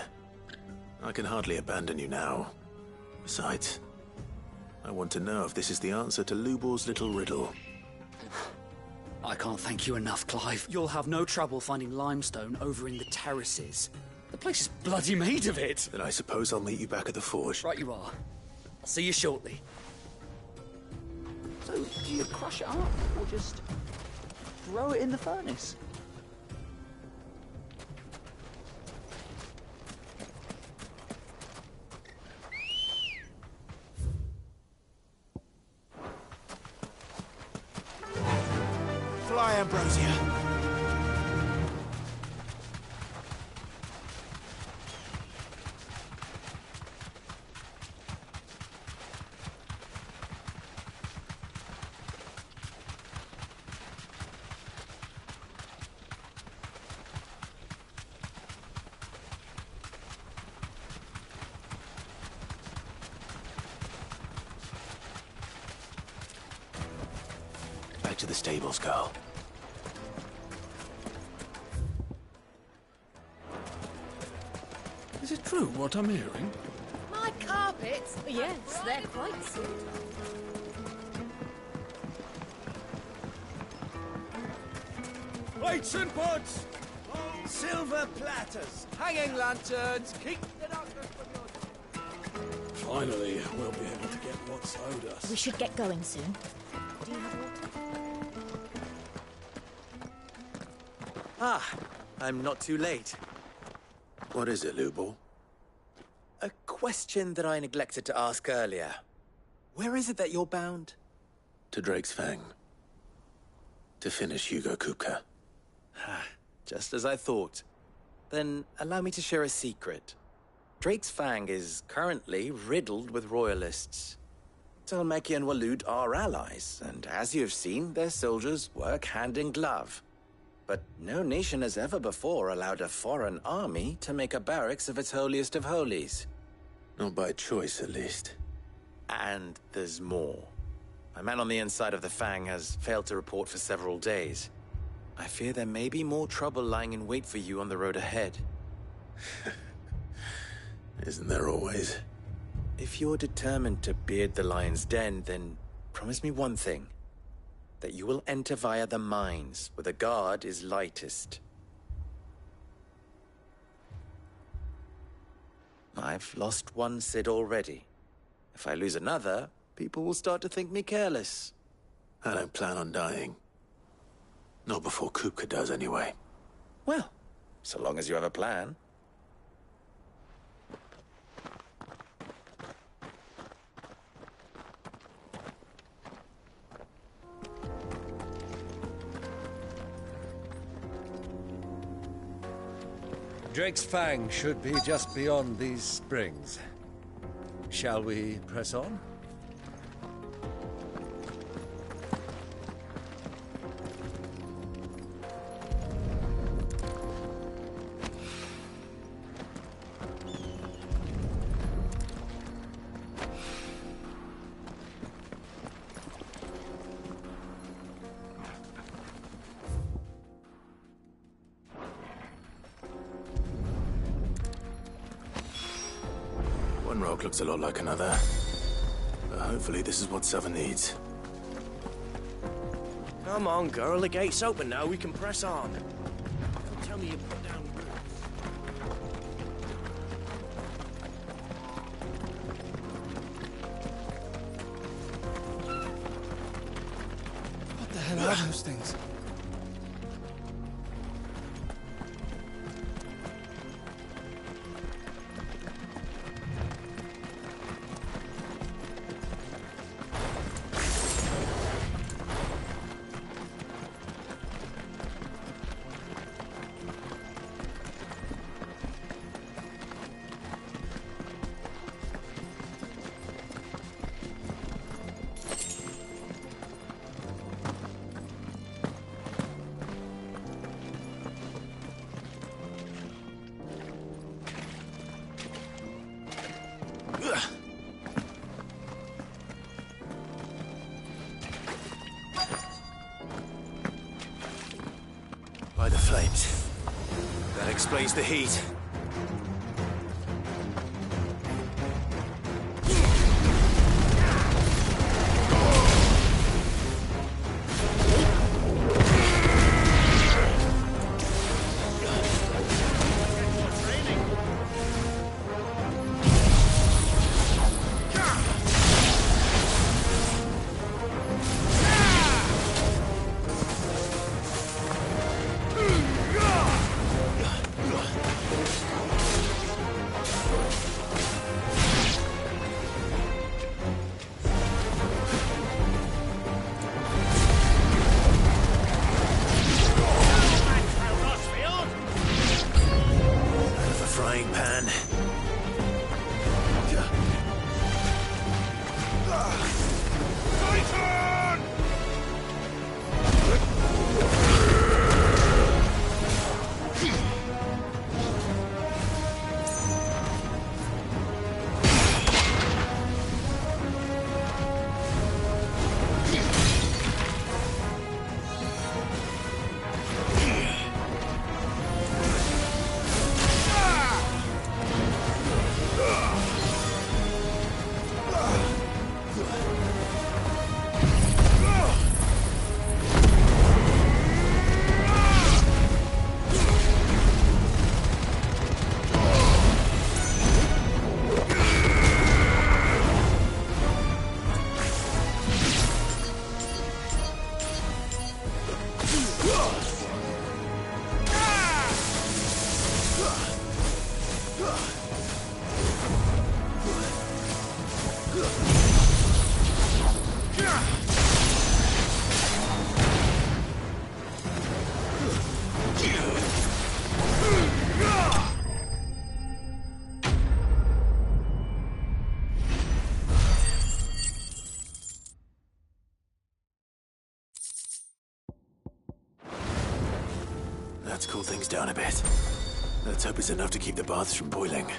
I can hardly abandon you now. Besides, I want to know if this is the answer to Lubor's little riddle. I can't thank you enough, Clive. You'll have no trouble finding limestone over in the terraces. The place is bloody made of it. Then I suppose I'll meet you back at the forge. Right you are. I'll see you shortly. So, do you crush it up, or just throw it in the furnace? Fly, Ambrosia. Back to the stables, girl. Is it true what I'm hearing? My carpets? Yes, they're quite soft. Plates and pots! Silver platters, hanging lanterns, keep the darkness from your... Finally, we'll be able to get what's owed us. We should get going soon. Do you have water? Ah, I'm not too late. What is it, Lubor? A question that I neglected to ask earlier. Where is it that you're bound? To Drake's Fang. To finish Hugo Kupka. Just as I thought. Then allow me to share a secret. Drake's Fang is currently riddled with royalists. Talmeki and Waloed are allies, and as you have seen, their soldiers work hand in glove. But no nation has ever before allowed a foreign army to make a barracks of its holiest of holies. Not by choice, at least. And there's more. A man on the inside of the Fang has failed to report for several days. I fear there may be more trouble lying in wait for you on the road ahead. Isn't there always? If you're determined to beard the lion's den, then promise me one thing. That you will enter via the mines, where the guard is lightest. I've lost one Cid already. If I lose another, people will start to think me careless. I don't plan on dying. Not before Kupka does, anyway. Well, so long as you have a plan. Drake's Fang should be just beyond these springs. Shall we press on? One rock looks a lot like another. But hopefully this is what Southern needs. Come on, girl. The gate's open now. We can press on. Don't tell me you put down roots. What the hell are those things? By the flames. That explains the heat. Let's cool things down a bit. Let's hope it's enough to keep the baths from boiling.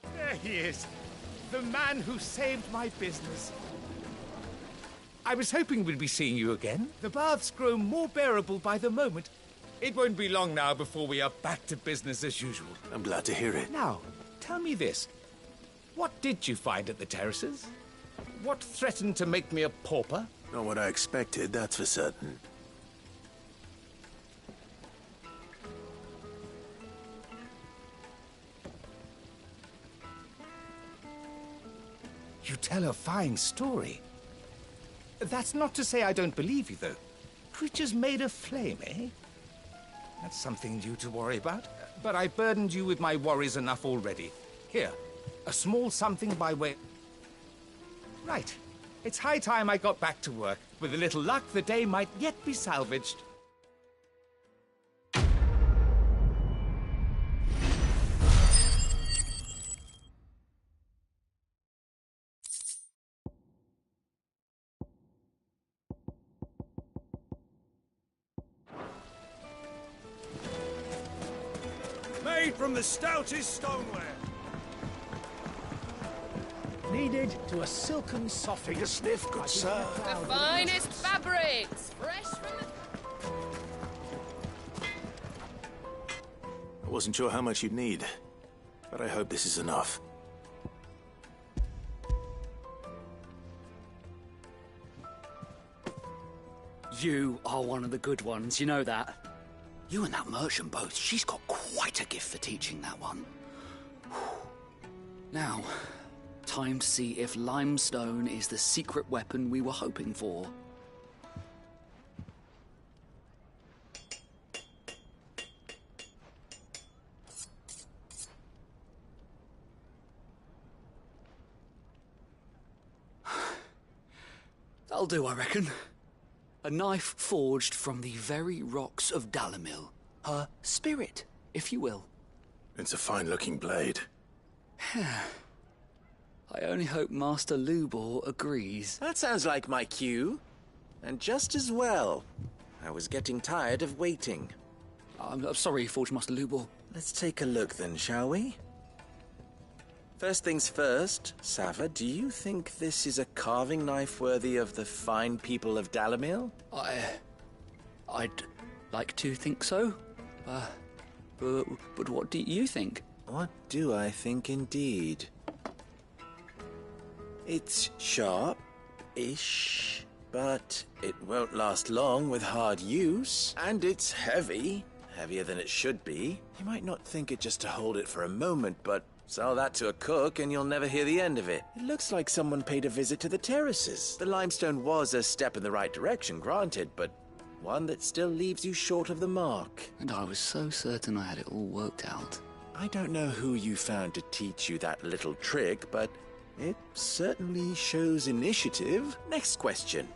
There he is. The man who saved my business. I was hoping we'd be seeing you again. The baths grow more bearable by the moment. It won't be long now before we are back to business as usual. I'm glad to hear it. Now, tell me this. What did you find at the terraces? What threatened to make me a pauper? Not what I expected, that's for certain. You tell a fine story. That's not to say I don't believe you, though. Creatures made of flame, eh? That's something new to worry about. But I burdened you with my worries enough already. Here, a small something by way... Right. It's high time I got back to work. With a little luck, the day might yet be salvaged. Made from the stoutest stoneware. Kneaded to a silken soft. Take a sniff, good sir. The finest fabrics, fresh from the... I wasn't sure how much you'd need, but I hope this is enough. You are one of the good ones, you know that. You and that merchant both, she's got quite a gift for teaching that one. Now, time to see if limestone is the secret weapon we were hoping for. That'll do, I reckon. A knife forged from the very rocks of Dalimil. Her spirit, if you will. It's a fine-looking blade. I only hope Master Lubor agrees. That sounds like my cue. And just as well. I was getting tired of waiting. I'm sorry, Forge Master Lubor. Let's take a look then, shall we? First things first, Sava, do you think this is a carving knife worthy of the fine people of Dalimil? I'd like to think so. But what do you think? What do I think indeed? It's sharp-ish, but it won't last long with hard use. And it's heavy, heavier than it should be. You might not think it just to hold it for a moment, but sell that to a cook and you'll never hear the end of it. It looks like someone paid a visit to the terraces. The limestone was a step in the right direction, granted, but one that still leaves you short of the mark. And I was so certain I had it all worked out. I don't know who you found to teach you that little trick, but it certainly shows initiative. Next question.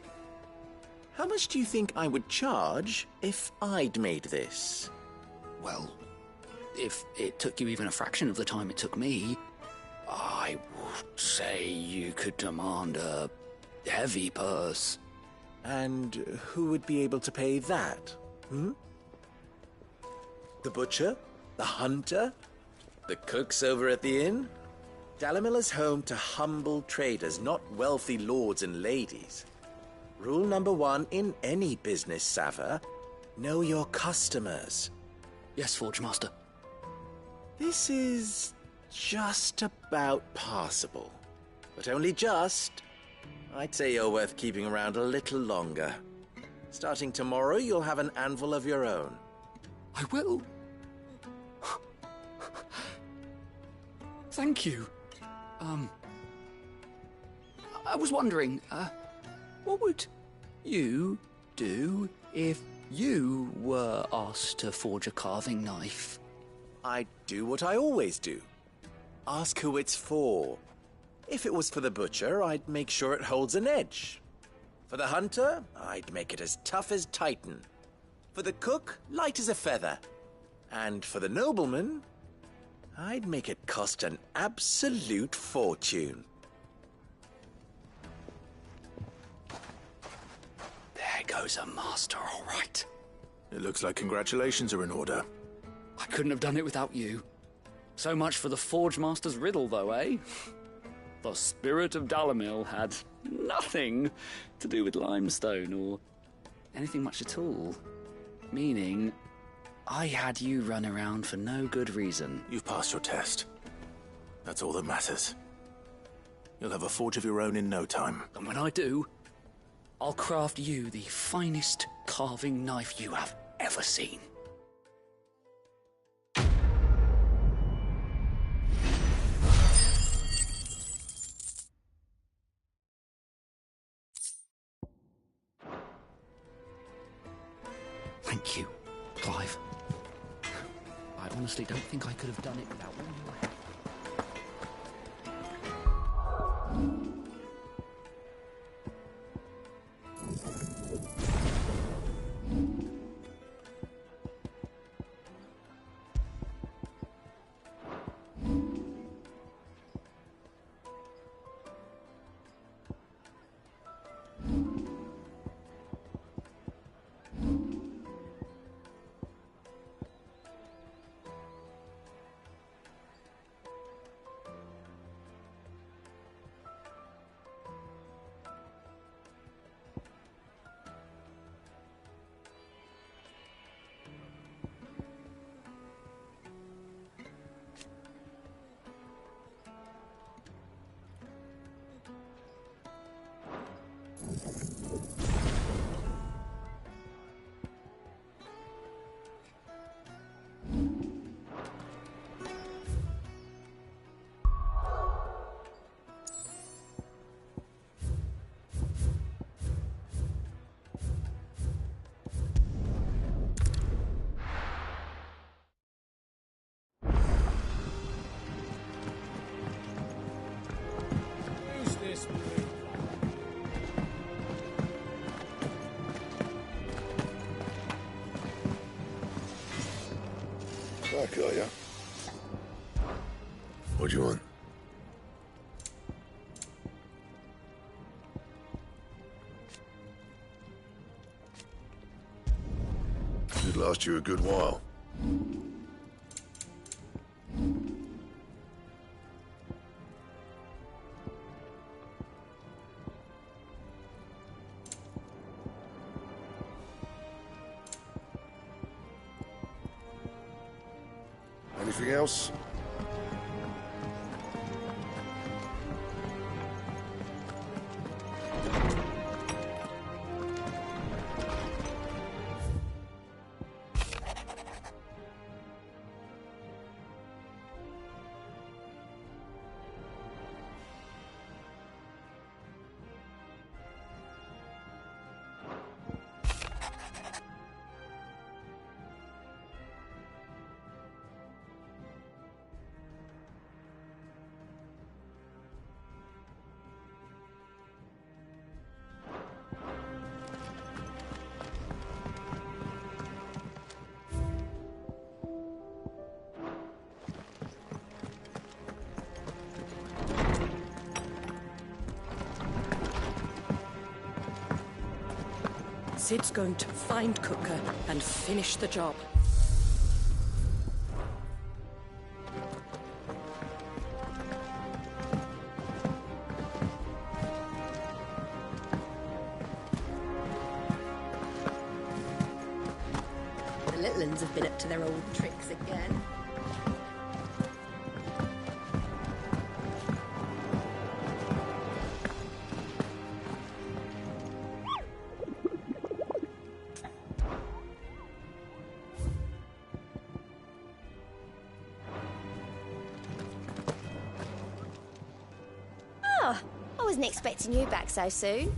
How much do you think I would charge if I'd made this? Well, if it took you even a fraction of the time it took me, I would say you could demand a heavy purse. And who would be able to pay that? The butcher? The hunter? The cooks over at the inn? Dalimil is home to humble traders, not wealthy lords and ladies. Rule number 1 in any business, Sava, know your customers. Yes, Forge Master. This is just about passable. But only just. I'd say you're worth keeping around a little longer. Starting tomorrow, you'll have an anvil of your own. I will. Thank you. I was wondering, what would you do if you were asked to forge a carving knife? I'd do what I always do. Ask who it's for. If it was for the butcher, I'd make sure it holds an edge. For the hunter, I'd make it as tough as Titan. For the cook, light as a feather. And for the nobleman, I'd make it cost an absolute fortune. There goes a master, all right. It looks like congratulations are in order. I couldn't have done it without you. So much for the Forge Master's riddle, though, eh? The spirit of Dalimil had nothing to do with limestone or anything much at all. Meaning, I had you run around for no good reason. You've passed your test. That's all that matters. You'll have a forge of your own in no time. And when I do, I'll craft you the finest carving knife you have ever seen. Thank you, Clive. I honestly don't think I could have done it without all your help. Back, are ya? What do you want? Should last you a good while. Anything else? Sid's going to find Cooker and finish the job. The little uns have been up to their old tricks again. Oh, I wasn't expecting you back so soon.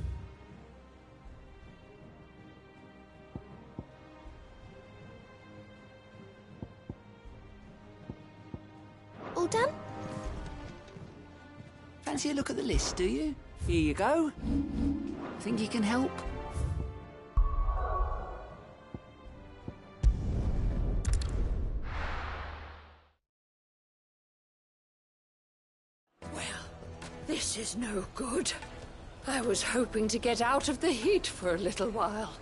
All done? Fancy a look at the list, do you? Here you go. Think you can help? was no good. I was hoping to get out of the heat for a little while.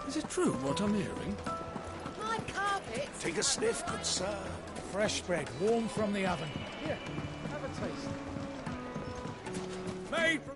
Is it true what I'm hearing? My carpet! Take a sniff, good sir. Fresh bread, warm from the oven. Here, have a taste. Made from...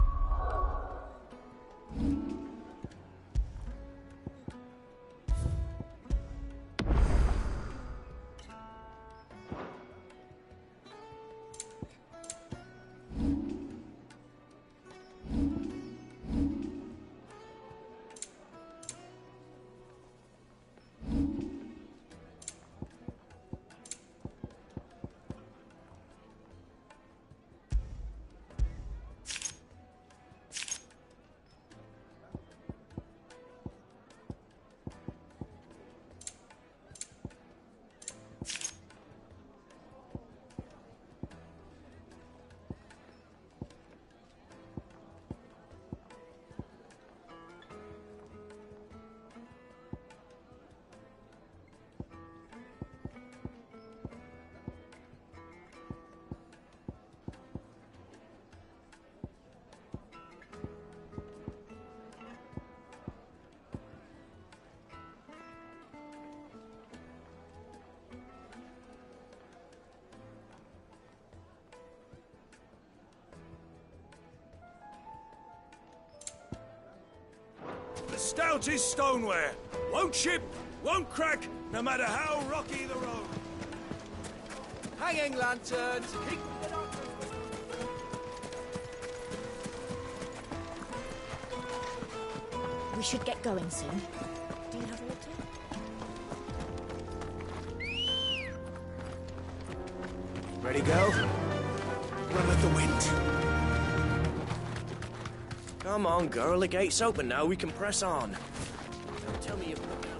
Stout is stoneware. Won't chip, won't crack, no matter how rocky the road. Hanging lanterns, keep the doctors. We should get going soon. Do you have water? Ready, go? Run with the wind. Come on, girl. The gate's open now. We can press on. Don't tell me you're put down.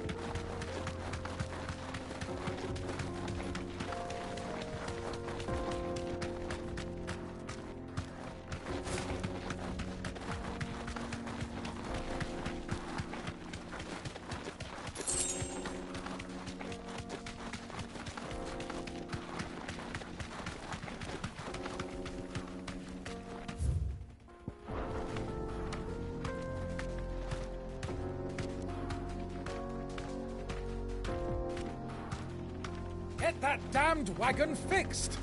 Get that damned wagon fixed!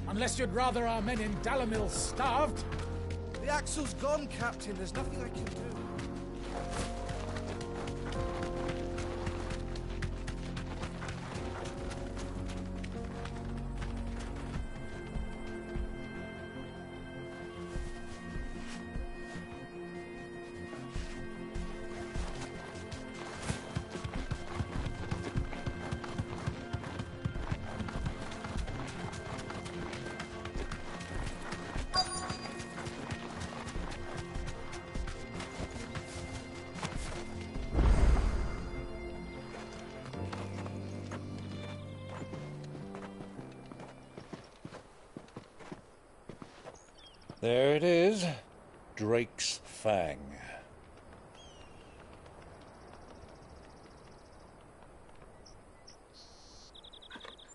Unless you'd rather our men in Dalamil starved. The axle's gone, Captain. There's nothing I can do. There it is. Drake's Fang.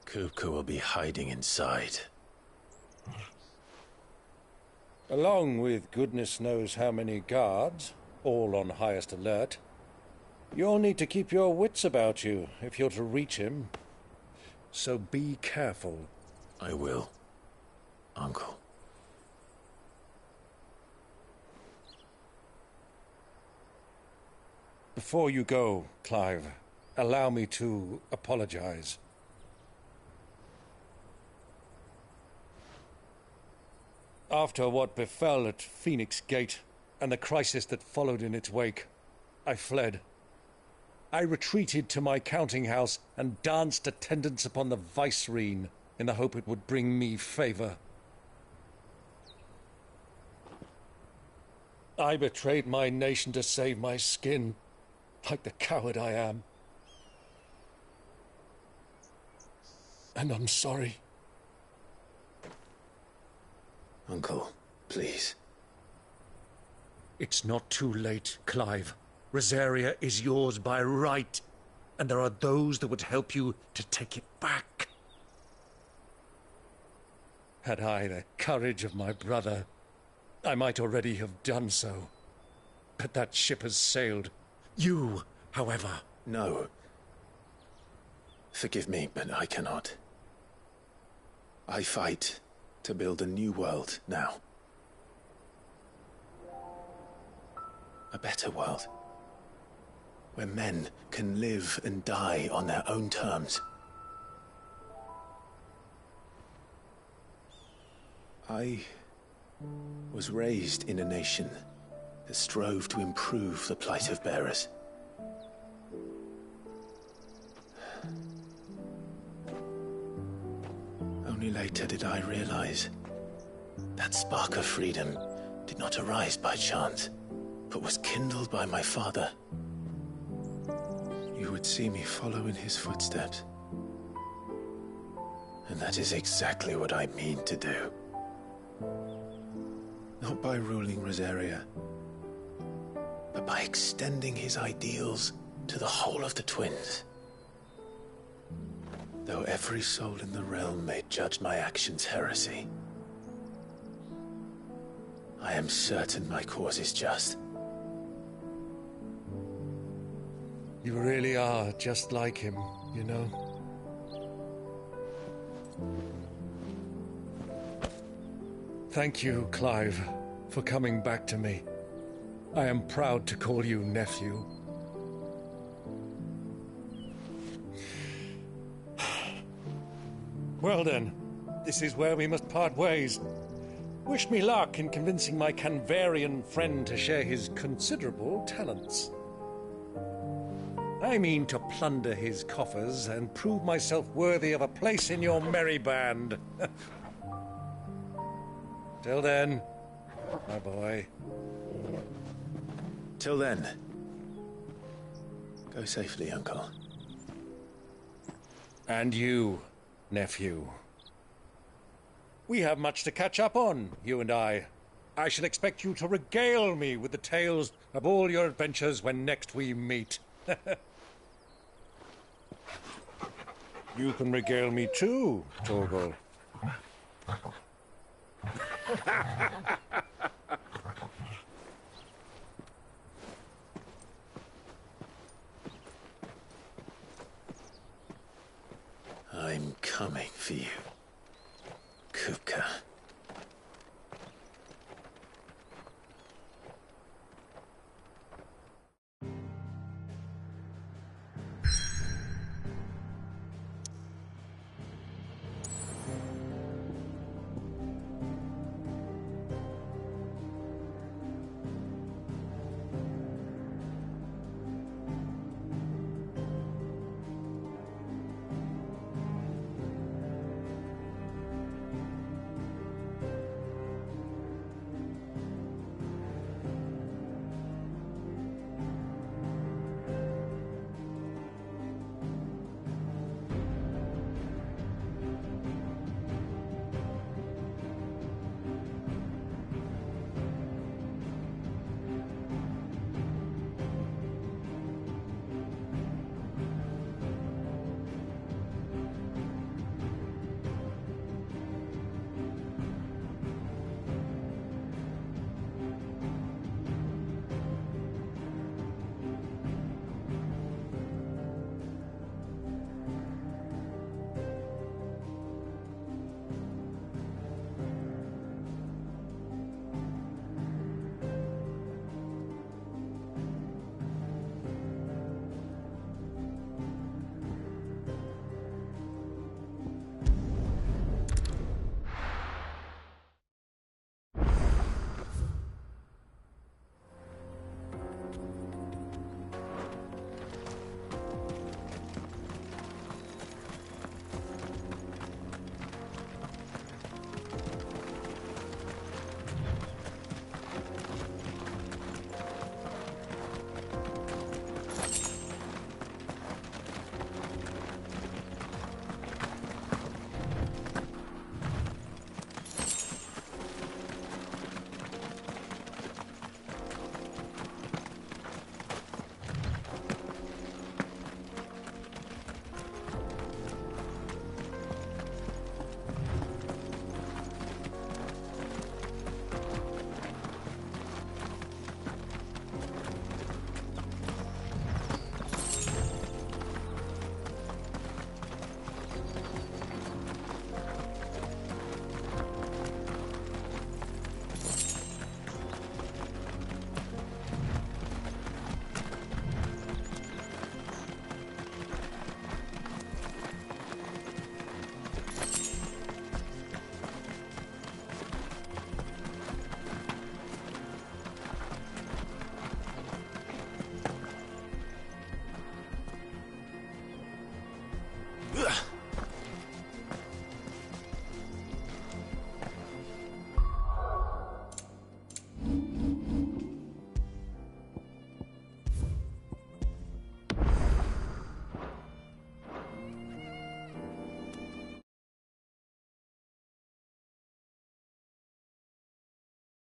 Kupka will be hiding inside. Along with goodness knows how many guards, all on highest alert. You'll need to keep your wits about you if you're to reach him. So be careful. I will, Uncle. Before you go, Clive, allow me to apologize. After what befell at Phoenix Gate and the crisis that followed in its wake, I fled. I retreated to my counting house and danced attendance upon the vicereine in the hope it would bring me favor. I betrayed my nation to save my skin, like the coward I am. And I'm sorry. Uncle, please. It's not too late, Clive. Rosaria is yours by right, and there are those that would help you to take it back. Had I the courage of my brother, I might already have done so. But that ship has sailed. You however. No. Forgive me, but I cannot. I fight to build a new world now. A better world. Where men can live and die on their own terms. I was raised in a nation that strove to improve the plight of bearers. Only later did I realize that spark of freedom did not arise by chance, but was kindled by my father. You would see me follow in his footsteps. And that is exactly what I mean to do. Not by ruling Rosaria, but by extending his ideals to the whole of the twins. Though every soul in the realm may judge my actions heresy, I am certain my cause is just. You really are just like him, you know. Thank you, Clive, for coming back to me. I am proud to call you nephew. Well then, this is where we must part ways. Wish me luck in convincing my Canvarian friend to share his considerable talents. I mean to plunder his coffers and prove myself worthy of a place in your merry band. Till then, my boy. Till then, go safely, Uncle. And you, nephew. We have much to catch up on, you and I. I shall expect you to regale me with the tales of all your adventures when next we meet. You can regale me too, Torgal. I'm coming for you, Kupka.